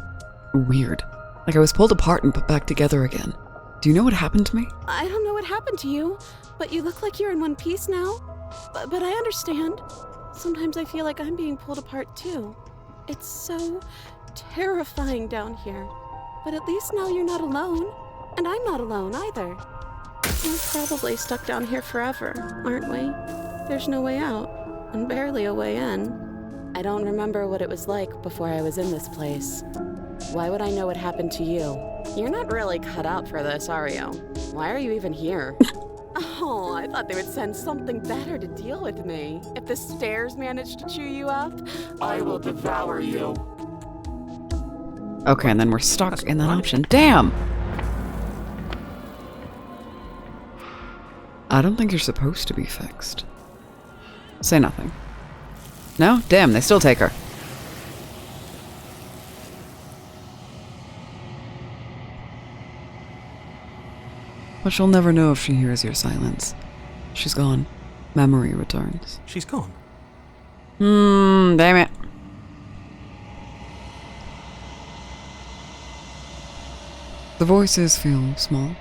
weird. Like I was pulled apart and put back together again. Do you know what happened to me? I don't know what happened to you, but you look like you're in one piece now. But I understand. Sometimes I feel like I'm being pulled apart too. It's so terrifying down here. But at least now you're not alone. And I'm not alone either. We're probably stuck down here forever, aren't we? There's no way out, and barely a way in. I don't remember what it was like before I was in this place. Why would I know what happened to you? You're not really cut out for this, are you? Why are you even here? Oh, I thought they would send something better to deal with me. If the stairs managed to chew you up, I will devour you. Okay, and then we're stuck in that option. Damn! I don't think you're supposed to be fixed. Say nothing. No? Damn, they still take her. But she'll never know if she hears your silence. She's gone. Memory returns. She's gone. Damn it. The voices feel small,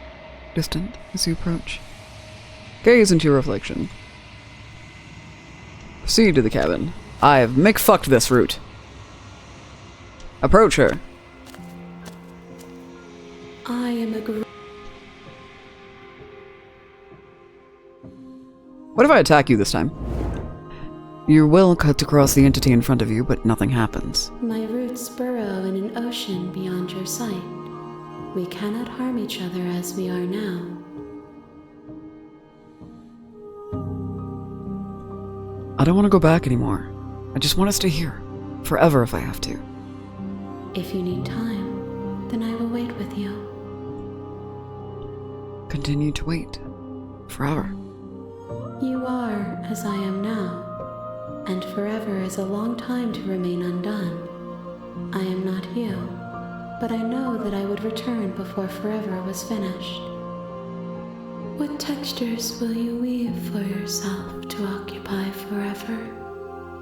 distant as you approach. Gaze into your reflection. Proceed to the cabin. I've McFucked this route. Approach her. I am a What if I attack you this time? Your will cuts across the entity in front of you, but nothing happens. My roots burrow in an ocean beyond your sight. We cannot harm each other as we are now. I don't want to go back anymore. I just want to stay here. Forever if I have to. If you need time, then I will wait with you. Continue to wait. Forever. You are as I am now, and forever is a long time to remain undone. I am not you, but I know that I would return before forever was finished. What textures will you weave for yourself to occupy forever?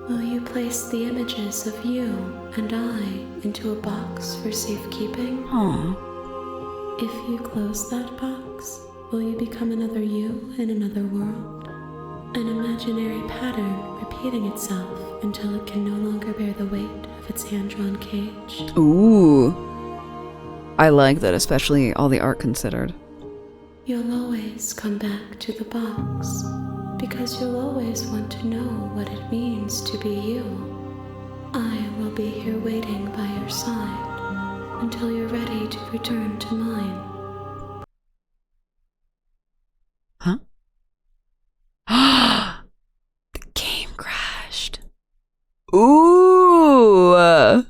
Will you place the images of you and I into a box for safekeeping? Aww. If you close that box, will you become another you in another world? An imaginary pattern repeating itself until it can no longer bear the weight of its hand-drawn cage. Ooh. I like that, especially all the art considered. You'll always come back to the box, because you'll always want to know what it means to be you. I will be here waiting by your side until you're ready to return to mine. Huh? The game crashed. Ooh.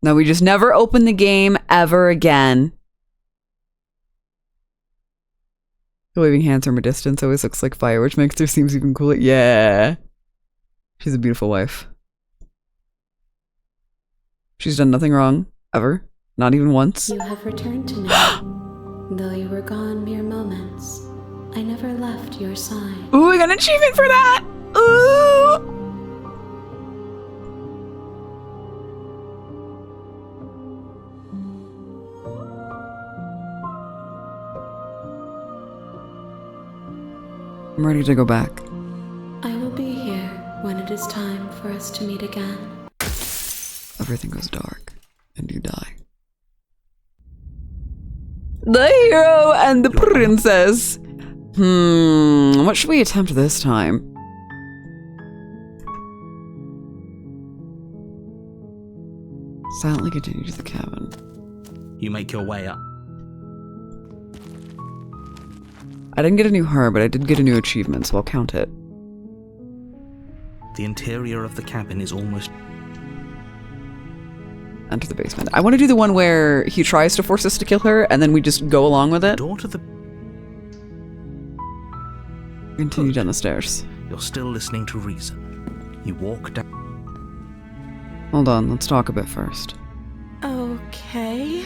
No, we just never open the game ever again. The waving hands from a distance always looks like fire, which makes her seem even cooler. Yeah. She's a beautiful wife. She's done nothing wrong, ever. Not even once. You have returned to me. Though you were gone mere moments, I never left your side. Ooh, I got an achievement for that! Ooh! I'm ready to go back. I will be here when it is time for us to meet again. Everything goes dark, and you die. The hero and the princess. What should we attempt this time? Silently continue to the cabin. You make your way up. I didn't get a new her, but I did get a new achievement, so I'll count it. The interior of the cabin is almost... Enter the basement. I want to do the one where he tries to force us to kill her, and then we just go along with it. Door to the... Continue down the stairs. You're still listening to reason. You walk down... Hold on, let's talk a bit first. Okay.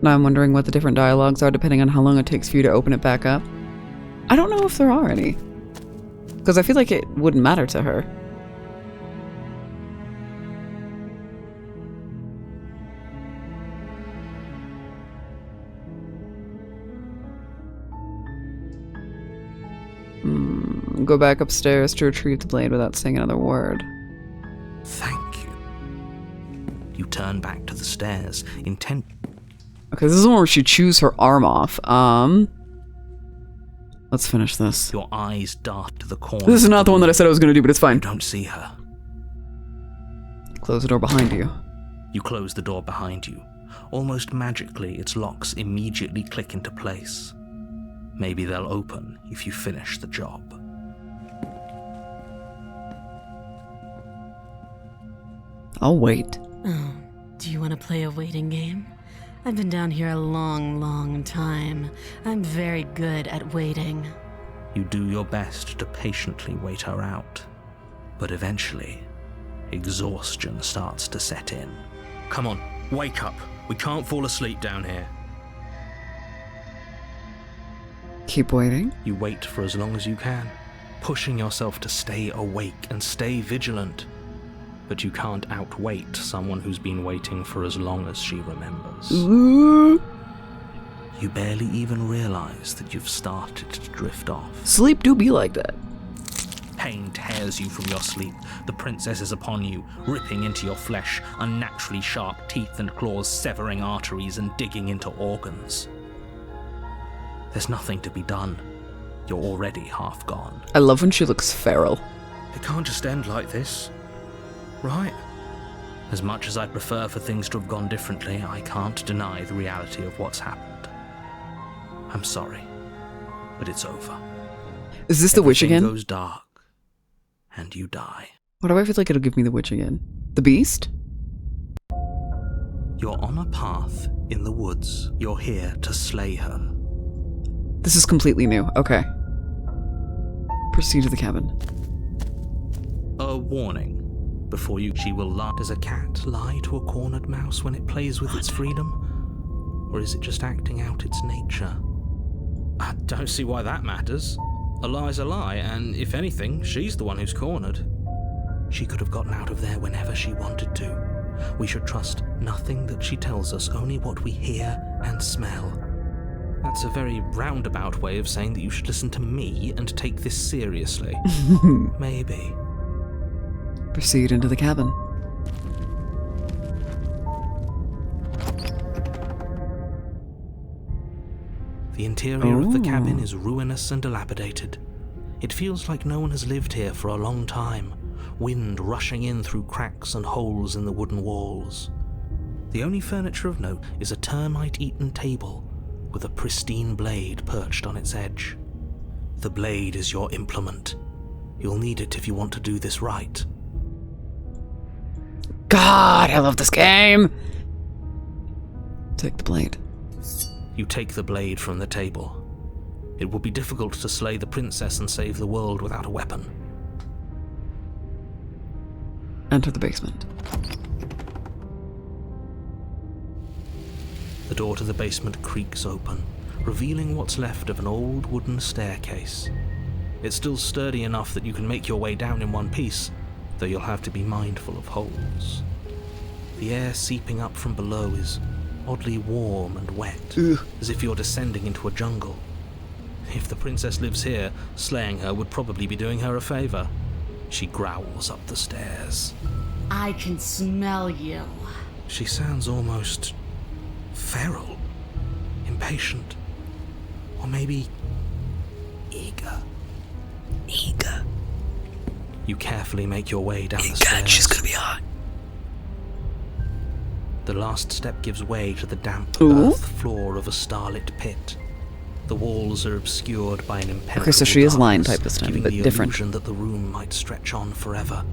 Now I'm wondering what the different dialogues are depending on how long it takes for you to open it back up. I don't know if there are any. Because I feel like it wouldn't matter to her. Go back upstairs to retrieve the blade without saying another word. Thank you. You turn back to the stairs, intent... Okay, this is the one where she chews her arm off. Let's finish this. Your eyes dart to the corner. This is not the one that I said I was going to do, but it's fine. You don't see her. Close the door behind you. You close the door behind you. Almost magically, its locks immediately click into place. Maybe they'll open if you finish the job. I'll wait. Oh, do you want to play a waiting game? I've been down here a long, long time. I'm very good at waiting. You do your best to patiently wait her out. But eventually, exhaustion starts to set in. Come on, wake up. We can't fall asleep down here. Keep waiting. You wait for as long as you can, pushing yourself to stay awake and stay vigilant. But you can't outwait someone who's been waiting for as long as she remembers. Ooh. You barely even realize that you've started to drift off. Sleep do be like that. Pain tears you from your sleep. The princess is upon you, ripping into your flesh, unnaturally sharp teeth and claws severing arteries and digging into organs. There's nothing to be done. You're already half gone. I love when she looks feral. It can't just end like this, right? As much as I'd prefer for things to have gone differently, I can't deny the reality of what's happened. I'm sorry, but it's over. Is this the witch again? Everything goes dark, and you die. Why do I feel like it'll give me the witch again? The beast? You're on a path in the woods. You're here to slay her. This is completely new. Okay. Proceed to the cabin. A warning. Before you, she will lie. Does a cat lie to a cornered mouse when it plays with its freedom? Or is it just acting out its nature? I don't see why that matters. A lie's a lie, and if anything, she's the one who's cornered. She could have gotten out of there whenever she wanted to. We should trust nothing that she tells us, only what we hear and smell. That's a very roundabout way of saying that you should listen to me and take this seriously. Maybe. Proceed into the cabin. The interior of the cabin is ruinous and dilapidated. It feels like no one has lived here for a long time, wind rushing in through cracks and holes in the wooden walls. The only furniture of note is a termite-eaten table with a pristine blade perched on its edge. The blade is your implement. You'll need it if you want to do this right. God, I love this game! Take the blade. You take the blade from the table. It will be difficult to slay the princess and save the world without a weapon. Enter the basement. The door to the basement creaks open, revealing what's left of an old wooden staircase. It's still sturdy enough that you can make your way down in one piece, though you'll have to be mindful of holes. The air seeping up from below is oddly warm and wet, as if you're descending into a jungle. If the princess lives here, slaying her would probably be doing her a favor. She growls up the stairs. I can smell you. She sounds almost feral, impatient, or maybe eager. You carefully make your way down the stairs. She's gonna be hot. The last step gives way to the damp earth floor of a starlit pit. The walls are obscured by an impenetrable Okay, so she is line darkness, type this time, giving but the different. illusion that the room might stretch on forever.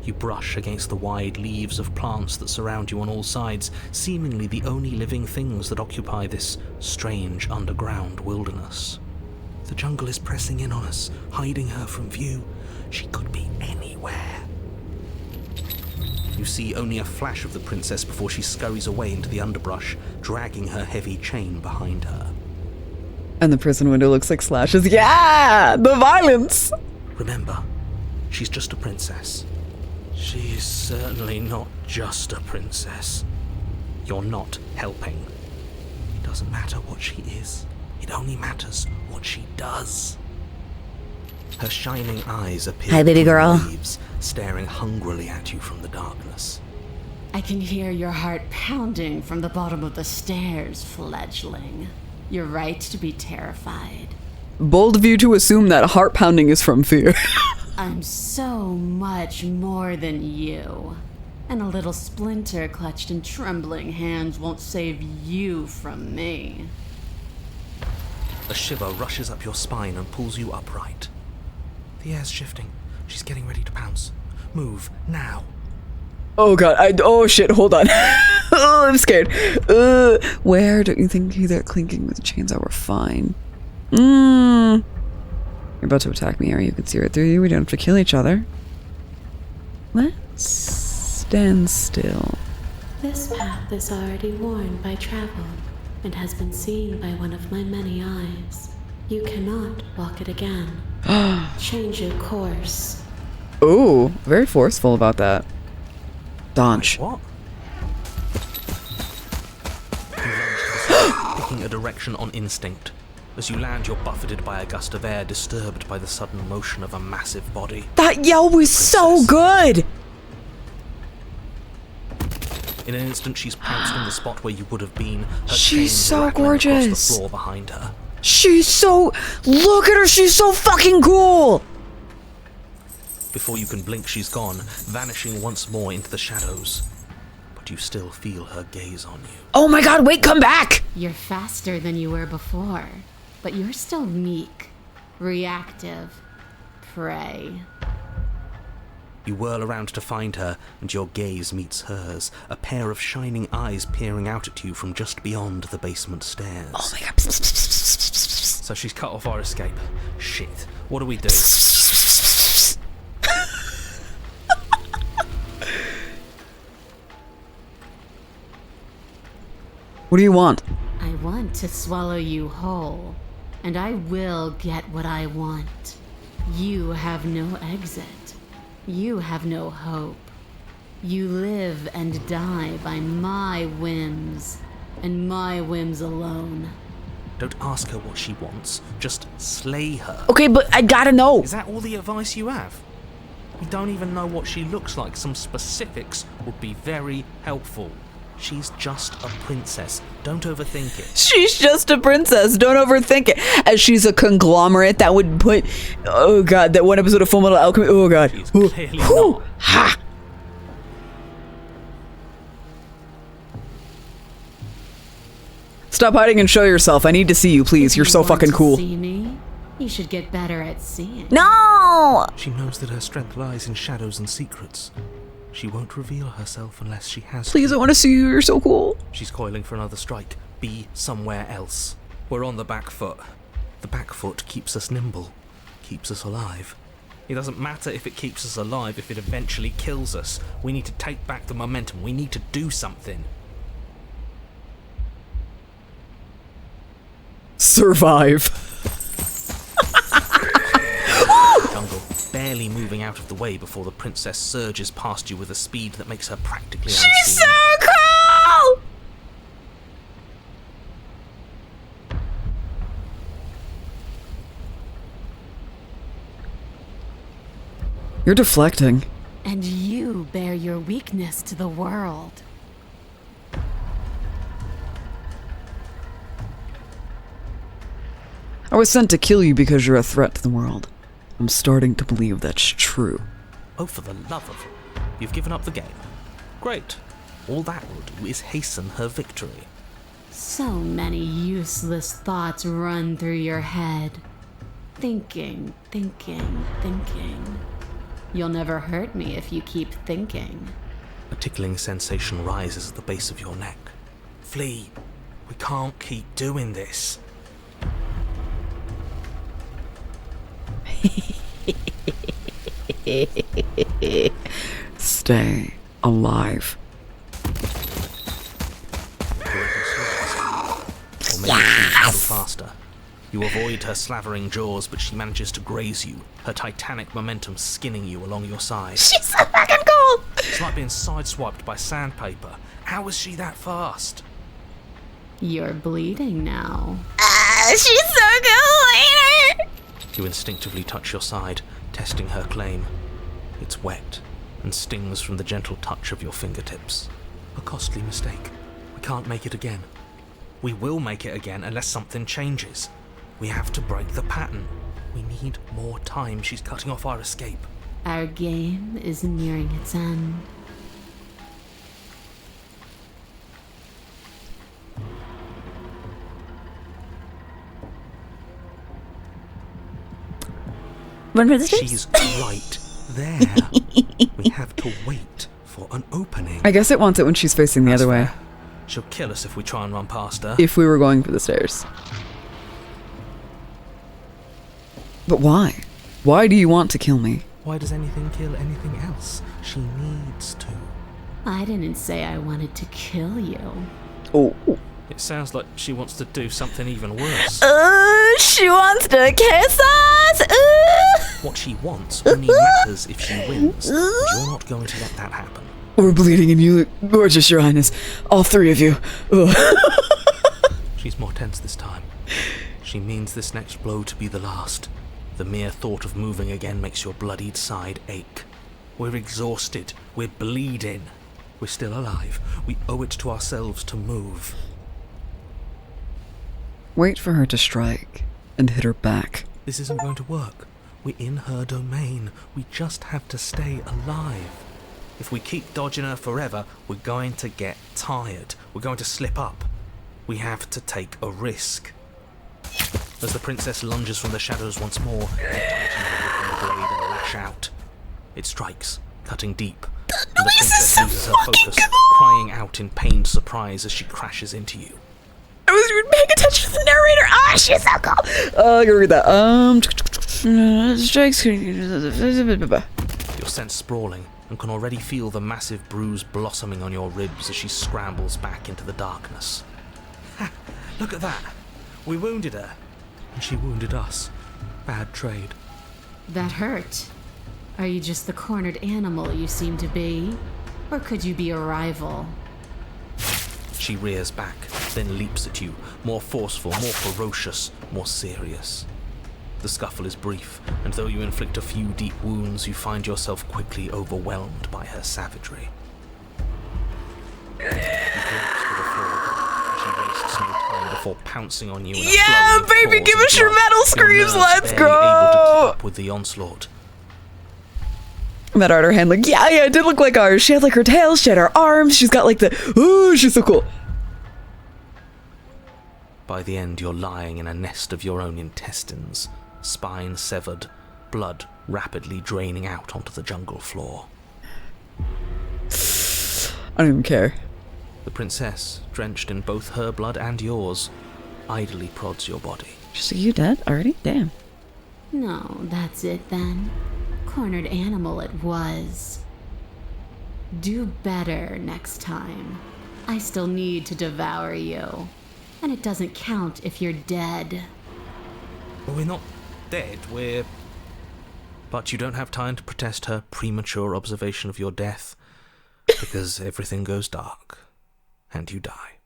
You brush against the wide leaves of plants that surround you on all sides, seemingly the only living things that occupy this strange underground wilderness. The jungle is pressing in on us, hiding her from view. She could be anywhere. You see only a flash of the princess before she scurries away into the underbrush, dragging her heavy chain behind her. And the prison window looks like slashes. Yeah! The violence! Remember, she's just a princess. She's certainly not just a princess. You're not helping. It doesn't matter what she is. It only matters what she does. Her shining eyes appear Hi, baby through the girl. leaves, staring hungrily at you from the darkness. I can hear your heart pounding from the bottom of the stairs, fledgling. You're right to be terrified. Bold of you to assume that heart pounding is from fear. I'm so much more than you. And a little splinter clutched in trembling hands won't save you from me. A shiver rushes up your spine and pulls you upright. The air's shifting. She's getting ready to pounce. Move, now. Oh god, oh shit, hold on. Oh, I'm scared. Where don't you think they're clinking with the chains? Oh, we're fine. You're about to attack me, or you can see right through you. We don't have to kill each other. Let's stand still. This path is already worn by travel and has been seen by one of my many eyes. You cannot walk it again. Change your course. Ooh, very forceful about that. Donch. What? You lunge to the side, picking a direction on instinct. As you land, you're buffeted by a gust of air, disturbed by the sudden motion of a massive body. That yell was so good! In an instant, she's pounced on the spot where you would have been. Her She's chains so rattling across gorgeous. the floor behind her. She's so... Look at her, she's so fucking cool! Before you can blink, she's gone, vanishing once more into the shadows. But you still feel her gaze on you. Oh my god, wait, come back! You're faster than you were before, but you're still meek, reactive, prey. You whirl around to find her, and your gaze meets hers, a pair of shining eyes peering out at you from just beyond the basement stairs. Oh my god. So she's cut off our escape. Shit. What do we do? What do you want? I want to swallow you whole, and I will get what I want. You have no exit. You have no hope. You live and die by my whims, and my whims alone. Don't ask her what she wants. Just slay her. Okay, but I gotta know. Is that all the advice you have? We don't even know what she looks like. Some specifics would be very helpful. She's just a princess. Don't overthink it. She's just a princess. Don't overthink it. As she's a conglomerate that would put... Oh god, that one episode of Full Metal Alchemy. Oh god. She's clearly not. Ha! Stop hiding and show yourself. I need to see you, please. You're so fucking cool. See me? You should get better at seeing. No! She knows that her strength lies in shadows and secrets. She won't reveal herself unless she has Please, to. I want to see you. You're so cool. She's coiling for another strike. Be somewhere else. We're on the back foot. The back foot keeps us nimble, keeps us alive. It doesn't matter if it keeps us alive if it eventually kills us. We need to take back the momentum. We need to do something. Survive. Jungle, barely moving out of the way before the princess surges past you with a speed that makes her practically unseen. She's so cool! You're deflecting. And you bear your weakness to the world. I was sent to kill you because you're a threat to the world. I'm starting to believe that's true. Oh, for the love of... You've given up the game. Great. All that will do is hasten her victory. So many useless thoughts run through your head. Thinking, thinking, thinking. You'll never hurt me if you keep thinking. A tickling sensation rises at the base of your neck. Flee. We can't keep doing this. Stay alive. Or maybe she's a little faster. You avoid her slavering jaws, but she manages to graze you, her titanic momentum skinning you along your side. She's so fucking cool! It's like being sideswiped by sandpaper. How is she that fast? You're bleeding now. She's so cool, later! You instinctively touch your side, testing her claim. It's wet and stings from the gentle touch of your fingertips. A costly mistake. We can't make it again. We will make it again unless something changes. We have to break the pattern. We need more time. She's cutting off our escape. Our game is nearing its end. Run for the She's streets? right there. We have to wait for an opening. I guess it wants it when she's facing the other way. Fair. She'll kill us if we try and run past her. If we were going for the stairs. But why? Why do you want to kill me? Why does anything kill anything else? She needs to. I didn't say I wanted to kill you. Oh. It sounds like she wants to do something even worse. She wants to kiss us? What she wants only matters if she wins. And you're not going to let that happen. We're bleeding and you look gorgeous, Your Highness. All three of you. Ugh. She's more tense this time. She means this next blow to be the last. The mere thought of moving again makes your bloodied side ache. We're exhausted. We're bleeding. We're still alive. We owe it to ourselves to move. Wait for her to strike and hit her back. This isn't going to work. We're in her domain. We just have to stay alive. If we keep dodging her forever, we're going to get tired. We're going to slip up. We have to take a risk. As the princess lunges from the shadows once more, you tighten the blade and lash out. It strikes, cutting deep. And the princess loses her focus, crying out in pained surprise as she crashes into you. I was paying attention to the narrator. Ah, she's so cool. I can read that. Strikes. You're sent sprawling and can already feel the massive bruise blossoming on your ribs as she scrambles back into the darkness. Ha! Look at that! We wounded her, and she wounded us. Bad trade. That hurt. Are you just the cornered animal you seem to be? Or could you be a rival? She rears back, then leaps at you, more forceful, more ferocious, more serious. The scuffle is brief, and though you inflict a few deep wounds, you find yourself quickly overwhelmed by her savagery. You collapse to the floor. She wastes no time before pouncing on you in a Yeah, flurry of baby, claws give and us your blood, metal your screams, nerves let's barely able to go! keep up with the onslaught. That art her hand, like, yeah, it did look like ours. She had like her tail, she had her arms, she's got like the, ooh, she's so cool. By the end, you're lying in a nest of your own intestines, spine severed, blood rapidly draining out onto the jungle floor. I don't even care. The princess, drenched in both her blood and yours, idly prods your body. She's like, you dead already? Damn. No, that's it then. Cornered animal it was. Do better next time. I still need to devour you. And it doesn't count if you're dead. Well, we're not dead, we're... But you don't have time to protest her premature observation of your death, because everything goes dark, and you die.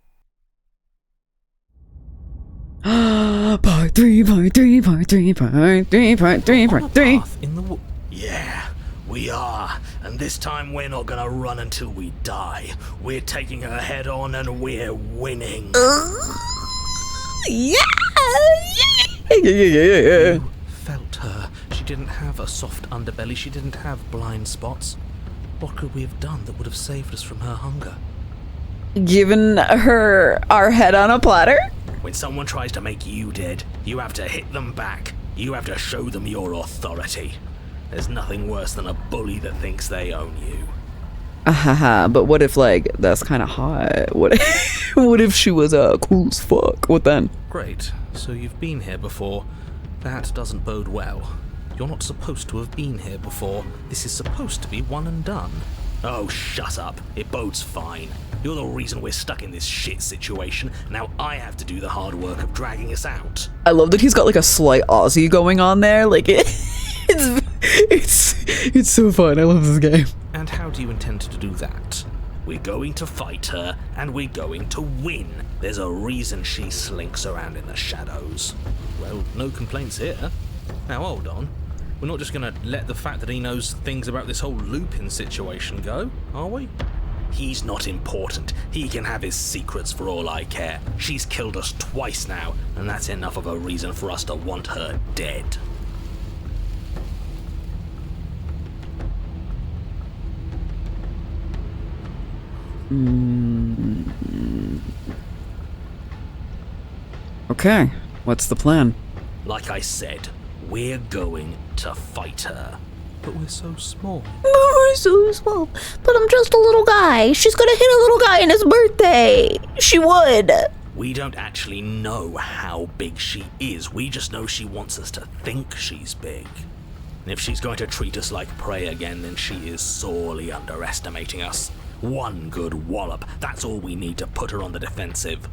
Part 3, part 3, part 3, part 3, part 3, part 3. Path in the Yeah, we are. And this time we're not gonna run until we die. We're taking her head on and we're winning. Yeah! Yeah. You felt her. She didn't have a soft underbelly. She didn't have blind spots. What could we have done that would have saved us from her hunger? Given her our head on a platter? When someone tries to make you dead, you have to hit them back. You have to show them your authority. There's nothing worse than a bully that thinks they own you. Haha, but what if, like, that's kind of hot? What if she was cool as fuck? What then? Great. So you've been here before. That doesn't bode well. You're not supposed to have been here before. This is supposed to be one and done. Oh, shut up. It bodes fine. You're the reason we're stuck in this shit situation. Now I have to do the hard work of dragging us out. I love that he's got like a slight Aussie going on there. Like it's so fun. I love this game. And how do you intend to do that? We're going to fight her, and we're going to win. There's a reason she slinks around in the shadows. Well, no complaints here. Now hold on. We're not just gonna let the fact that he knows things about this whole Lupin situation go, are we? He's not important. He can have his secrets for all I care. She's killed us twice now, and that's enough of a reason for us to want her dead. Okay, what's the plan? Like I said, we're going to fight her. But we're so small. We're so small. But I'm just a little guy. She's gonna hit a little guy on his birthday. She would. We don't actually know how big she is. We just know she wants us to think she's big. And if she's going to treat us like prey again, then she is sorely underestimating us. One good wallop. That's all we need to put her on the defensive.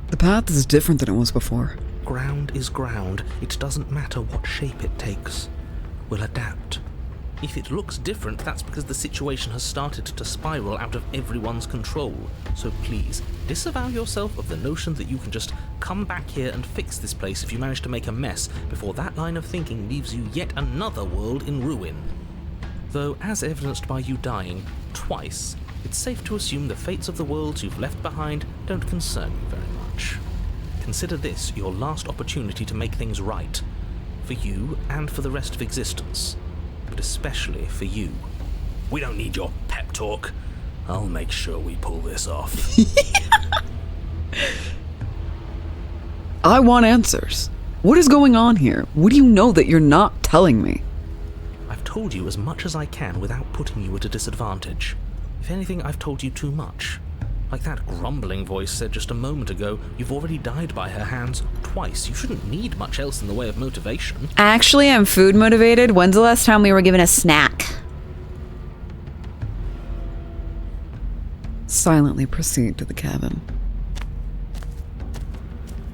The path is different than it was before. Ground is ground. It doesn't matter what shape it takes. We'll adapt. If it looks different, that's because the situation has started to spiral out of everyone's control. So please, disavow yourself of the notion that you can just come back here and fix this place if you manage to make a mess before that line of thinking leaves you yet another world in ruin. Though, as evidenced by you dying twice, it's safe to assume the fates of the worlds you've left behind don't concern you very much. Consider this your last opportunity to make things right. For you and for the rest of existence. But especially for you. We don't need your pep talk. I'll make sure we pull this off. I want answers. What is going on here? What do you know that you're not telling me? I've told you as much as I can without putting you at a disadvantage. If anything, I've told you too much. Like that grumbling voice said just a moment ago, you've already died by her hands twice. You shouldn't need much else in the way of motivation. Actually, I'm food motivated. When's the last time we were given a snack? Silently proceed to the cabin.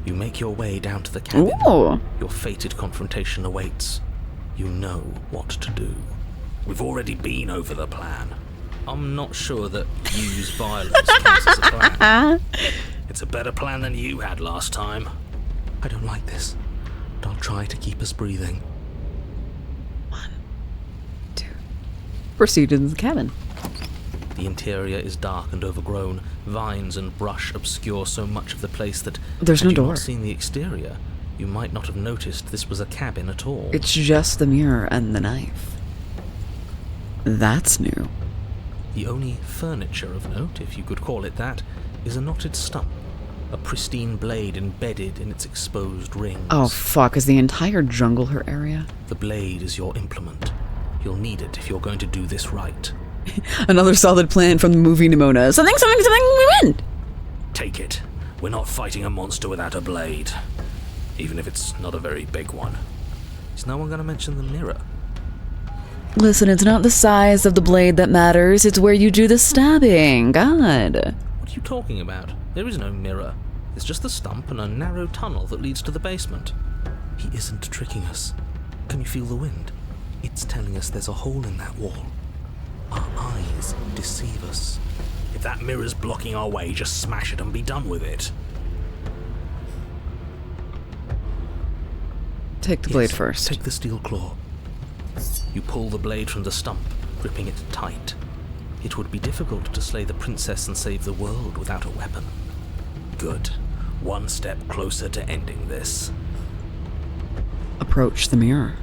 You make your way down to the cabin. Ooh. Your fated confrontation awaits. You know what to do. We've already been over the plan. I'm not sure that use violence counts as a plan. It's a better plan than you had last time. I don't like this, but I'll try to keep us breathing. 1, 2. Proceed into the cabin. The interior is dark and overgrown. Vines and brush obscure so much of the place that There's had no you door. not seen the exterior, you might not have noticed this was a cabin at all. It's just the mirror and the knife. That's new. The only furniture of note, if you could call it that, is a knotted stump, a pristine blade embedded in its exposed rings. Oh fuck, is the entire jungle her area? The blade is your implement. You'll need it if you're going to do this right. Another solid plan from the movie Nimona. Something, we win! Take it. We're not fighting a monster without a blade. Even if it's not a very big one. Is no one going to mention the mirror? Listen, it's not the size of the blade that matters, it's where you do the stabbing. God. What are you talking about? There is no mirror. It's just the stump and a narrow tunnel that leads to the basement. He isn't tricking us. Can you feel the wind? It's telling us there's a hole in that wall. Our eyes deceive us. If that mirror's blocking our way, just smash it and be done with it. Take the blade first. Take the steel claw. You pull the blade from the stump, gripping it tight. It would be difficult to slay the princess and save the world without a weapon. Good. One step closer to ending this. Approach the mirror.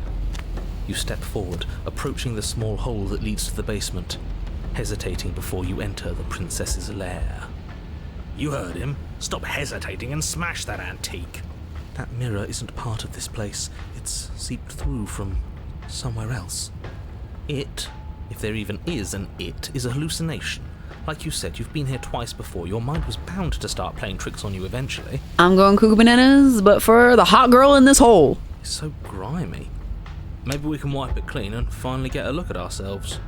You step forward, approaching the small hole that leads to the basement, hesitating before you enter the princess's lair. You heard him. Stop hesitating and smash that antique. That mirror isn't part of this place. It's seeped through from somewhere else. It, if there even is an it, is a hallucination. Like you said, you've been here twice before. Your mind was bound to start playing tricks on you eventually. I'm going cuckoo bananas, but for the hot girl in this hole. It's so grimy. Maybe we can wipe it clean and finally get a look at ourselves.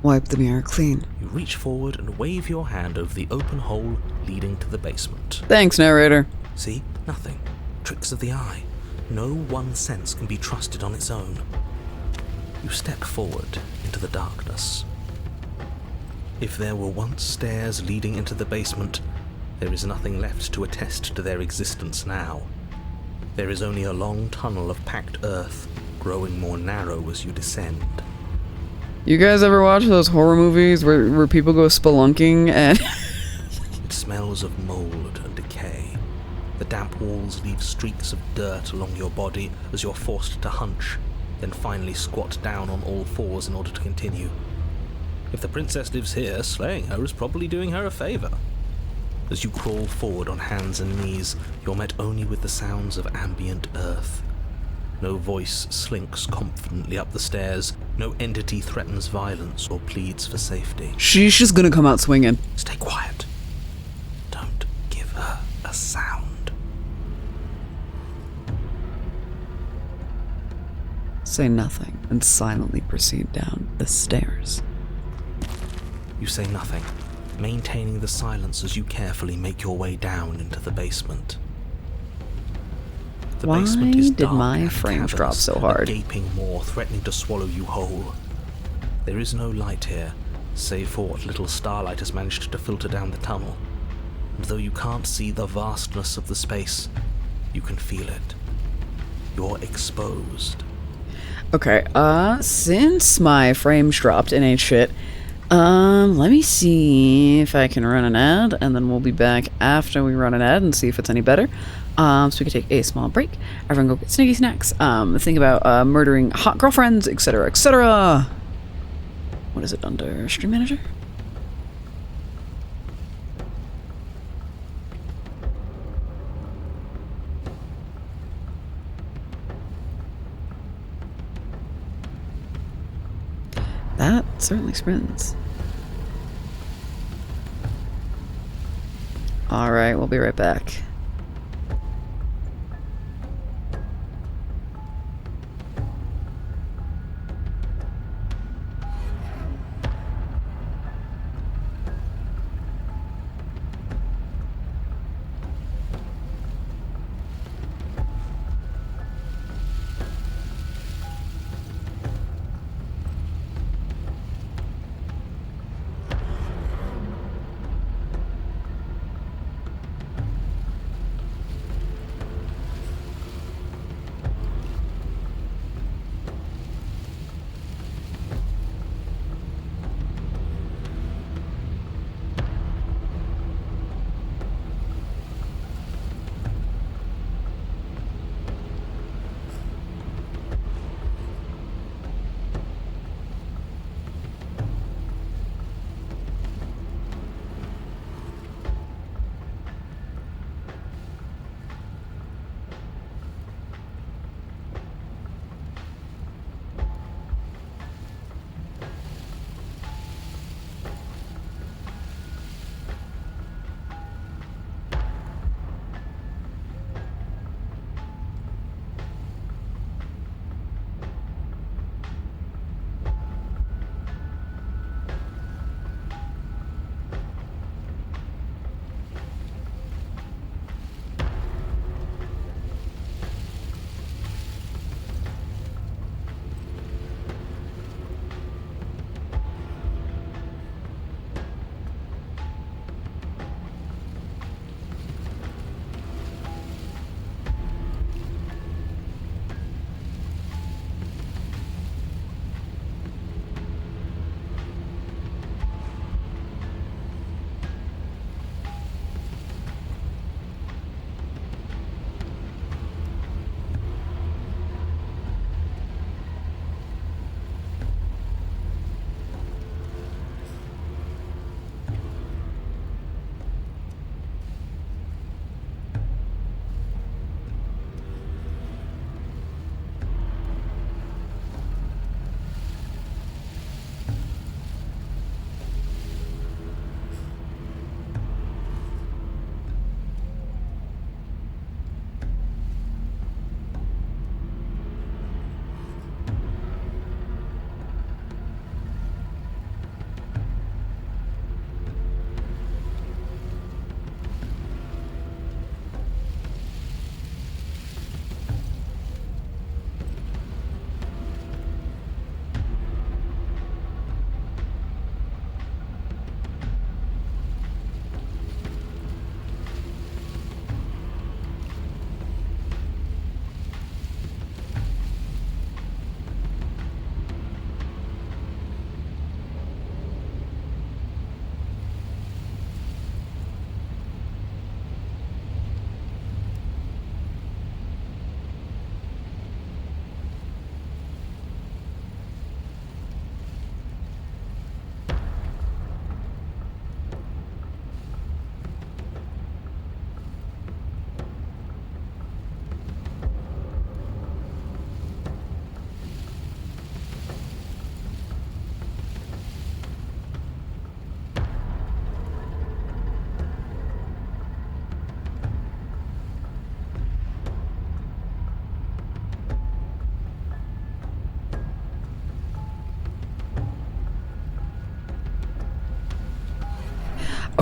Wipe the mirror clean. You reach forward and wave your hand over the open hole leading to the basement. Thanks, narrator. See? Nothing. Tricks of the eye. No one sense can be trusted on its own. You step forward into the darkness. If there were once stairs leading into the basement, there is nothing left to attest to their existence now. There is only a long tunnel of packed earth, growing more narrow as you descend. You guys ever watch those horror movies where people go spelunking and... It smells of mold and decay. The damp walls leave streaks of dirt along your body as you're forced to hunch, then finally squat down on all fours in order to continue. If the princess lives here, slaying her is probably doing her a favor. As you crawl forward on hands and knees, you're met only with the sounds of ambient earth. No voice slinks confidently up the stairs, no entity threatens violence or pleads for safety. She's just gonna come out swinging. Stay quiet. Don't give her a sound. say nothing and silently proceed down the stairs. You say nothing, maintaining the silence as you carefully make your way down into the basement. The Why basement is did dark my and frames drop cavernous, so hard? a gaping maw threatening to swallow you whole. There is no light here, save for what little starlight has managed to filter down the tunnel. And though you can't see the vastness of the space, you can feel it. You're exposed. Okay, since my frames dropped and ain't shit, let me see if I can run an ad, and then we'll be back after we run an ad and see if it's any better. So we can take a small break. Everyone go get snicky snacks. Think about murdering hot girlfriends, etc., etc. What is it under Stream Manager? That certainly sprints. Alright, we'll be right back.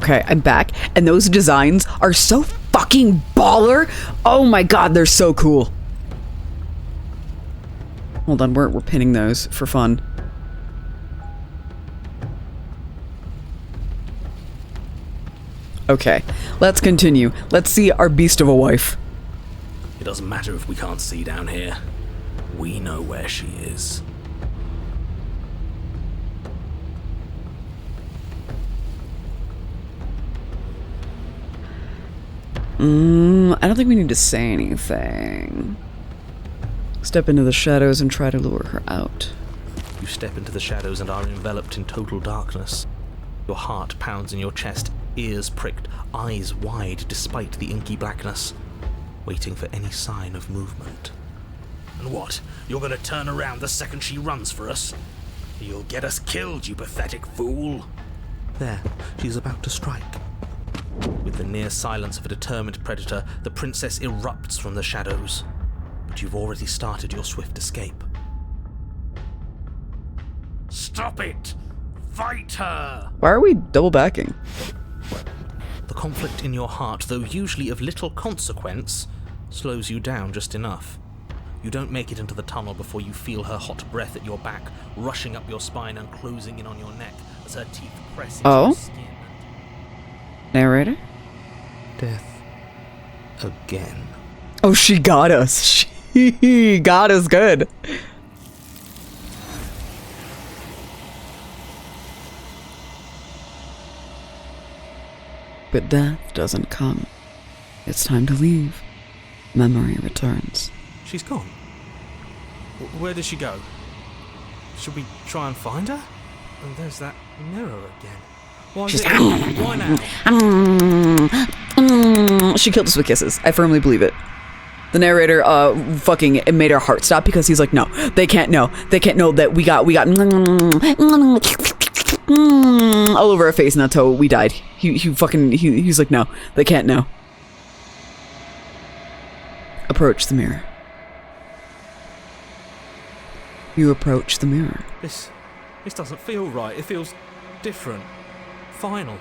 Okay, I'm back, and those designs are so fucking baller. Oh my god, they're so cool. Hold on, we're pinning those for fun. Okay, let's continue. Let's see our beast of a wife. It doesn't matter if we can't see down here. We know where she is. I don't think we need to say anything. Step into the shadows and try to lure her out. You step into the shadows and are enveloped in total darkness. Your heart pounds in your chest, ears pricked, eyes wide despite the inky blackness, waiting for any sign of movement. And what? You're gonna turn around the second she runs for us? You'll get us killed, you pathetic fool. There, she's about to strike. With the near silence of a determined predator, the princess erupts from the shadows. But you've already started your swift escape. Stop it! Fight her! Why are we double backing? The conflict in your heart, though usually of little consequence, slows you down just enough. You don't make it into the tunnel before you feel her hot breath at your back, rushing up your spine and closing in on your neck as her teeth press into your skin. Narrator? Death. Again. Oh, she got us. She got us good. But death doesn't come. It's time to leave. Memory returns. She's gone. Where did she go? Should we try and find her? And there's that mirror again. Why is it? Why now? She killed us with kisses. I firmly believe it. The narrator fucking made our heart stop because he's like, no, they can't know. They can't know that we got all over our face, and that's how we died. He's like, no, they can't know. Approach the mirror. You approach the mirror. This doesn't feel right. It feels different. Final.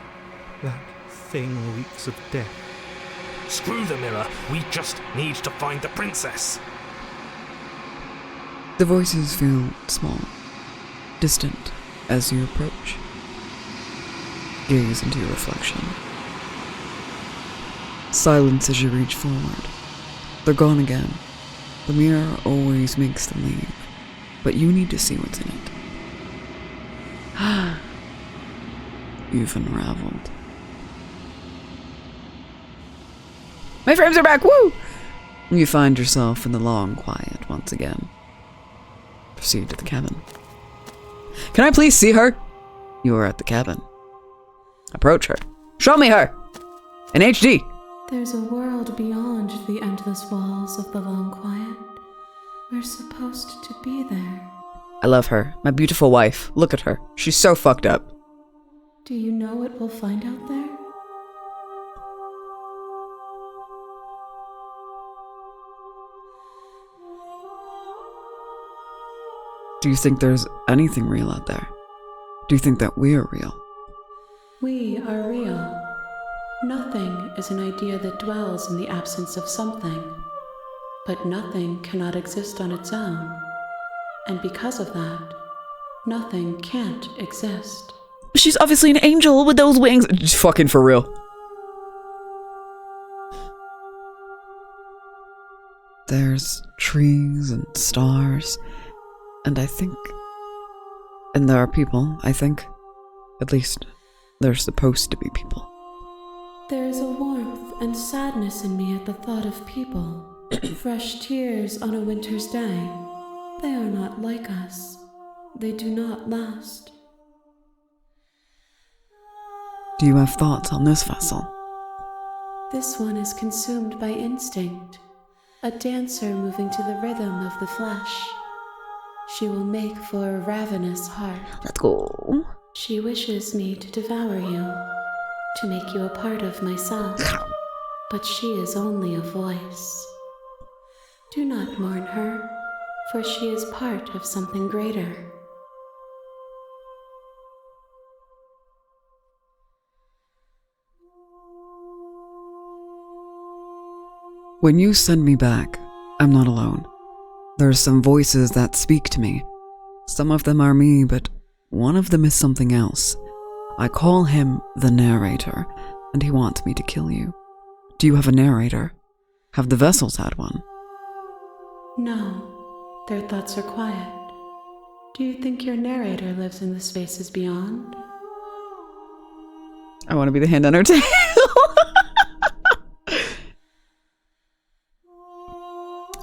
That thing reeks of death. Screw the mirror. We just need to find the princess. The voices feel small, distant as you approach. Gaze into your reflection. Silence as you reach forward. They're gone again. The mirror always makes them leave, but you need to see what's in it. You've unraveled. My frames are back, woo! You find yourself in the long quiet once again. Proceed to the cabin. Can I please see her? You are at the cabin. Approach her. Show me her! In HD! There's a world beyond the endless walls of the long quiet. We're supposed to be there. I love her. My beautiful wife. Look at her. She's so fucked up. Do you know what we'll find out there? Do you think there's anything real out there? Do you think that we're real? We are real. Nothing is an idea that dwells in the absence of something. But nothing cannot exist on its own. And because of that, nothing can't exist. She's obviously an angel with those wings. Just fucking for real. There's trees and stars. And I think... And there are people, I think. At least, they're supposed to be people. There's a warmth and sadness in me at the thought of people. Fresh tears on a winter's day. They are not like us. They do not last. Do you have thoughts on this vessel? This one is consumed by instinct. A dancer moving to the rhythm of the flesh. She will make for a ravenous heart. Let's go. She wishes me to devour you, to make you a part of myself. But she is only a voice. Do not mourn her, for she is part of something greater. When you send me back, I'm not alone. There's some voices that speak to me. Some of them are me, but one of them is something else. I call him the narrator, and he wants me to kill you. Do you have a narrator? Have the vessels had one? No, their thoughts are quiet. Do you think your narrator lives in the spaces beyond? I want to be the hand on her tail.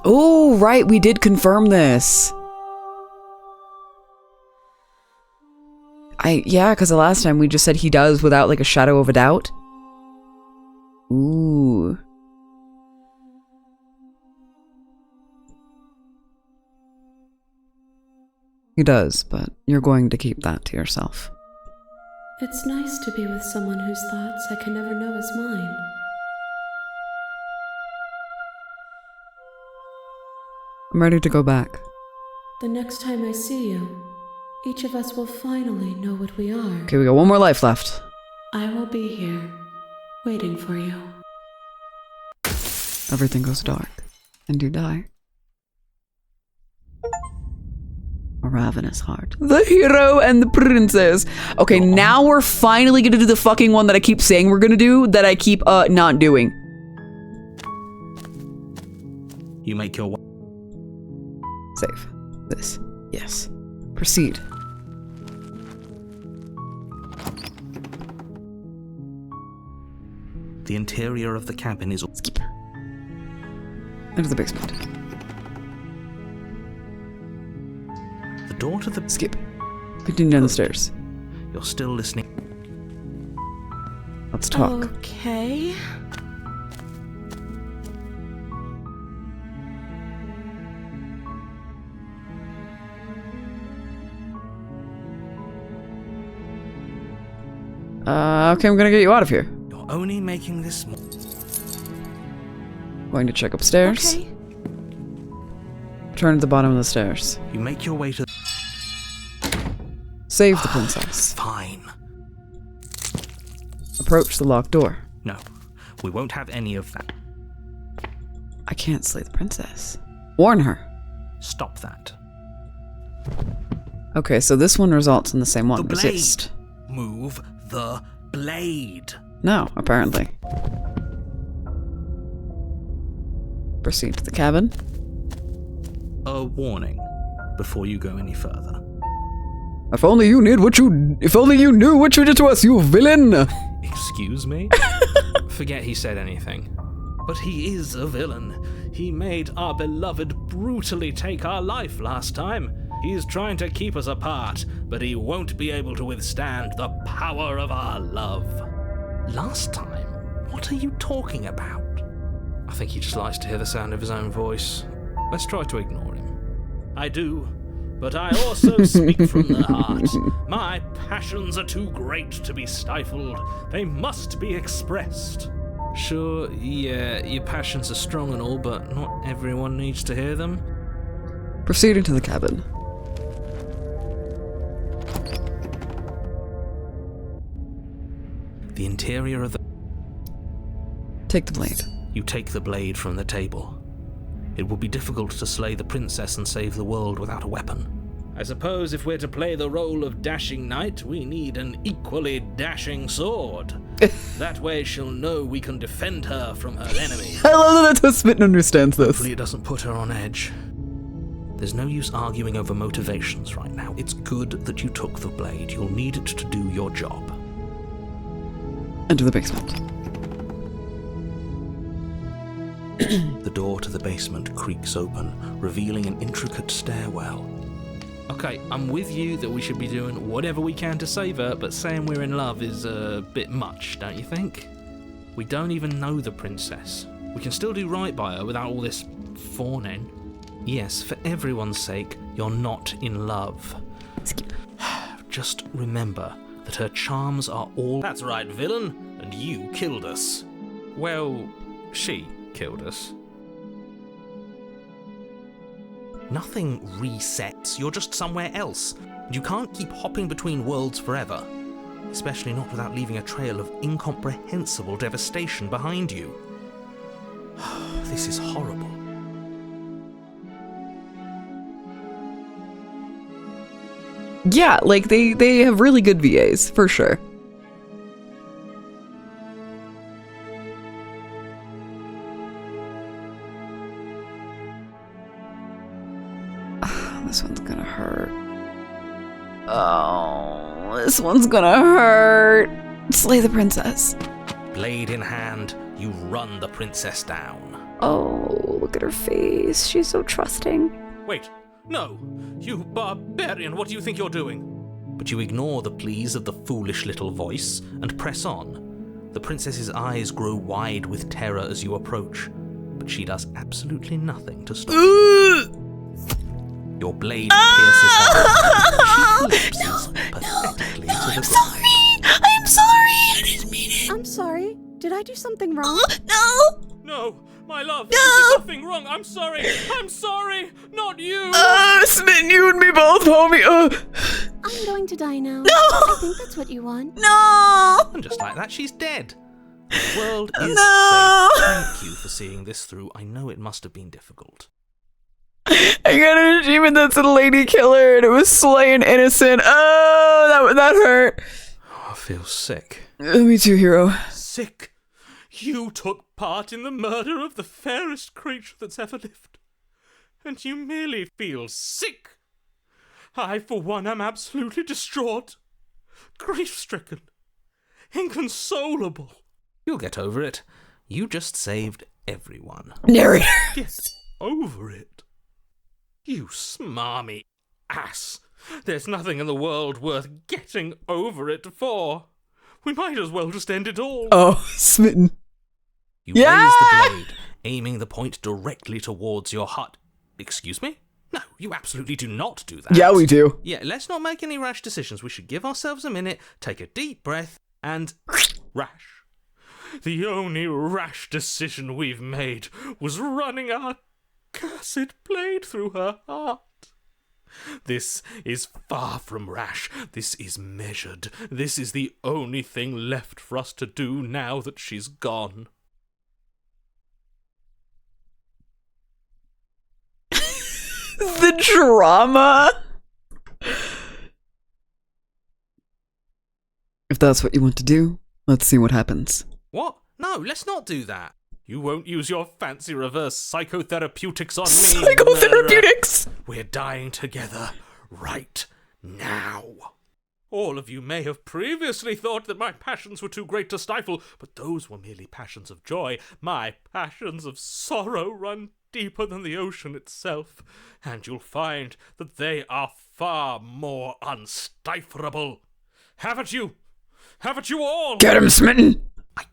Oh, right, we did confirm this. Yeah, because the last time we just said he does without like a shadow of a doubt. Ooh. He does, but you're going to keep that to yourself. It's nice to be with someone whose thoughts I can never know is mine. I'm ready to go back. The next time I see you, each of us will finally know what we are. Okay, we got one more life left. I will be here, waiting for you. Everything goes dark, and you die. A ravenous heart. The hero and the princess. Okay, now we're finally gonna do the fucking one that I keep saying we're gonna do, that I keep not doing. You make your way. Save. This. Yes. Proceed. The interior of the cabin is... Skip. Into the basement. The door to the... Skip. Continue down the stairs. You're still listening. Let's talk. Okay. Okay, I'm gonna get you out of here. You're only making this... Going to check upstairs. Okay. Turn to the bottom of the stairs. You make your way to... Save the princess. Fine. Approach the locked door. No, we won't have any of that. I can't slay the princess. Warn her. Stop that. Okay, so this one results in the same one. The blade. Resist. Move the blade. No, apparently. Proceed to the cabin. A warning before you go any further. If only you knew what you did to us, you villain! Excuse me? Forget he said anything. But he is a villain. He made our beloved brutally take our life last time. He's trying to keep us apart, but he won't be able to withstand the power of our love. Last time? What are you talking about? I think he just likes to hear the sound of his own voice. Let's try to ignore him. I do, but I also speak from the heart. My passions are too great to be stifled. They must be expressed. Sure, yeah, your passions are strong and all, but not everyone needs to hear them. Proceed into the cabin. The interior of the... Take the blade. You take the blade from the table. It will be difficult to slay the princess and save the world without a weapon. I suppose if we're to play the role of dashing knight, we need an equally dashing sword. That way she'll know we can defend her from her enemy. I love that Smitten understands this. Hopefully it doesn't put her on edge. There's no use arguing over motivations right now. It's good that you took the blade. You'll need it to do your job. Enter the basement. The door to the basement creaks open, revealing an intricate stairwell. Okay, I'm with you that we should be doing whatever we can to save her, but saying we're in love is a bit much, don't you think? We don't even know the princess. We can still do right by her without all this fawning. Yes, for everyone's sake, you're not in love. Just remember that her charms are all... That's right, villain, and you killed us. Well, she killed us. Nothing resets, you're just somewhere else. You can't keep hopping between worlds forever. Especially not without leaving a trail of incomprehensible devastation behind you. This is horrible. Yeah, like they have really good VAs, for sure. This one's gonna hurt. Oh, this one's gonna hurt. Slay the princess. Blade in hand, you run the princess down. Oh, look at her face. She's so trusting. Wait, no! You barbarian, what do you think you're doing? But you ignore the pleas of the foolish little voice and press on. The princess's eyes grow wide with terror as you approach, but she does absolutely nothing to stop you. Your blade pierces her. She collapses pathetically to the ground. I'm sorry! I didn't mean it! I'm sorry. Did I do something wrong? No! No, my love, No! you did nothing wrong. I'm sorry, not you. Smitten, you and me both, homie. I'm going to die now. No! I think that's what you want. No! And just like that, she's dead. The world is No! safe. Thank you for seeing this through. I know it must have been difficult. I got an achievement that's a lady killer, and it was slay an innocent. Oh, that hurt. Oh, I feel sick. Me too, hero. Sick? You took part in the murder of the fairest creature that's ever lived. And you merely feel sick. I, for one, am absolutely distraught. Grief-stricken. Inconsolable. You'll get over it. You just saved everyone. Narrator. Get over it. You smarmy ass. There's nothing in the world worth getting over it for. We might as well just end it all. Oh, smitten. You raise the blade, aiming the point directly towards your heart. Excuse me? No, you absolutely do not do that. Yeah, we do. Yeah, let's not make any rash decisions. We should give ourselves a minute, take a deep breath, and... rash. The only rash decision we've made was running our cursed blade through her heart. This is far from rash. This is measured. This is the only thing left for us to do now that she's gone. The drama. If that's what you want to do, let's see what happens. What? No, let's not do that. You won't use your fancy reverse psychotherapeutics on me. Psychotherapeutics! We're dying together right now. All of you may have previously thought that my passions were too great to stifle, but those were merely passions of joy. My passions of sorrow run deeper than the ocean itself, and you'll find that they are far more unstiflable. Haven't you? Haven't you all? Get him, smitten! I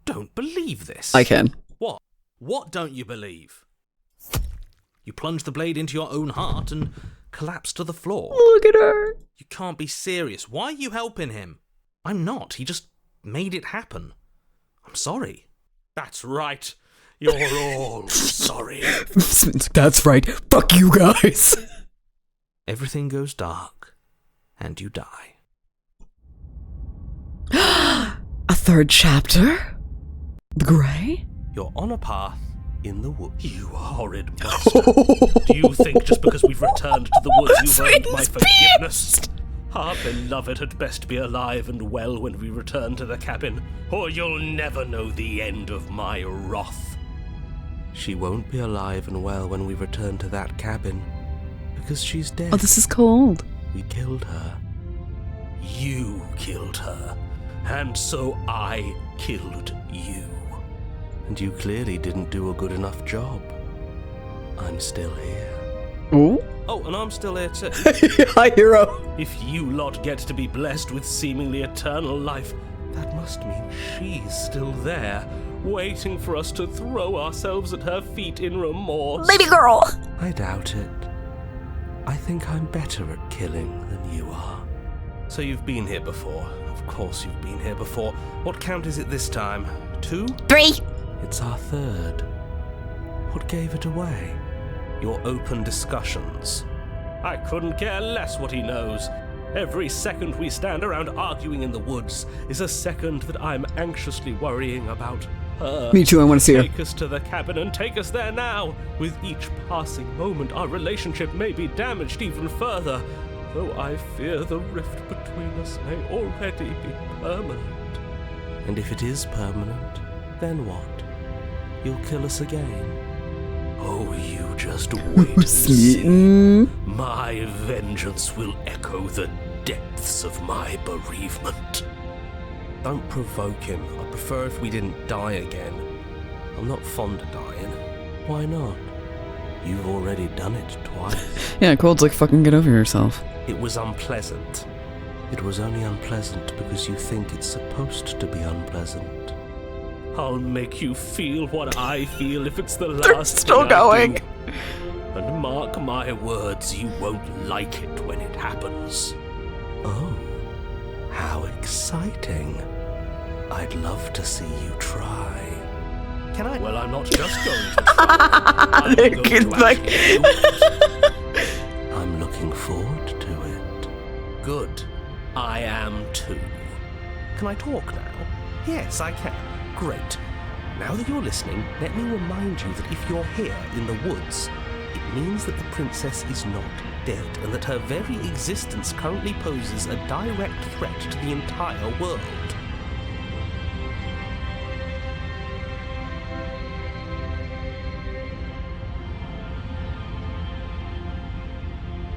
don't believe this. I can. What? What don't you believe? You plunge the blade into your own heart and collapse to the floor. Look at her. You can't be serious. Why are you helping him? I'm not. He just made it happen. I'm sorry. That's right. You're all sorry. That's right. Fuck you guys. Everything goes dark, and you die. A third chapter? The Grey? You're on a path in the woods. You horrid monster. Do you think just because we've returned to the woods you've earned my forgiveness? Our beloved had best be alive and well when we return to the cabin, or you'll never know the end of my wrath. She won't be alive and well when we return to that cabin, because she's dead. Oh, this is cold. We killed her. You killed her. And so I killed you. And you clearly didn't do a good enough job. I'm still here. Oh? Oh, and I'm still here too. Hi, hero. If you lot get to be blessed with seemingly eternal life, that must mean she's still there, waiting for us to throw ourselves at her feet in remorse. Baby girl! I doubt it. I think I'm better at killing than you are. So you've been here before. Of course you've been here before. What count is it this time? 2? 3! It's our 3rd. What gave it away? Your open discussions. I couldn't care less what he knows. Every second we stand around arguing in the woods is a second that I'm anxiously worrying about her. Me too, I want to see her. Take us to the cabin and take us there now. With each passing moment, our relationship may be damaged even further, though I fear the rift between us may already be permanent. And if it is permanent, then what? You'll kill us again? Oh, you just wait and see. My vengeance will echo the depths of my bereavement. Don't provoke him. I'd prefer if we didn't die again. I'm not fond of dying. Why not? You've already done it twice. Yeah, Cold's like, fucking get over yourself. It was unpleasant. It was only unpleasant because you think it's supposed to be unpleasant. I'll make you feel what I feel if it's the They're last still thing I going. do. And mark my words, you won't like it when it happens. Oh, how exciting. I'd love to see you try. Can I? Well, I'm not just going to try. I'm going to actually do it. I'm looking forward to it. Good. I am too. Can I talk now? Yes, I can. Great. Now that you're listening, let me remind you that if you're here in the woods, it means that the princess is not dead, and that her very existence currently poses a direct threat to the entire world.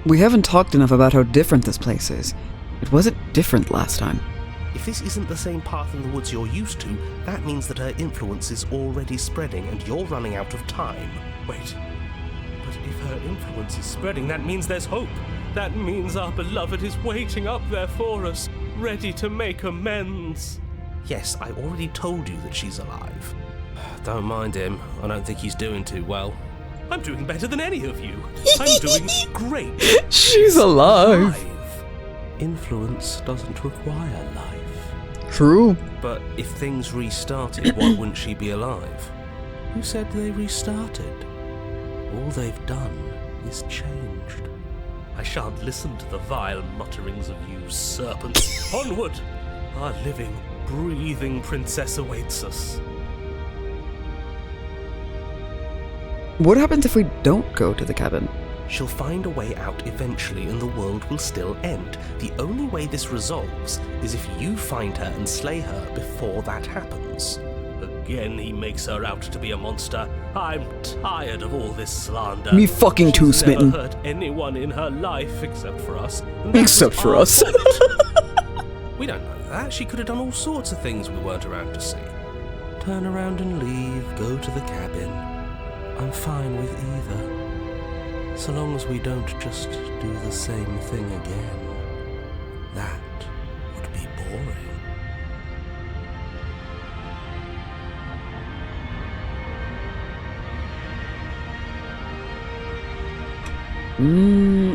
We haven't talked enough about how different this place is. It wasn't different last time. If this isn't the same path in the woods you're used to, that means that her influence is already spreading and you're running out of time. Wait. But if her influence is spreading, that means there's hope. That means our beloved is waiting up there for us, ready to make amends. Yes, I already told you that she's alive. Don't mind him. I don't think he's doing too well. I'm doing better than any of you. I'm doing great. She's alive. Influence doesn't require life. True. But if things restarted, why wouldn't she be alive? Who said they restarted? All they've done is changed. I shan't listen to the vile mutterings of you serpents. Onward! Our living, breathing princess awaits us. What happens if we don't go to the cabin? She'll find a way out eventually and the world will still end. The only way this resolves is if you find her and slay her before that happens. Again, he makes her out to be a monster. I'm tired of all this slander. Me fucking too, She's Smitten. never hurt anyone in her life except for us. and that Except was for our us. fault. We don't know that. She could have done all sorts of things we weren't around to see. Turn around and leave, go to the cabin. I'm fine with either. So long as we don't just do the same thing again. That would be boring.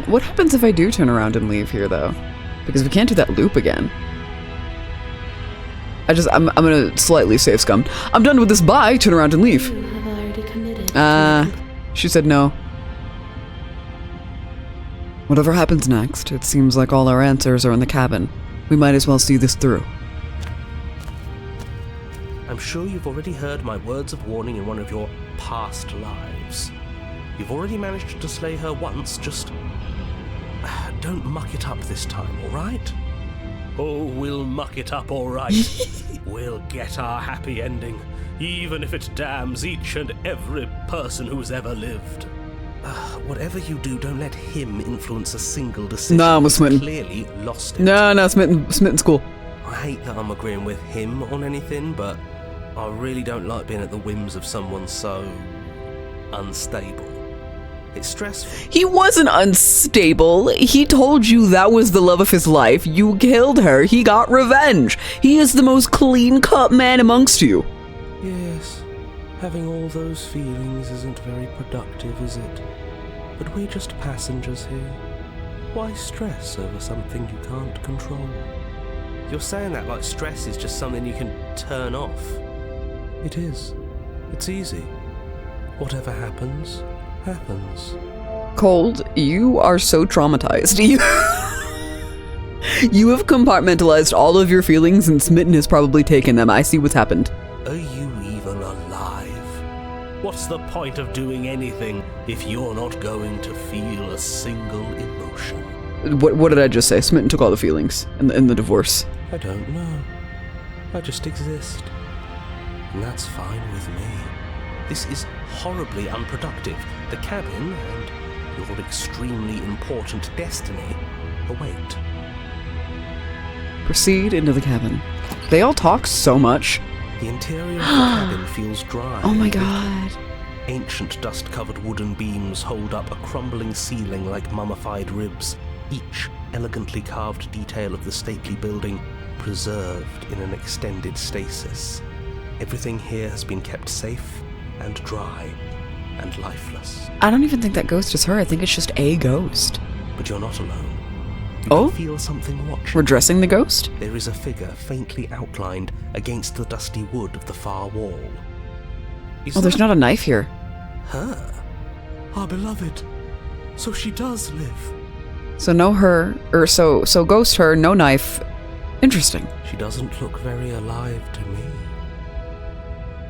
What happens if I do turn around and leave here, though? Because we can't do that loop again. I'm gonna slightly save scum. I'm done with this, bye, turn around and leave. You have already committed. She said no. Whatever happens next, it seems like all our answers are in the cabin. We might as well see this through. I'm sure you've already heard my words of warning in one of your past lives. You've already managed to slay her once, just don't muck it up this time, alright? Oh, we'll muck it up all right. We'll get our happy ending, even if it damns each and every person who's ever lived. Whatever you do, don't let him influence a single decision. Nah, I'm with Smitten. He's clearly lost it. No, Smitten's cool. I hate that I'm agreeing with him on anything, but I really don't like being at the whims of someone so unstable. It's stressful. He wasn't unstable. He told you that was the love of his life. You killed her. He got revenge. He is the most clean-cut man amongst you. Yes, having all those feelings isn't very productive, is it? But we're just passengers here. Why stress over something you can't control? You're saying that like stress is just something you can turn off. It is. It's easy. Whatever happens, happens. Cold, you are so traumatized. You have compartmentalized all of your feelings and Smitten has probably taken them. I see what's happened. Are you even What's the point of doing anything if you're not going to feel a single emotion? What did I just say? Smitten took all the feelings in the divorce. I don't know. I just exist. And that's fine with me. This is horribly unproductive. The cabin and your extremely important destiny await. Proceed into the cabin. They all talk so much. The interior of the cabin feels dry. Oh my and god. wicked. Ancient dust-covered wooden beams hold up a crumbling ceiling like mummified ribs, each elegantly carved detail of the stately building preserved in an extended stasis. Everything here has been kept safe and dry and lifeless. I don't even think that ghost is her. I think it's just a ghost. But you're not alone. You Oh? can feel something watching. We're dressing the ghost? There is a figure faintly outlined against the dusty wood of the far wall. Is Oh, there's that not a knife here. her? Our beloved. So she does live. So no her, or so ghost her, no knife. Interesting. She doesn't look very alive to me.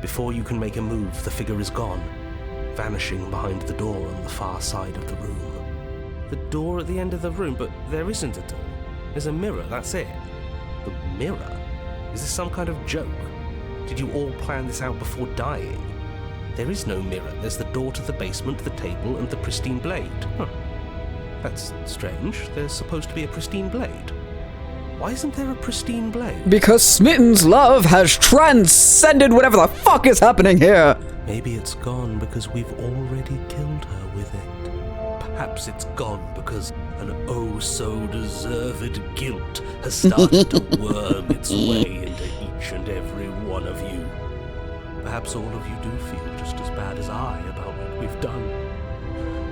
Before you can make a move, the figure is gone, vanishing behind the door on the far side of the room. The door at the end of the room, but there isn't a door. There's a mirror, that's it. The mirror? Is this some kind of joke? Did you all plan this out before dying? There is no mirror. There's the door to the basement, the table, and the pristine blade. Huh. That's strange. There's supposed to be a pristine blade. Why isn't there a pristine blade? Because Smitten's love has transcended whatever the fuck is happening here. Maybe it's gone because we've already killed her with it. Perhaps it's gone because an oh-so-deserved guilt has started to worm its way into each and every one of you. Perhaps all of you do feel just as bad as I about what we've done.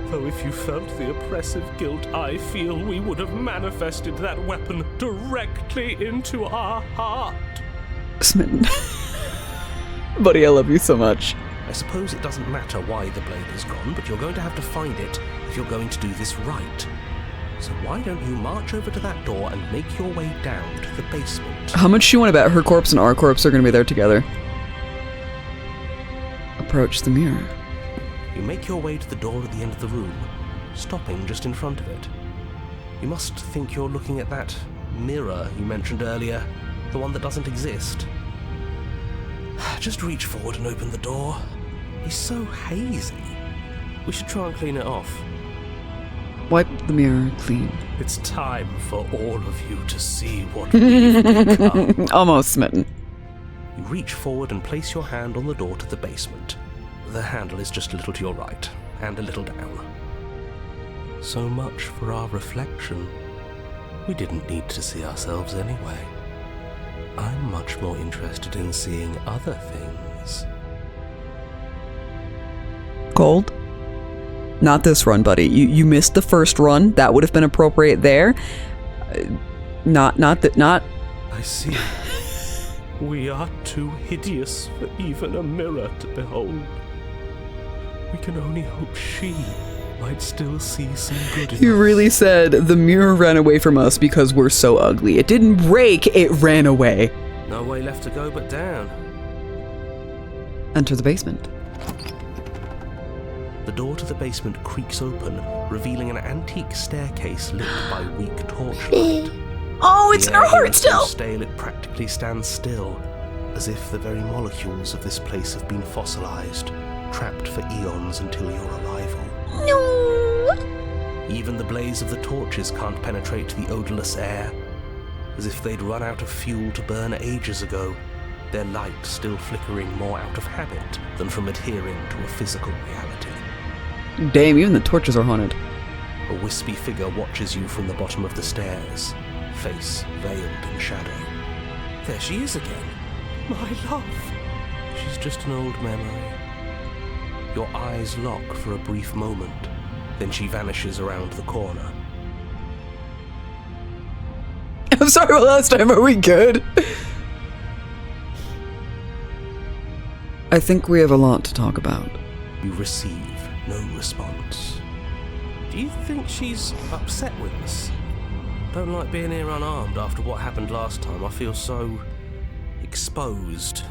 Though if you felt the oppressive guilt I feel, we would have manifested that weapon directly into our heart. Smitten. Buddy, I love you so much. I suppose it doesn't matter why the blade is gone, but you're going to have to find it if you're going to do this right. So why don't you march over to that door and make your way down to the basement? How much do you want to bet her corpse and our corpse are going to be there together? Approach the mirror. You make your way to the door at the end of the room, stopping just in front of it. You must think you're looking at that mirror you mentioned earlier, the one that doesn't exist. Just reach forward and open the door. It's so hazy. We should try and clean it off. Wipe the mirror clean. It's time for all of you to see what we've become. Almost Smitten. You reach forward and place your hand on the door to the basement. The handle is just a little to your right, and a little down. So much for our reflection. We didn't need to see ourselves anyway. I'm much more interested in seeing other things. Gold? Not this run, buddy. You missed the first run. That would have been appropriate there. Not. I see. We are too hideous for even a mirror to behold. We can only hope she might still see some good in You us. really said the mirror ran away from us because we're so ugly. It didn't break, it ran away. No way left to go but down. Enter the basement. The door to the basement creaks open, revealing an antique staircase lit by weak torchlight. Oh, it's The in her air heart is still. so stale it practically stands still, as if the very molecules of this place have been fossilized, trapped for eons until your arrival. No. Even the blaze of the torches can't penetrate the odorless air, as if they'd run out of fuel to burn ages ago, their light still flickering more out of habit than from adhering to a physical reality. Damn, even the torches are haunted. A wispy figure watches you from the bottom of the stairs, face veiled in shadow. There she is again. My love. She's just an old memory. Your eyes lock for a brief moment, then she vanishes around the corner. I'm sorry, last time, are we good? I think we have a lot to talk about. You receive no response. Do you think she's upset with us? Don't like being here unarmed after what happened last time. I feel so exposed.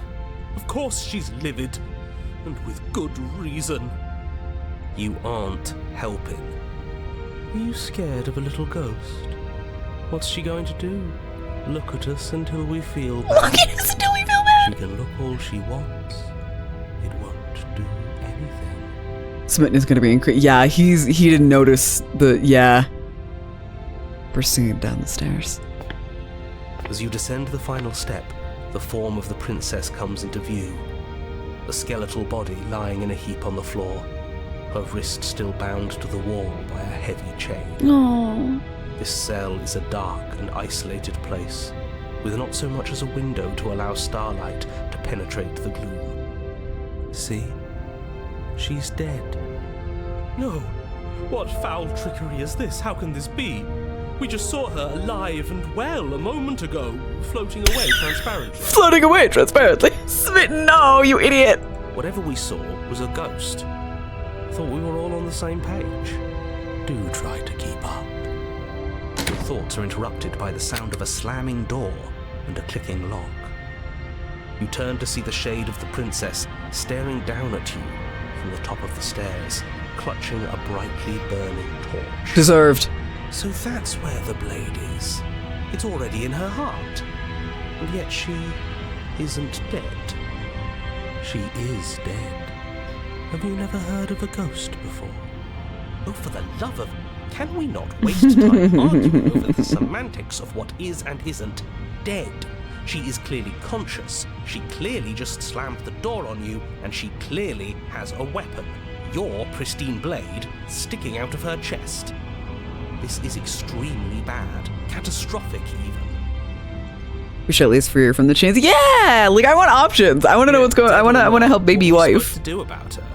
Of course she's livid. And with good reason. You aren't helping. Are you scared of a little ghost? What's she going to do? Look at us until we feel bad? Look at us until we feel bad! She can look all she wants. It won't do anything. Smitten is gonna be increased. Yeah, he didn't notice yeah. Proceed down the stairs. As you descend the final step, the form of the princess comes into view. A skeletal body lying in a heap on the floor, her wrist still bound to the wall by a heavy chain. Oh. This cell is a dark and isolated place, with not so much as a window to allow starlight to penetrate the gloom. See? She's dead. No! What foul trickery is this? How can this be? We just saw her alive and well a moment ago, floating away transparently. Floating away transparently. Smitten, no, you idiot. Whatever we saw was a ghost. I thought we were all on the same page. Do try to keep up. Your thoughts are interrupted by the sound of a slamming door and a clicking lock. You turn to see the shade of the princess staring down at you from the top of the stairs, clutching a brightly burning torch. Deserved. So that's where the blade is. It's already in her heart. And yet she isn't dead. She is dead. Have you never heard of a ghost before? Oh, for the love of... Can we not waste time arguing over the semantics of what is and isn't dead? She is clearly conscious. She clearly just slammed the door on you, and she clearly has a weapon. Your pristine blade sticking out of her chest. This is extremely bad. Catastrophic, even. We should at least free her from the chains. Yeah! Like, I want options. I want to know what's going on. I want to help baby what wife. To do about her?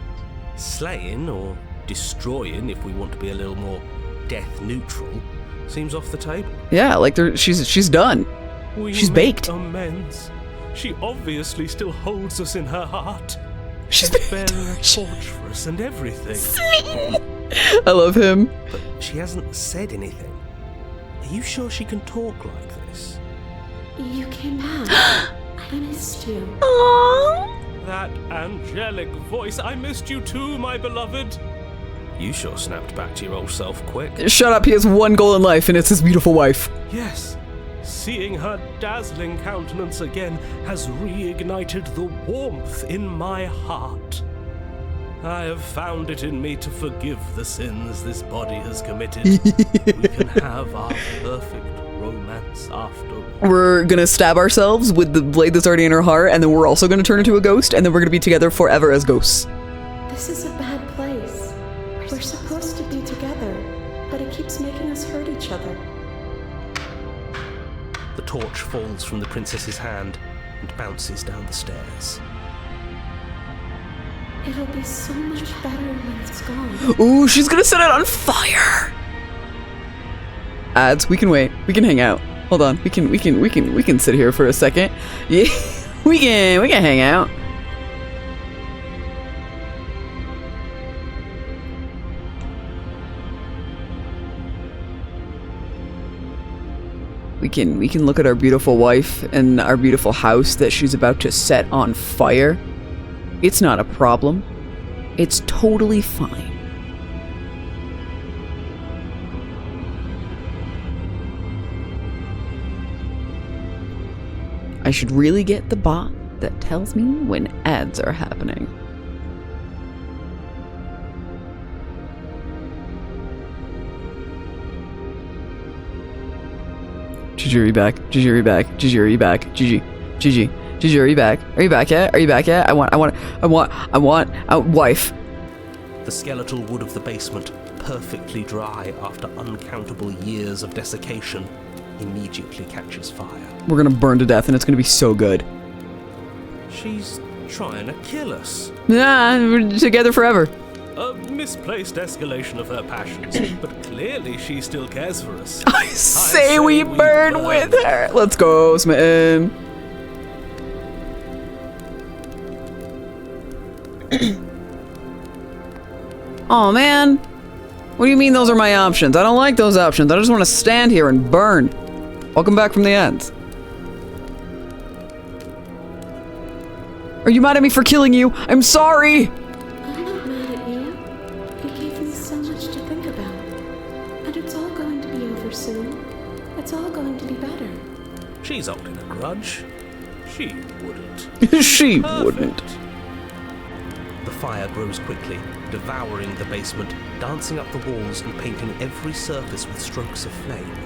Slaying or destroying, if we want to be a little more death neutral, seems off the table. Yeah, like she's done. She's baked. Amends. She obviously still holds us in her heart. She's bearing a torch for us and everything. I love him. But she hasn't said anything. Are you sure she can talk like this? You came back. I missed you. Aww. That angelic voice. I missed you too, my beloved. You sure snapped back to your old self quick. Shut up, he has one goal in life, and it's his beautiful wife. Yes. Seeing her dazzling countenance again has reignited the warmth in my heart. I have found it in me to forgive the sins this body has committed. We can have our perfect romance after all. We're gonna stab ourselves with the blade that's already in our heart, and then we're also gonna turn into a ghost, and then we're gonna be together forever as ghosts. This is a bad place. We're supposed to be together, but it keeps making us hurt each other. The torch falls from the princess's hand and bounces down the stairs. It'll be so much better when it's gone. Ooh, she's gonna set it on fire. Ads, we can wait. We can hang out. Hold on. We can sit here for a second. Yeah, we can hang out. We can look at our beautiful wife and our beautiful house that she's about to set on fire. It's not a problem. It's totally fine. I should really get the bot that tells me when ads are happening. Gigi, are you back? Gigi, are you back? Gigi, are you back? Gigi, are you back? Are you back yet? Are you back yet? I want a wife. The skeletal wood of the basement, perfectly dry after uncountable years of desiccation, immediately catches fire. We're gonna burn to death, and it's gonna be so good. She's trying to kill us. Yeah, we're together forever. A misplaced escalation of her passions, but clearly she still cares for us. I say we burn with her. Let's go, Smitten. Oh man, what do you mean those are my options? I don't like those options. I just want to stand here and burn. Welcome back from the ends. Are you mad at me for killing you? I'm sorry! I'm not mad at you. You gave me so much to think about. And it's all going to be over soon. It's all going to be better. She's holding a grudge. She wouldn't. She Perfect. wouldn't. The fire grows quickly, devouring the basement, dancing up the walls and painting every surface with strokes of flame.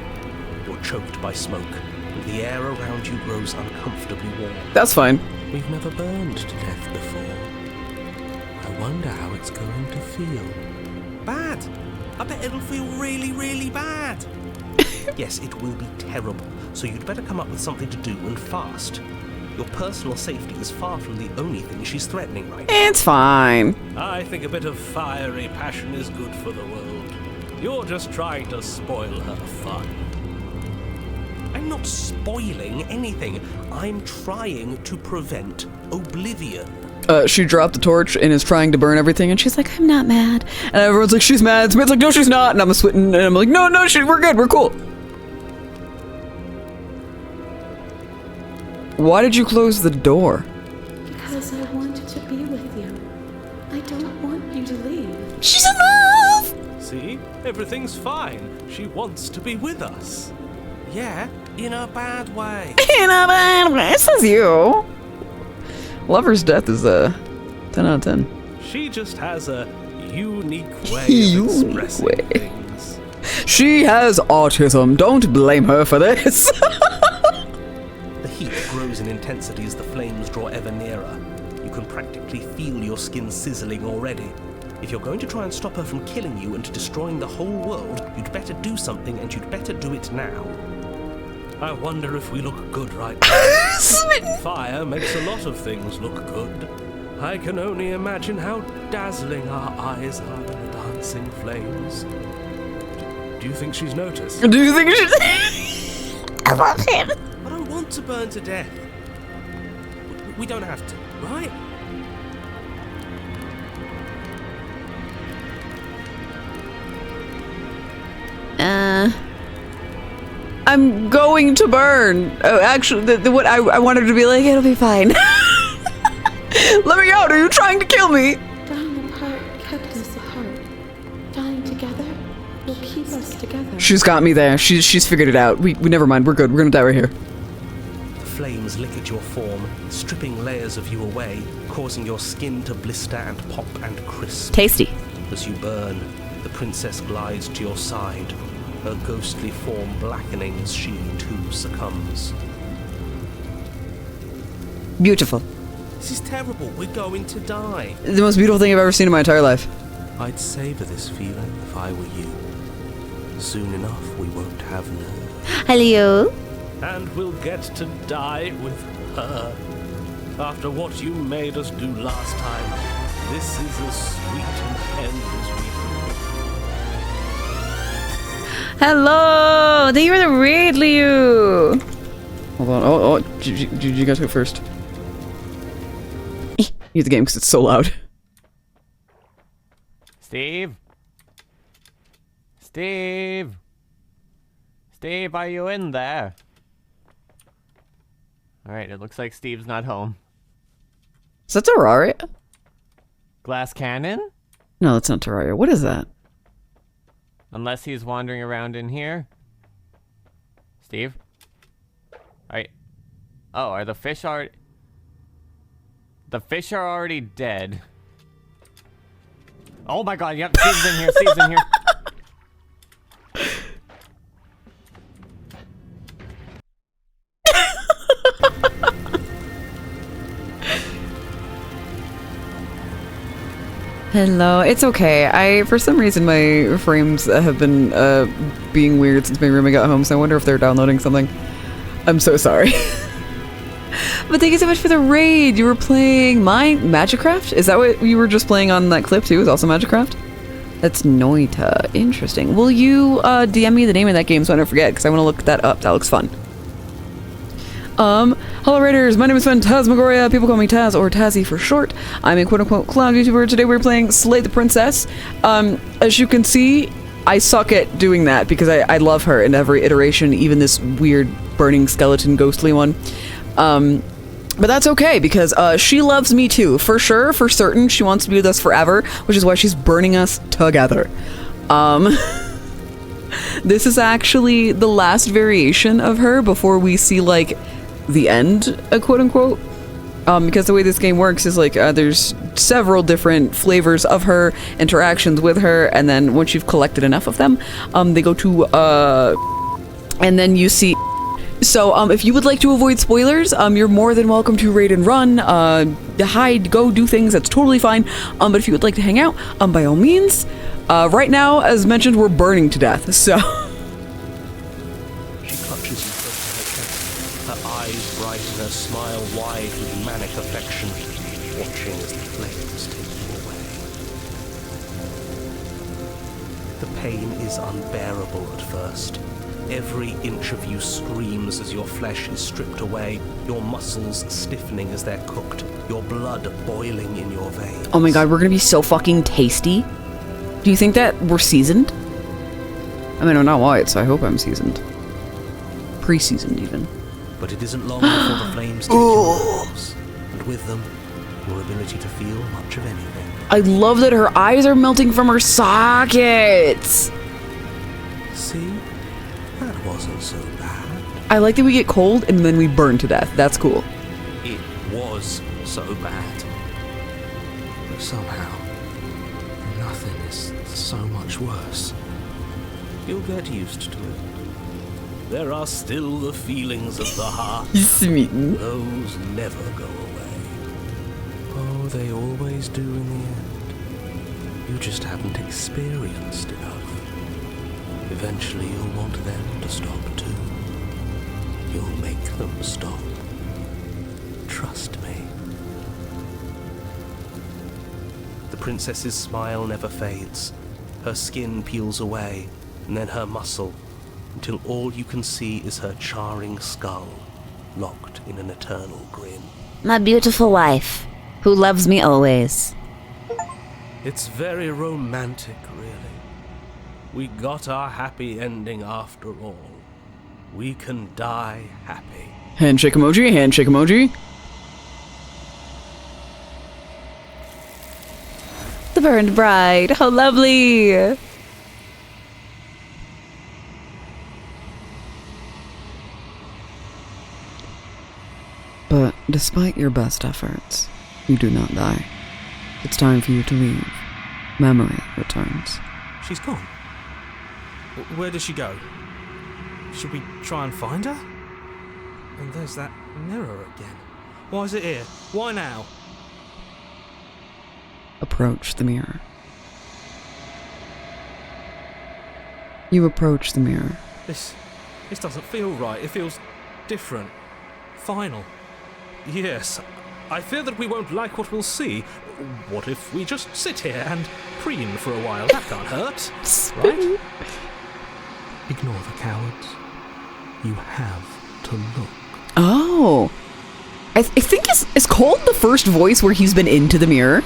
You're choked by smoke, and the air around you grows uncomfortably warm. That's fine. We've never burned to death before. I wonder how it's going to feel. Bad! I bet it'll feel really, really bad. Yes, it will be terrible, so you'd better come up with something to do and fast. Your personal safety is far from the only thing she's threatening right now. It's fine. I think a bit of fiery passion is good for the world. You're just trying to spoil her fun. I'm not spoiling anything. I'm trying to prevent oblivion. She dropped the torch and is trying to burn everything, and she's like, I'm not mad. And everyone's like, she's mad. Smith's like, no, she's not. And I'm sweating, and I'm like, no, we're good, we're cool. Why did you close the door? Because I wanted to be with you. I don't want you to leave. She's in love! See? Everything's fine. She wants to be with us. Yeah, in a bad way. In a bad way. It says you. Lover's death is 10 out of 10. She just has a unique way of Unique expressing way. things. She has autism. Don't blame her for this. The heat grows in intensity as the flames draw ever nearer. You can practically feel your skin sizzling already. If you're going to try and stop her from killing you and destroying the whole world, you'd better do something, and you'd better do it now. I wonder if we look good right now. Fire makes a lot of things look good. I can only imagine how dazzling our eyes are in the dancing flames. Do you think she's noticed? Do you think she's... I love him. I don't want to burn to death. We don't have to, right? I'm going to burn. Oh, actually, what I wanted to be like, it'll be fine. Let me out. Are you trying to kill me? Dying apart kept us apart. Dying together will keep us together. She's got me there. She's figured it out. We never mind. We're good. We're gonna die right here. The flames lick at your form, stripping layers of you away, causing your skin to blister and pop and crisp. Tasty. As you burn, the princess glides to your side, her ghostly form blackening as she too succumbs. Beautiful. This is terrible. We're going to die. The most beautiful thing I've ever seen in my entire life. I'd savor this feeling if I were you. Soon enough, we won't have nerve. Hello. And we'll get to die with her. After what you made us do last time, this is as sweet an end as we Hello. Thank you for the raid, Liu. Hold on. Oh, did you guys go first? Use the game because it's so loud. Steve? Steve? Steve, are you in there? Alright, it looks like Steve's not home. Is that Terraria? Glass cannon? No, that's not Terraria. What is that? Unless he's wandering around in here. Steve? Alright. Oh, are the fish already... The fish are already dead. Oh my god, yep, Steve's in here, Steve's in here. Hello, it's okay. For some reason my frames have been being weird since my roommate got home, so I wonder if they're downloading something. I'm so sorry. But thank you so much for the raid. You were playing Magicraft? Is that what you were just playing on that clip too? Is also Magicraft? That's Noita. Interesting. Will you DM me the name of that game so I don't forget? Because I want to look that up. That looks fun. Hello Raiders, my name is Phantasmagoria, people call me Taz, or Tazzy for short. I'm a quote-unquote clown YouTuber. Today we're playing Slay the Princess. As you can see, I suck at doing that because I love her in every iteration, even this weird burning skeleton ghostly one. But that's okay, because she loves me too. For sure, for certain, she wants to be with us forever, which is why she's burning us together. This is actually the last variation of her before we see, like, the end, quote unquote. Because the way this game works is, like, there's several different flavors of her, interactions with her, and then once you've collected enough of them, they go to, and then you see. So, if you would like to avoid spoilers, you're more than welcome to raid and run, hide, go do things, that's totally fine. But if you would like to hang out, by all means. Right now, as mentioned, we're burning to death, so. She clutches you close to her chest, her eyes bright and her smile wide with manic affection, watching as the flames take you away. The pain is unbearable at first. Every inch of you screams as your flesh is stripped away, your muscles stiffening as they're cooked, your blood boiling in your veins. Oh my god, we're gonna be so fucking tasty. Do you think that we're seasoned? I mean, I'm not white, so I hope I'm seasoned. Pre-seasoned, even. But it isn't long before the flames take your arms, and with them, your ability to feel much of anything. I love that her eyes are melting from her sockets! See? That wasn't so bad. I like that we get cold and then we burn to death. That's cool. It was so bad. But somehow, nothing is so much worse. You'll get used to it. There are still the feelings of the heart. Smitten. Those never go away. Oh, they always do in the end. You just haven't experienced enough. Eventually you'll want them to stop too. You'll make them stop. Trust me. The princess's smile never fades. Her skin peels away, and then her muscle, until all you can see is her charring skull, locked in an eternal grin. My beautiful wife, who loves me always. It's very romantic, really. We got our happy ending after all. We can die happy. Handshake emoji, handshake emoji. The burned bride, how lovely! But despite your best efforts, you do not die. It's time for you to leave. Memory returns. She's gone. Where does she go? Should we try and find her? And there's that mirror again. Why is it here? Why now? Approach the mirror. You approach the mirror. This doesn't feel right. It feels different. Final. Yes, I fear that we won't like what we'll see. What if we just sit here and preen for a while? That can't hurt, right? Ignore the cowards. You have to look. Oh. I think is Cold the first voice where he's been into the mirror?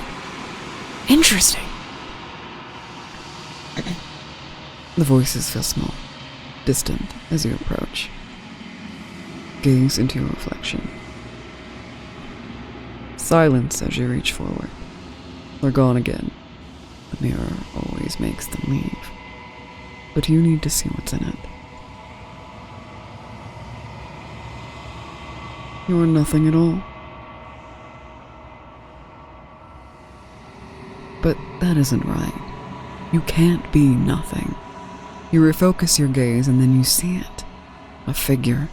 Interesting. The voices feel small, distant as you approach. Gaze into your reflection. Silence as you reach forward. They're gone again. The mirror always makes them leave. But you need to see what's in it. You are nothing at all. But that isn't right. You can't be nothing. You refocus your gaze and then you see it. A figure,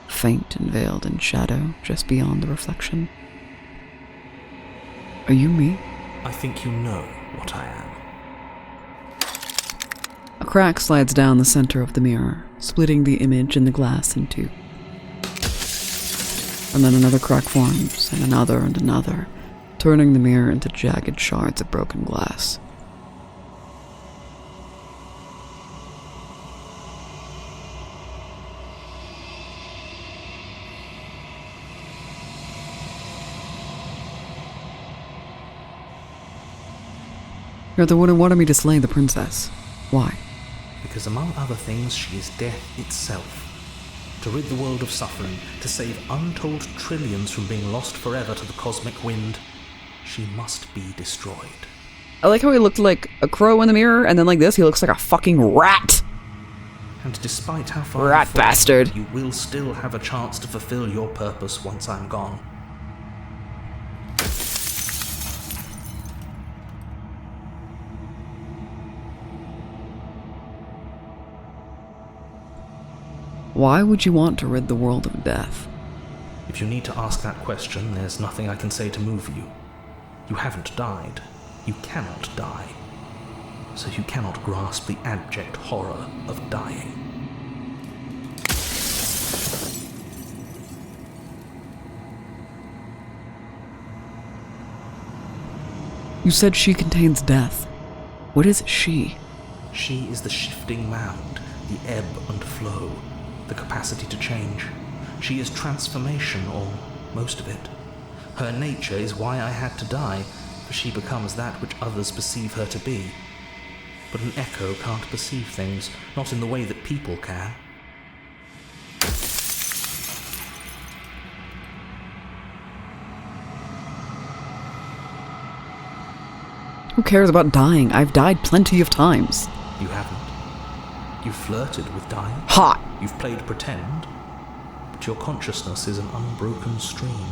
faint and veiled in shadow, just beyond the reflection. Are you me? I think you know what I am. A crack slides down the center of the mirror, splitting the image in the glass in two. And then another crack forms, and another, turning the mirror into jagged shards of broken glass. You're the one who wanted me to slay the princess. Why? Because among other things, she is death itself. To rid the world of suffering, to save untold trillions from being lost forever to the cosmic wind, she must be destroyed. I like how he looked like a crow in the mirror, and then like this, he looks like a fucking rat. And despite how far Rat bastard. you will still have a chance to fulfill your purpose once I'm gone. Why would you want to rid the world of death? If you need to ask that question, there's nothing I can say to move you. You haven't died. You cannot die. So you cannot grasp the abject horror of dying. You said she contains death. What is she? She is the shifting mound, the ebb and flow, the capacity to change. She is transformation, or most of it. Her nature is why I had to die, for she becomes that which others perceive her to be. But an echo can't perceive things, not in the way that people can. Who cares about dying? I've died plenty of times. You haven't. You've flirted with dying. Hot! You've played pretend. But your consciousness is an unbroken stream.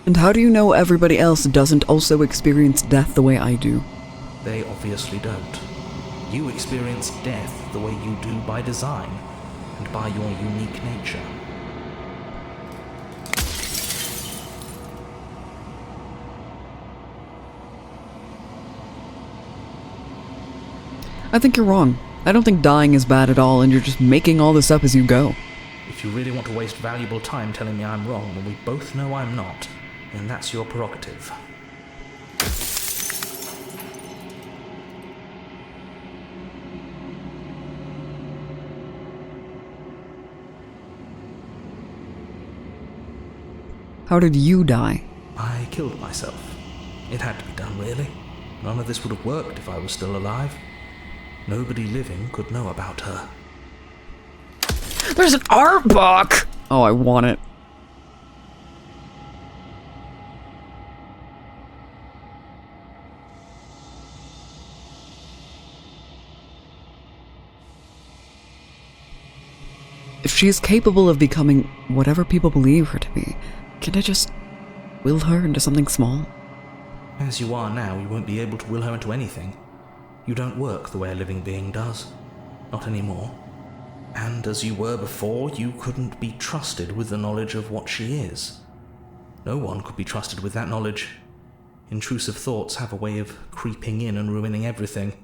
And how do you know everybody else doesn't also experience death the way I do? They obviously don't. You experience death the way you do by design, and by your unique nature. I think you're wrong. I don't think dying is bad at all, and you're just making all this up as you go. If you really want to waste valuable time telling me I'm wrong when we both know I'm not, then that's your prerogative. How did you die? I killed myself. It had to be done, really. None of this would have worked if I was still alive. Nobody living could know about her. There's an art book! Oh, I want it. If she is capable of becoming whatever people believe her to be, can I just will her into something small? As you are now, you won't be able to will her into anything. You don't work the way a living being does. Not anymore. And as you were before, you couldn't be trusted with the knowledge of what she is. No one could be trusted with that knowledge. Intrusive thoughts have a way of creeping in and ruining everything.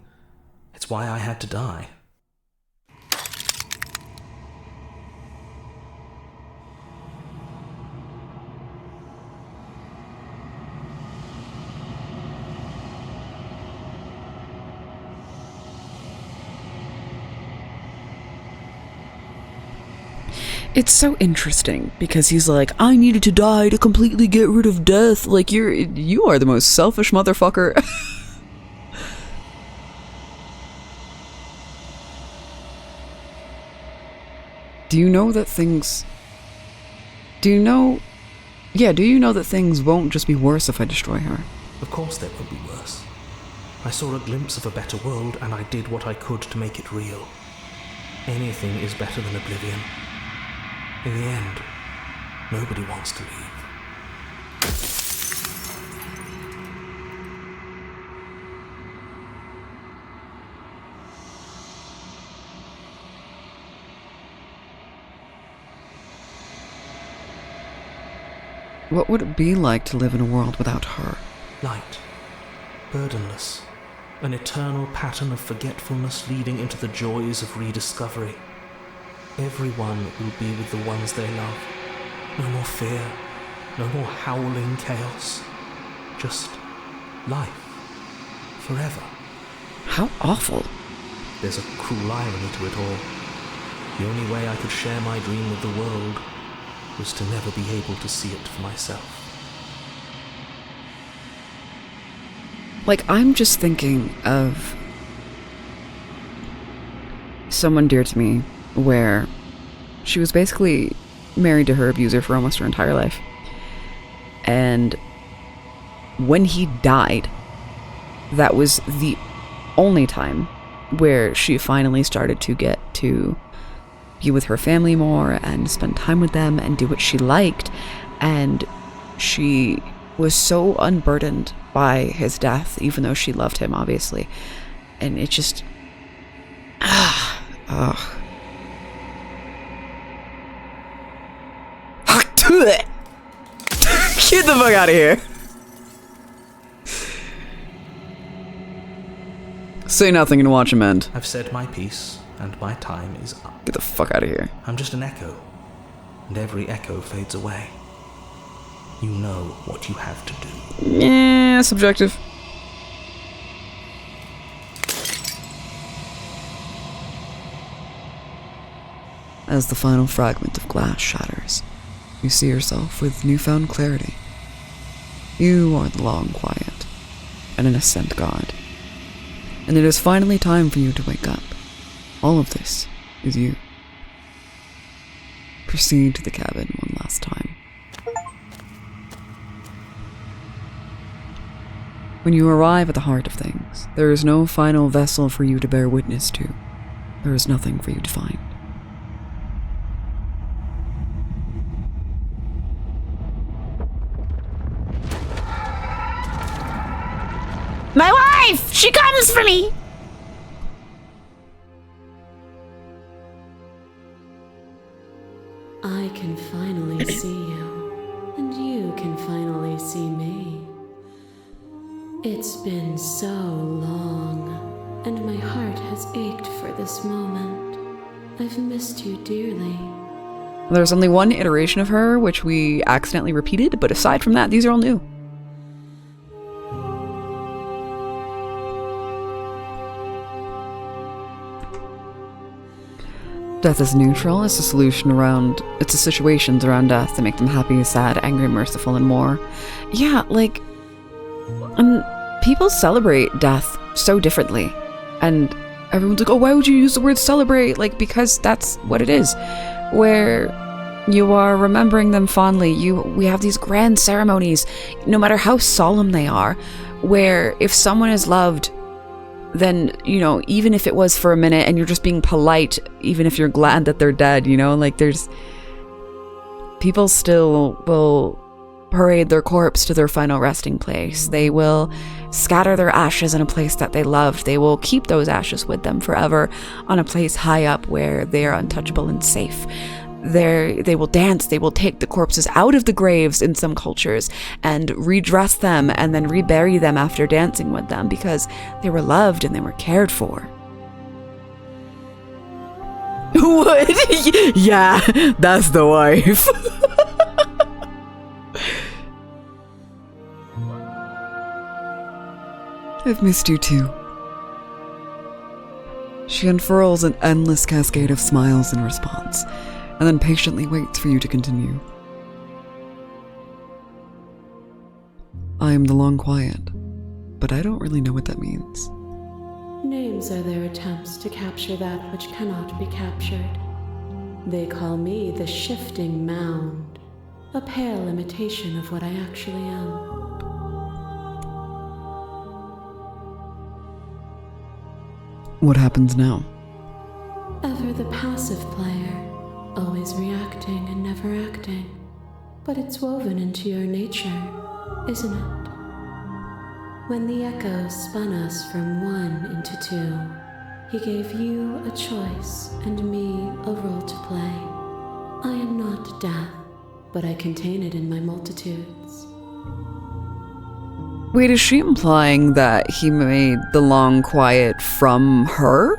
It's why I had to die. It's so interesting because he's like, I needed to die to completely get rid of death. Like, you are the most selfish motherfucker. Do you know that things... Do you know that things won't just be worse if I destroy her? Of course there could be worse. I saw a glimpse of a better world and I did what I could to make it real. Anything is better than oblivion. In the end, nobody wants to leave. What would it be like to live in a world without her? Light, burdenless, an eternal pattern of forgetfulness leading into the joys of rediscovery. Everyone will be with the ones they love. No more fear, no more howling chaos. Just life. Forever. How awful. There's a cruel irony to it all. The only way I could share my dream with the world was to never be able to see it for myself. Like, I'm just thinking of someone dear to me where she was basically married to her abuser for almost her entire life. And when he died, that was the only time where she finally started to get to be with her family more and spend time with them and do what she liked. And she was so unburdened by his death, even though she loved him, obviously. And it just... Get the fuck out of here. Say nothing and watch him end. I've said my piece, and my time is up. Get the fuck out of here. I'm just an echo, and every echo fades away. You know what you have to do. Yeah, subjective. As the final fragment of glass shatters, you see yourself with newfound clarity. You are the long quiet, and an ascent god. And it is finally time for you to wake up. All of this is you. Proceed to the cabin one last time. When you arrive at the heart of things, there is no final vessel for you to bear witness to. There is nothing for you to find. My wife! She comes for me! I can finally see you, and you can finally see me. It's been so long, and my heart has ached for this moment. I've missed you dearly. There's only one iteration of her, which we accidentally repeated, but aside from that, these are all new. Death is neutral. It's a solution around... It's the situations around death that make them happy, sad, angry, merciful, and more. Yeah, like... And people celebrate death so differently. And everyone's like, oh, why would you use the word celebrate? Like, because that's what it is. Where you are remembering them fondly. We have these grand ceremonies, no matter how solemn they are, where if someone is loved... then, you know, even if it was for a minute and you're just being polite, even if you're glad that they're dead, you know, like there's... People still will parade their corpse to their final resting place. They will scatter their ashes in a place that they loved. They will keep those ashes with them forever on a place high up where they are untouchable and safe. They will dance, they will take the corpses out of the graves in some cultures and redress them and then rebury them after dancing with them because they were loved and they were cared for. What? Yeah, that's the wife. I've missed you too. She unfurls an endless cascade of smiles in response, and then patiently waits for you to continue. I am the long quiet, but I don't really know what that means. Names are their attempts to capture that which cannot be captured. They call me the shifting mound, a pale imitation of what I actually am. What happens now? Ever the passive player, always reacting and never acting. But it's woven into your nature, isn't it? When the echo spun us from one into two, he gave you a choice and me a role to play. I am not death, but I contain it in my multitudes. Wait, is she implying that he made the long quiet from her?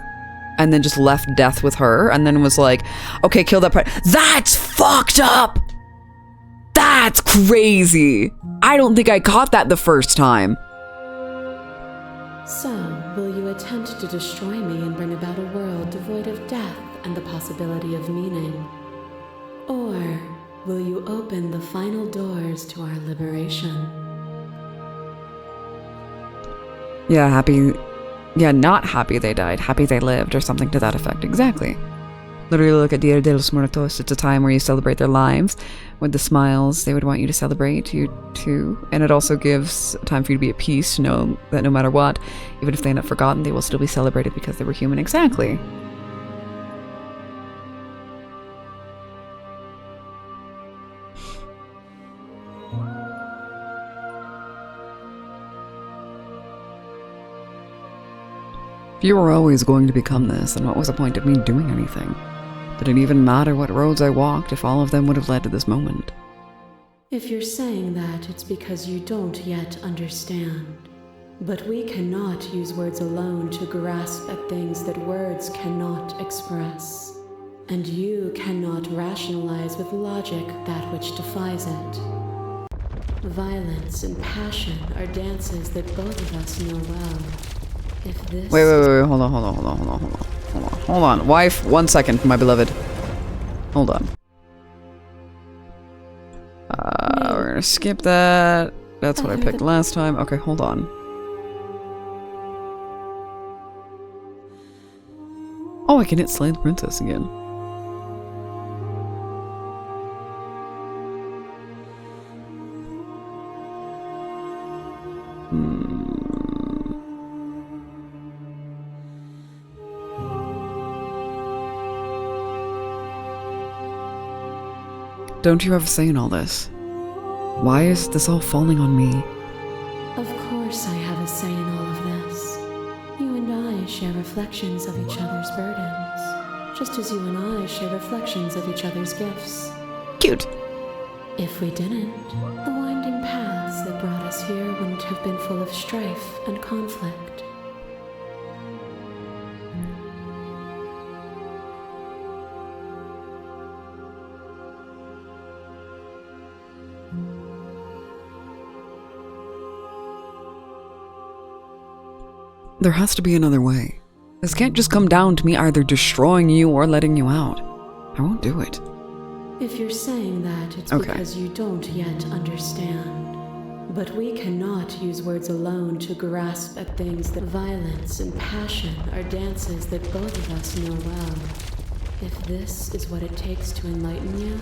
And then just left death with her? And then was like, okay, kill that part. That's fucked up! That's crazy! I don't think I caught that the first time. So, will you attempt to destroy me and bring about a world devoid of death and the possibility of meaning? Or will you open the final doors to our liberation? Yeah, happy Yeah, not happy they died, happy they lived, or something to that effect. Exactly. Literally look at Dia de los Muertos. It's a time where you celebrate their lives with the smiles they would want you to celebrate you too. And it also gives time for you to be at peace, to know that no matter what, even if they end up forgotten, they will still be celebrated because they were human. Exactly. If you were always going to become this, then what was the point of me doing anything? Did it even matter what roads I walked if all of them would have led to this moment? If you're saying that, it's because you don't yet understand. But we cannot use words alone to grasp at things that words cannot express. And you cannot rationalize with logic that which defies it. Violence and passion are dances that both of us know well. If this Wait, hold on. Wife, 1 second, my beloved. Hold on. We're gonna skip that. That's what I picked last time. Okay, hold on. Oh, I can hit Slay the Princess again. Don't you have a say in all this? Why is this all falling on me? Of course I have a say in all of this. You and I share reflections of each other's burdens, just as you and I share reflections of each other's gifts. Cute. If we didn't, the winding paths that brought us here wouldn't have been full of strife and conflict. There has to be another way. This can't just come down to me either destroying you or letting you out. I won't do it. If you're saying that, it's because you don't yet understand. But we cannot use words alone to grasp at things that violence and passion are dances that both of us know well. If this is what it takes to enlighten you,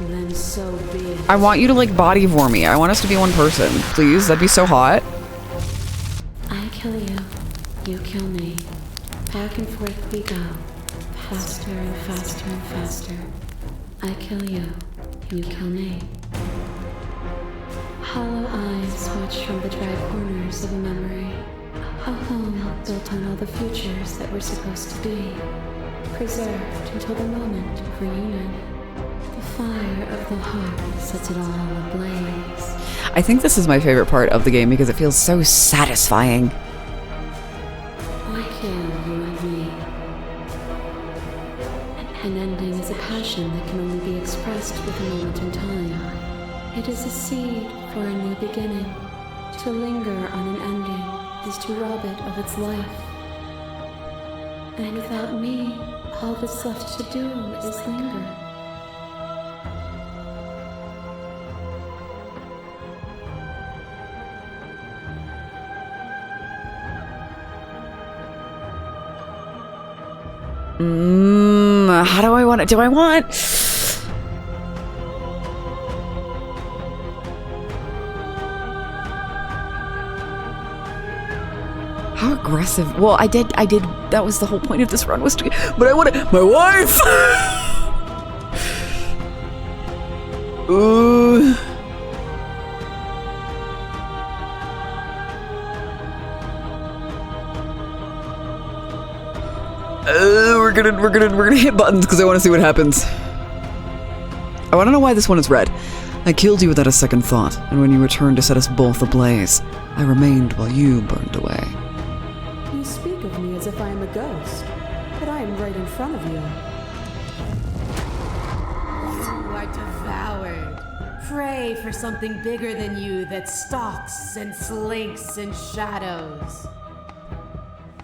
then so be it. I want you to like body vor me. I want us to be one person. Please, that'd be so hot. I kill you, you kill me. Back and forth we go. Faster and faster and faster. I kill you, you kill me. Hollow eyes watch from the dry corners of a memory. A home built on all the futures that were supposed to be. Preserved until the moment of reunion. The fire of the heart sets it all ablaze. I think this is my favorite part of the game because it feels so satisfying. I kill you and me. An ending is a passion that can only be expressed with a moment in time. It is a seed for a new beginning. To linger on an ending is to rob it of its life. And without me, all that's left to do is linger. How do I want it? Do I want... How aggressive? Well, I did, that was the whole point of this run was to get, but I want my wife! Ooh. We're gonna hit buttons because I want to see what happens. I want to know why this one is red. I killed you without a second thought, and when you returned to set us both ablaze, I remained while you burned away. You speak of me as if I am a ghost, but I am right in front of you. You are devoured. Pray for something bigger than you that stalks and slinks in shadows.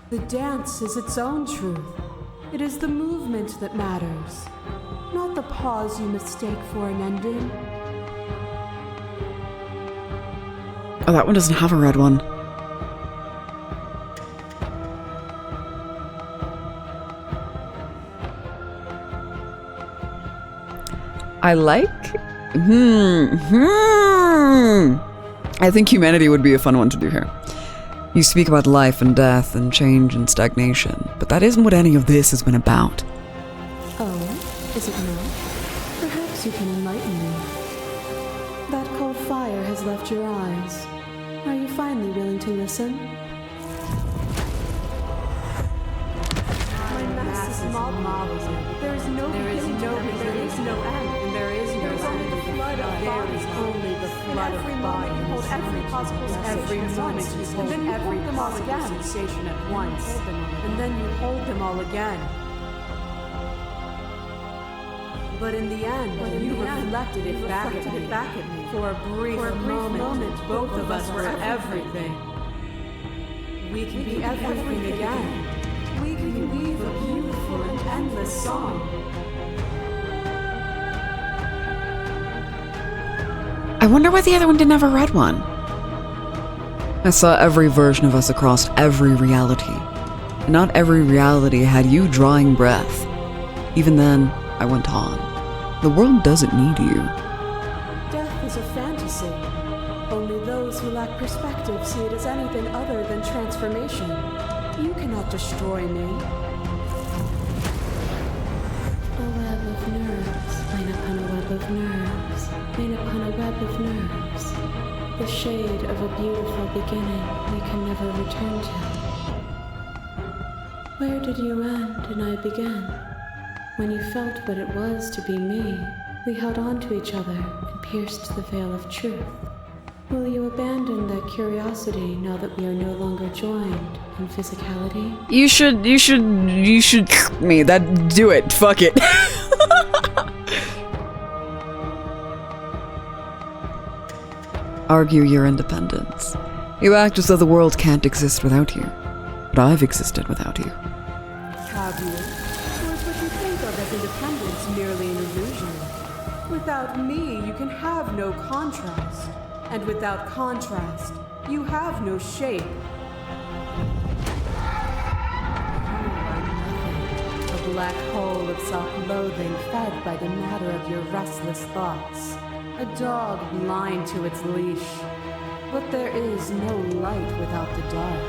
The dance is its own truth. It is the movement that matters, not the pause you mistake for an ending. Oh, that one doesn't have a red one. I like... I think humanity would be a fun one to do here. You speak about life and death and change and stagnation, but that isn't what any of this has been about. Oh, is it not? Perhaps you can enlighten me. That cold fire has left your eyes. Are you finally willing to listen? My mass is marvelous. There is no beginning, there is no end, and there is no end. There is only the flood of bodies. You hold every possible every moment you hold, and then you hold them all again. Sensation at once, and then you hold them all again. But in the end, you reflected it back at me. For a brief moment, both of us were everything. We can be everything again. We can weave a beautiful and endless song. I wonder why the other one didn't have a red one. I saw every version of us across every reality. And not every reality had you drawing breath. Even then, I went on. The world doesn't need you. Death is a fantasy. Only those who lack perspective see it as anything other than transformation. You cannot destroy me. A web of nerves, line upon a web of nerves, line upon a web of nerves. The shade of a beautiful beginning we can never return to. Where did you end and I begin? When you felt what it was to be me, we held on to each other and pierced the veil of truth. Will you abandon that curiosity now that we are no longer joined in physicality? You should me. Do it. Fuck it. Argue your independence. You act as though the world can't exist without you. But I've existed without you. Have you? Or is what you think of as independence merely an illusion? Without me, you can have no contrast. And without contrast, you have no shape. A black hole of self-loathing fed by the matter of your restless thoughts. A dog blind to its leash. But there is no light without the dark.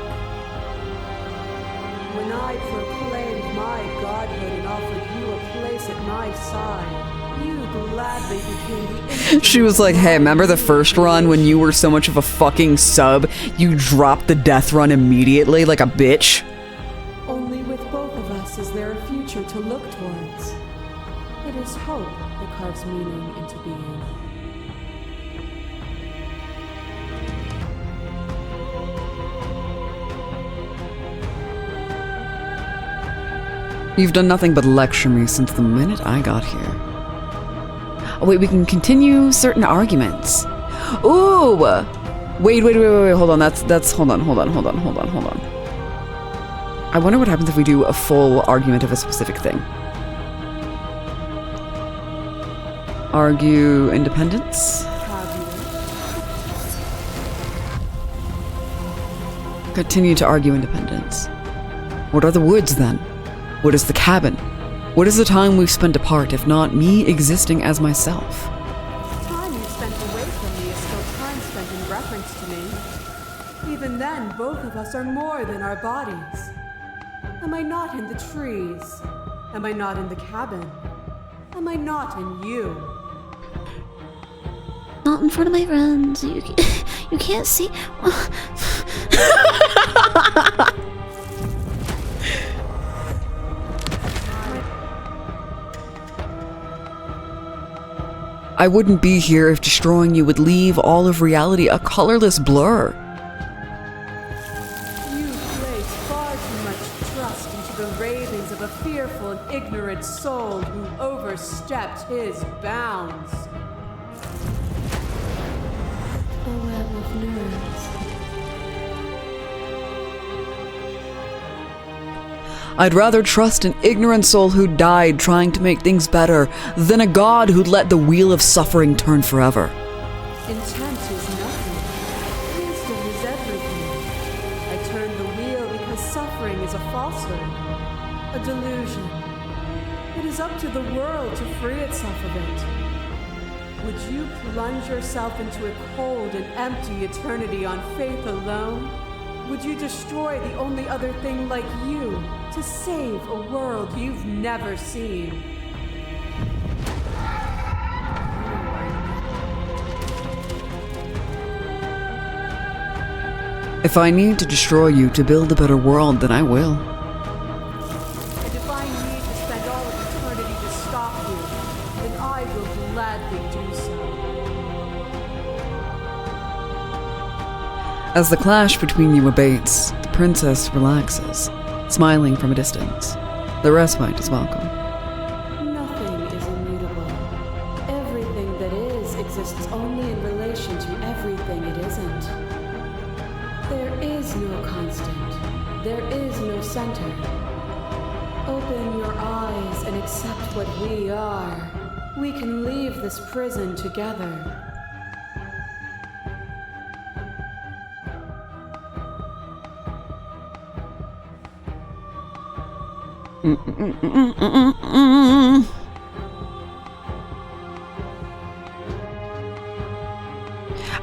When I proclaimed my godhood and offered you a place at my side, you gladly became the She was like, hey, remember the first run when you were so much of a fucking sub, you dropped the death run immediately like a bitch? Only with both of us is there a future to look towards. It is hope that carves meaning into being. You've done nothing but lecture me since the minute I got here. Oh, wait, we can continue certain arguments. Ooh! Wait, hold on, hold on. I wonder what happens if we do a full argument of a specific thing. Argue independence? Continue to argue independence. What are the woods, then? What is the cabin? What is the time we've spent apart, if not me existing as myself? Time you spent away from me is still time spent in reference to me. Even then, both of us are more than our bodies. Am I not in the trees? Am I not in the cabin? Am I not in you? Not in front of my friends. You can't see. I wouldn't be here if destroying you would leave all of reality a colorless blur. You place far too much trust into the ravings of a fearful and ignorant soul who overstepped his bounds. A web of nerves. I'd rather trust an ignorant soul who died trying to make things better than a god who'd let the wheel of suffering turn forever. Intent is nothing. Wisdom is everything. I turn the wheel because suffering is a falsehood, a delusion. It is up to the world to free itself of it. Would you plunge yourself into a cold and empty eternity on faith alone? Would you destroy the only other thing like you to save a world you've never seen? If I need to destroy you to build a better world, then I will. And if I need to spend all of eternity to stop you, then I will gladly do so. As the clash between you abates, the princess relaxes, smiling from a distance. The respite is welcome. Nothing is immutable. Everything that is exists only in relation to everything it isn't. There is no constant. There is no center. Open your eyes and accept what we are. We can leave this prison together.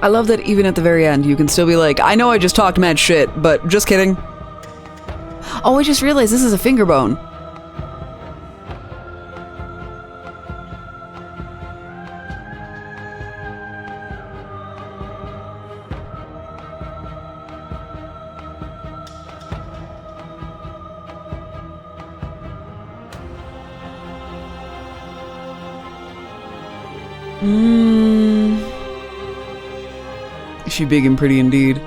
I love that even at the very end, you can still be like, I know I just talked mad shit, but just kidding. Oh, I just realized this is a finger bone. Is she big and pretty indeed?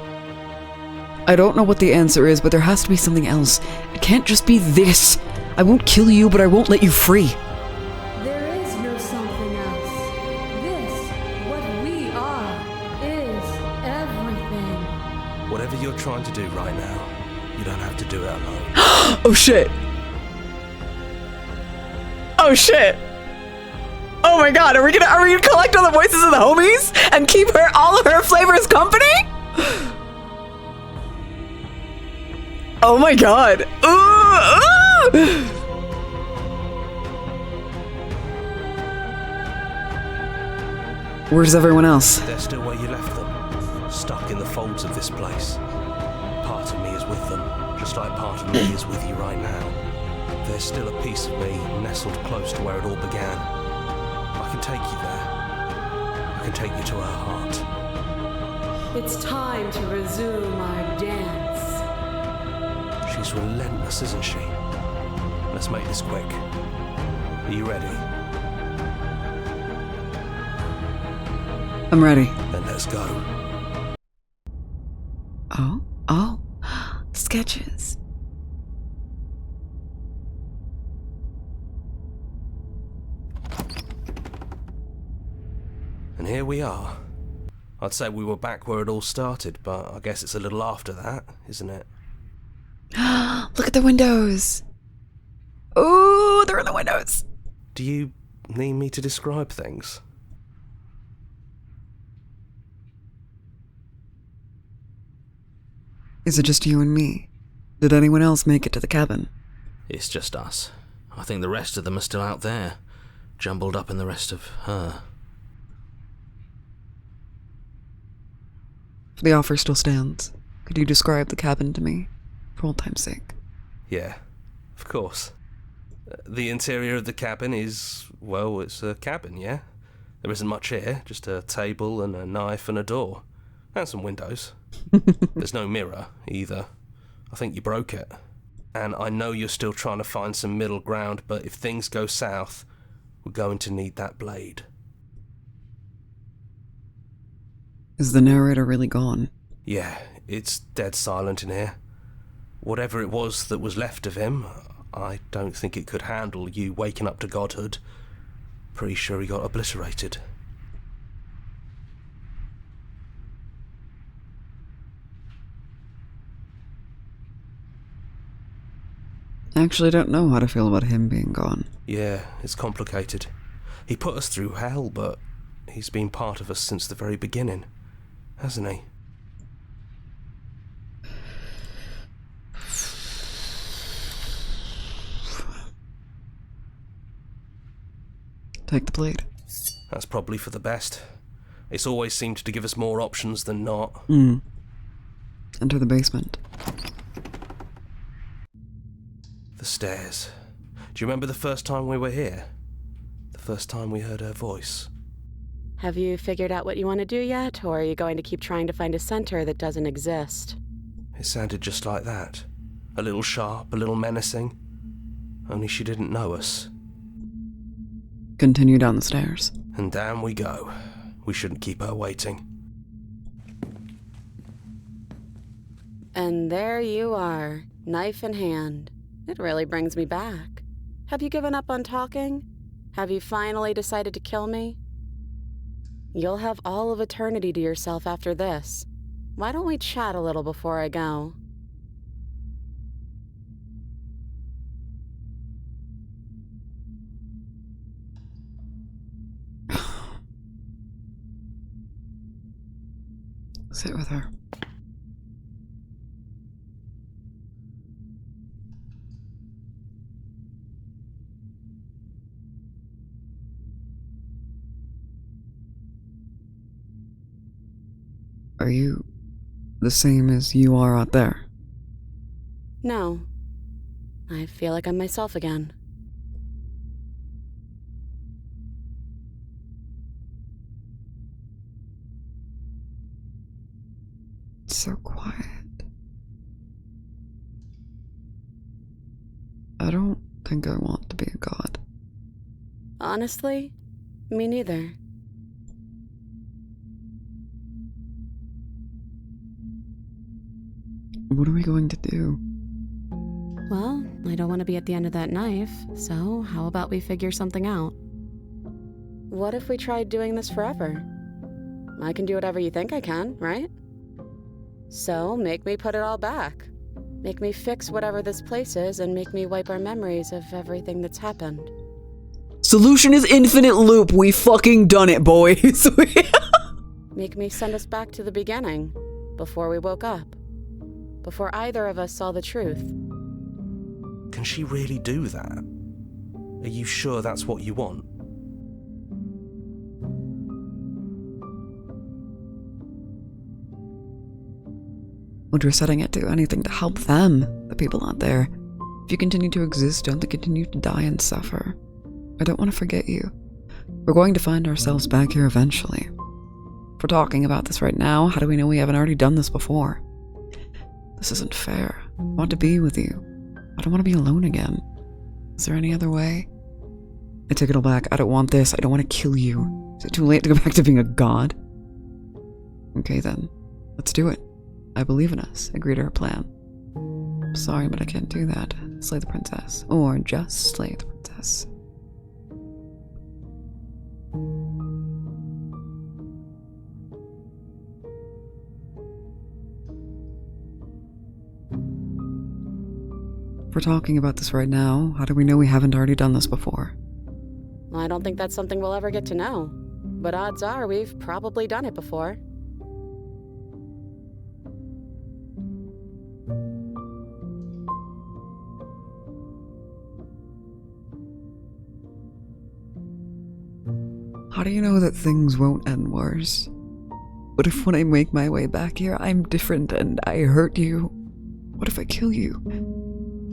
I don't know what the answer is, but there has to be something else. It can't just be this. I won't kill you, but I won't let you free. There is no something else. This, what we are, is everything. Whatever you're trying to do right now, you don't have to do it alone. Oh shit. Oh shit. Oh my god, are we gonna collect all the voices of the homies and keep all of her flavors company? Oh my god. Ooh, ooh. Where's everyone else? They're still where you left them, stuck in the folds of this place. Part of me is with them, just like part of me is with you right now. There's still a piece of me nestled close to where it all began. I can take you there. I can take you to her heart. It's time to resume our dance. She's relentless, isn't she? Let's make this quick. Are you ready? I'm ready. Then let's go. Oh, sketches. And here we are. I'd say we were back where it all started, but I guess it's a little after that, isn't it? Look at the windows. Ooh, they're in the windows. Do you need me to describe things? Is it just you and me? Did anyone else make it to the cabin? It's just us. I think the rest of them are still out there, jumbled up in the rest of her. The offer still stands. Could you describe the cabin to me, for old time's sake? Yeah, of course. The interior of the cabin is, well, it's a cabin, yeah? There isn't much here, just a table and a knife and a door. And some windows. There's no mirror, either. I think you broke it. And I know you're still trying to find some middle ground, but if things go south, we're going to need that blade. Is the narrator really gone? Yeah, it's dead silent in here. Whatever it was that was left of him, I don't think it could handle you waking up to godhood. Pretty sure he got obliterated. I actually don't know how to feel about him being gone. Yeah, it's complicated. He put us through hell, but he's been part of us since the very beginning, hasn't he? Take the blade. That's probably for the best. It's always seemed to give us more options than not. Enter the basement. The stairs. Do you remember the first time we were here? The first time we heard her voice? Have you figured out what you want to do yet, or are you going to keep trying to find a center that doesn't exist? It sounded just like that. A little sharp, a little menacing. Only she didn't know us. Continue down the stairs. And down we go. We shouldn't keep her waiting. And there you are, knife in hand. It really brings me back. Have you given up on talking? Have you finally decided to kill me? You'll have all of eternity to yourself after this. Why don't we chat a little before I go? Sit with her. Are you the same as you are out there? No. I feel like I'm myself again. It's so quiet. I don't think I want to be a god. Honestly, me neither. What are we going to do? Well, I don't want to be at the end of that knife, so how about we figure something out? What if we tried doing this forever? I can do whatever you think I can, right? So, make me put it all back. Make me fix whatever this place is and make me wipe our memories of everything that's happened. Solution is infinite loop. We fucking done it, boys. Make me send us back to the beginning, before we woke up. Before either of us saw the truth. Can she really do that? Are you sure that's what you want? Would your setting it do anything to help them, the people out there? If you continue to exist, don't they continue to die and suffer? I don't want to forget you. We're going to find ourselves back here eventually. If we're talking about this right now, how do we know we haven't already done this before? This isn't fair. I want to be with you. I don't want to be alone again. Is there any other way? I take it all back. I don't want this. I don't want to kill you. Is it too late to go back to being a god? Okay then. Let's do it. I believe in us. Agree to her plan. I'm sorry, but I can't do that. Slay the princess. Or just slay the princess. If we're talking about this right now, how do we know we haven't already done this before? I don't think that's something we'll ever get to know. But odds are we've probably done it before. How do you know that things won't end worse? What if when I make my way back here, I'm different and I hurt you? What if I kill you?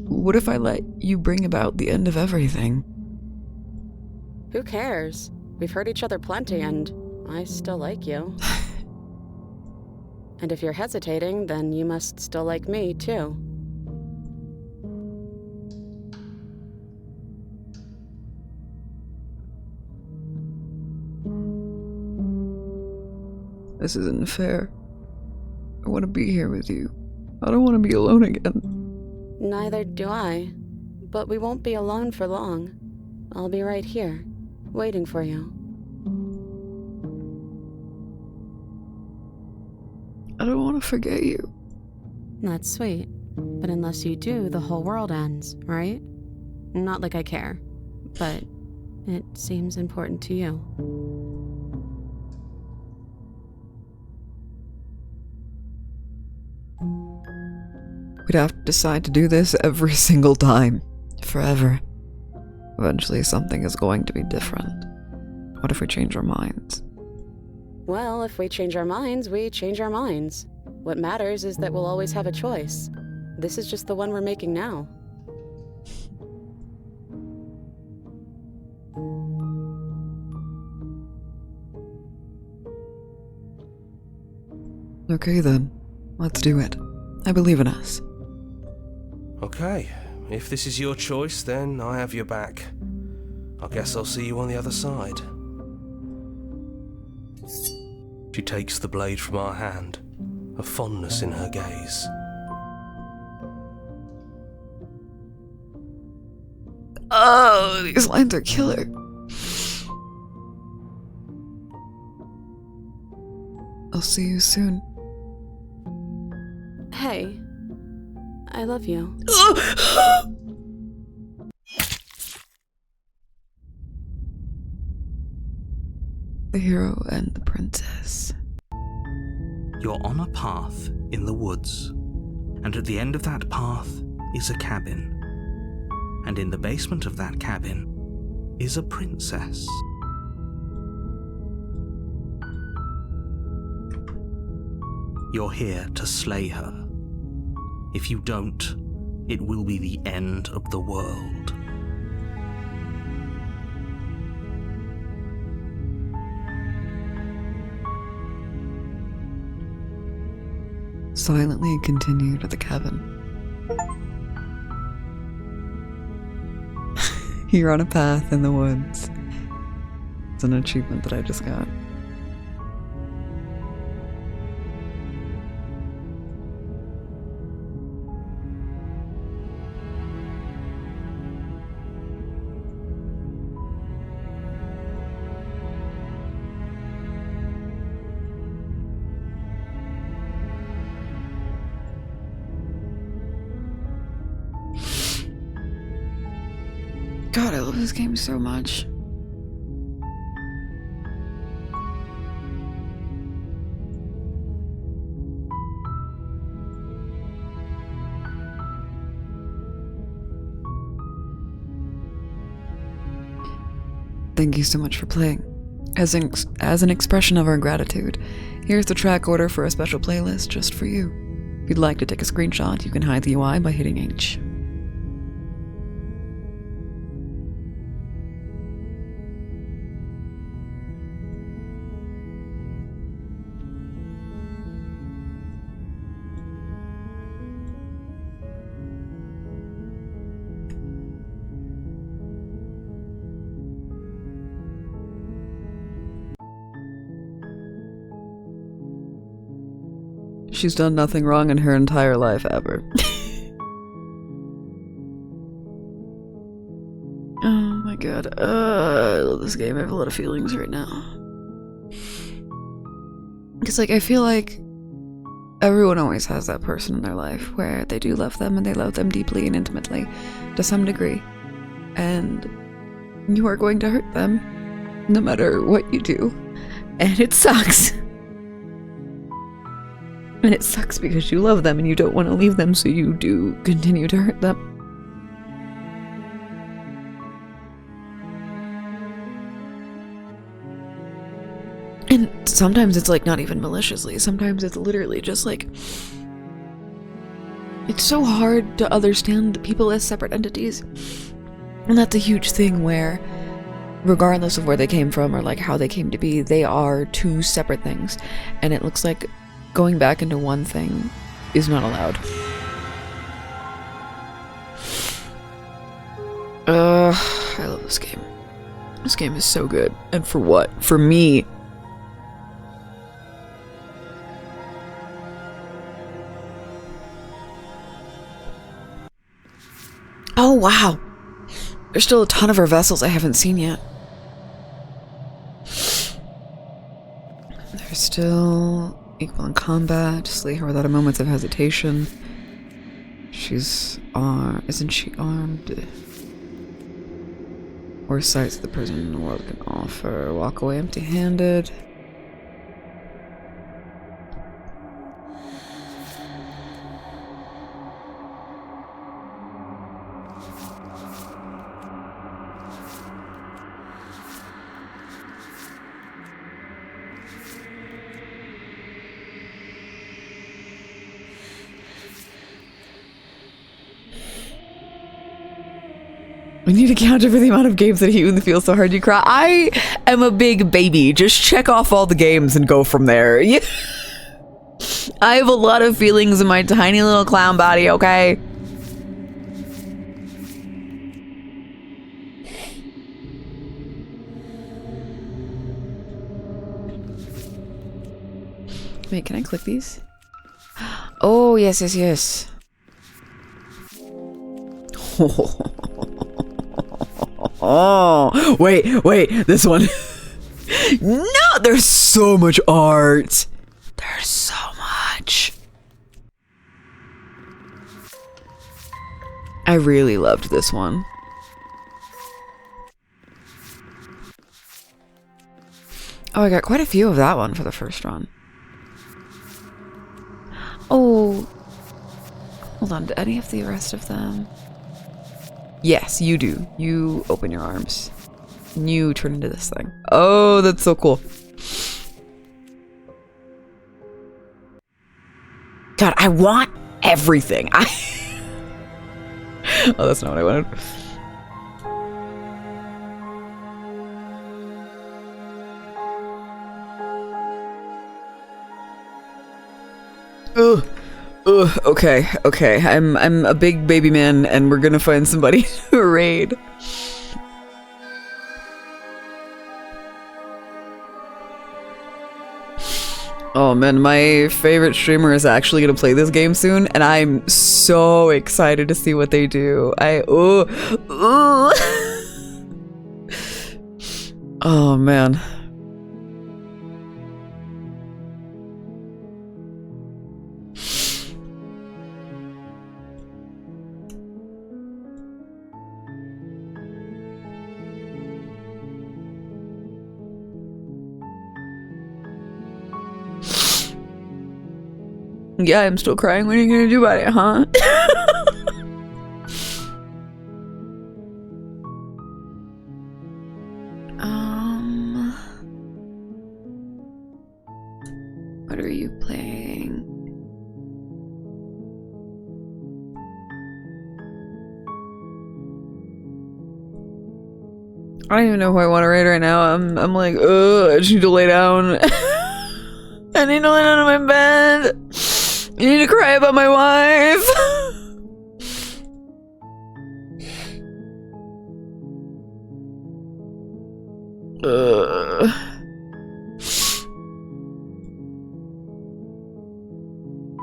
What if I let you bring about the end of everything? Who cares? We've hurt each other plenty and I still like you. And if you're hesitating, then you must still like me, too. This isn't fair. I want to be here with you. I don't want to be alone again. Neither do I. But we won't be alone for long. I'll be right here, waiting for you. I don't want to forget you. That's sweet. But unless you do, the whole world ends, right? Not like I care. But it seems important to you. We'd have to decide to do this every single time. Forever. Eventually something is going to be different. What if we change our minds? Well, if we change our minds, we change our minds. What matters is that we'll always have a choice. This is just the one we're making now. Okay then, let's do it. I believe in us. Okay, if this is your choice, then I have your back. I guess I'll see you on the other side. She takes the blade from our hand, a fondness in her gaze. Oh, these lines are killer. I'll see you soon. Hey, I love you. The hero and the princess. You're on a path in the woods, and at the end of that path is a cabin. And in the basement of that cabin is a princess. You're here to slay her. If you don't, it will be the end of the world. Silently continue to the cabin. You're on a path in the woods. It's an achievement that I just got. God, I love this game so much. Thank you so much for playing. As an expression of our gratitude, here's the track order for a special playlist just for you. If you'd like to take a screenshot, you can hide the UI by hitting H. She's done nothing wrong in her entire life ever. Oh my god. I love this game. I have a lot of feelings right now. Because, like, I feel like everyone always has that person in their life where they do love them and they love them deeply and intimately to some degree. And you are going to hurt them no matter what you do. And it sucks. And it sucks because you love them and you don't want to leave them, so you do continue to hurt them. And sometimes it's like not even maliciously. Sometimes it's literally just like... It's so hard to understand people as separate entities. And that's a huge thing where, regardless of where they came from or like how they came to be, they are two separate things. And it looks like going back into one thing is not allowed. I love this game. This game is so good. And for what? For me. Oh, wow. There's still a ton of our vessels I haven't seen yet. There's still... equal in combat, slay her without a moment of hesitation. She's isn't she armed? Or sights the prison the world can offer. Walk away empty-handed. We need a counter for the amount of games that hit you in the feel so hard you cry. I am a big baby. Just check off all the games and go from there. Yeah. I have a lot of feelings in my tiny little clown body, okay? Wait, can I click these? Oh, yes, yes, yes. Oh, wait, this one. No, there's so much art. There's so much. I really loved this one. Oh, I got quite a few of that one for the first run. Oh, hold on. Do any of the rest of them? Yes, you do. You open your arms. You turn into this thing. Oh, that's so cool. God, I want everything. Oh, that's not what I wanted. Okay. I'm a big baby man, and we're gonna find somebody to raid. Oh man, my favorite streamer is actually gonna play this game soon, and I'm so excited to see what they do. Oh man. Yeah, I'm still crying. What are you gonna do about it, huh? What are you playing? I don't even know who I want to raid right now. I'm like, I just need to lay down. I need to lay down on my bed. I need to cry about my wife.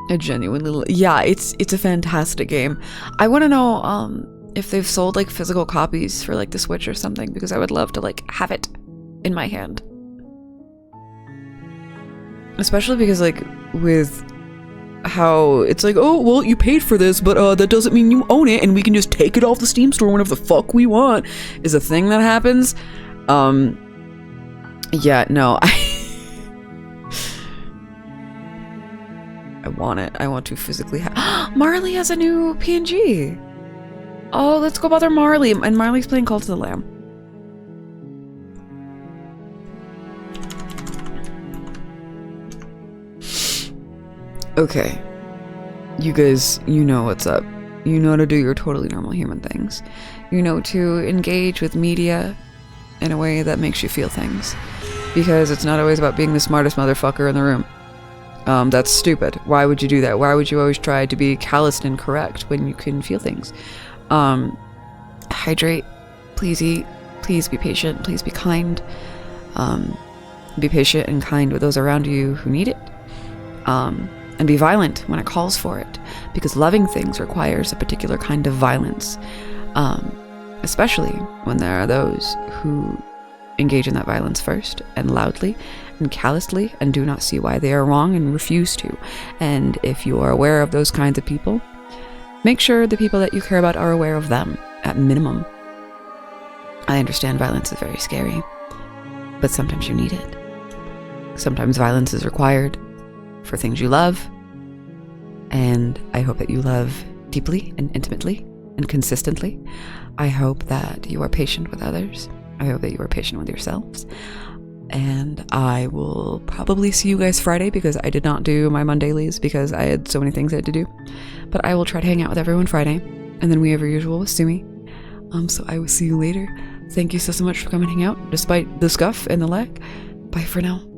I genuinely, yeah, it's a fantastic game. I want to know if they've sold like physical copies for like the Switch or something, because I would love to like have it in my hand. Especially because like with how it's like, oh well, you paid for this, but that doesn't mean you own it, and we can just take it off the Steam store whenever the fuck we want, is a thing that happens. Yeah, no, I want it. I want to physically have. Marley has a new PNG. Oh, let's go bother Marley. And Marley's playing Call to the Lamb. Okay. You guys, you know what's up. You know to do your totally normal human things. You know to engage with media in a way that makes you feel things. Because it's not always about being the smartest motherfucker in the room. That's stupid. Why would you do that? Why would you always try to be calloused and correct when you can feel things? Hydrate. Please eat. Please be patient. Please be kind. Be patient and kind with those around you who need it. And be violent when it calls for it, because loving things requires a particular kind of violence, especially when there are those who engage in that violence first and loudly and callously and do not see why they are wrong and refuse to. And if you are aware of those kinds of people, make sure the people that you care about are aware of them, at minimum. I understand violence is very scary, but sometimes you need it. Sometimes violence is required for things you love, and I hope that you love deeply and intimately and consistently. I hope that you are patient with others. I hope that you are patient with yourselves. And I will probably see you guys Friday, because I did not do my Mondailies because I had so many things I had to do. But I will try to hang out with everyone Friday, and then we have our usual with Sumi. So I will see you later. Thank you so much for coming and hang out, despite the scuff and the lag. Bye for now.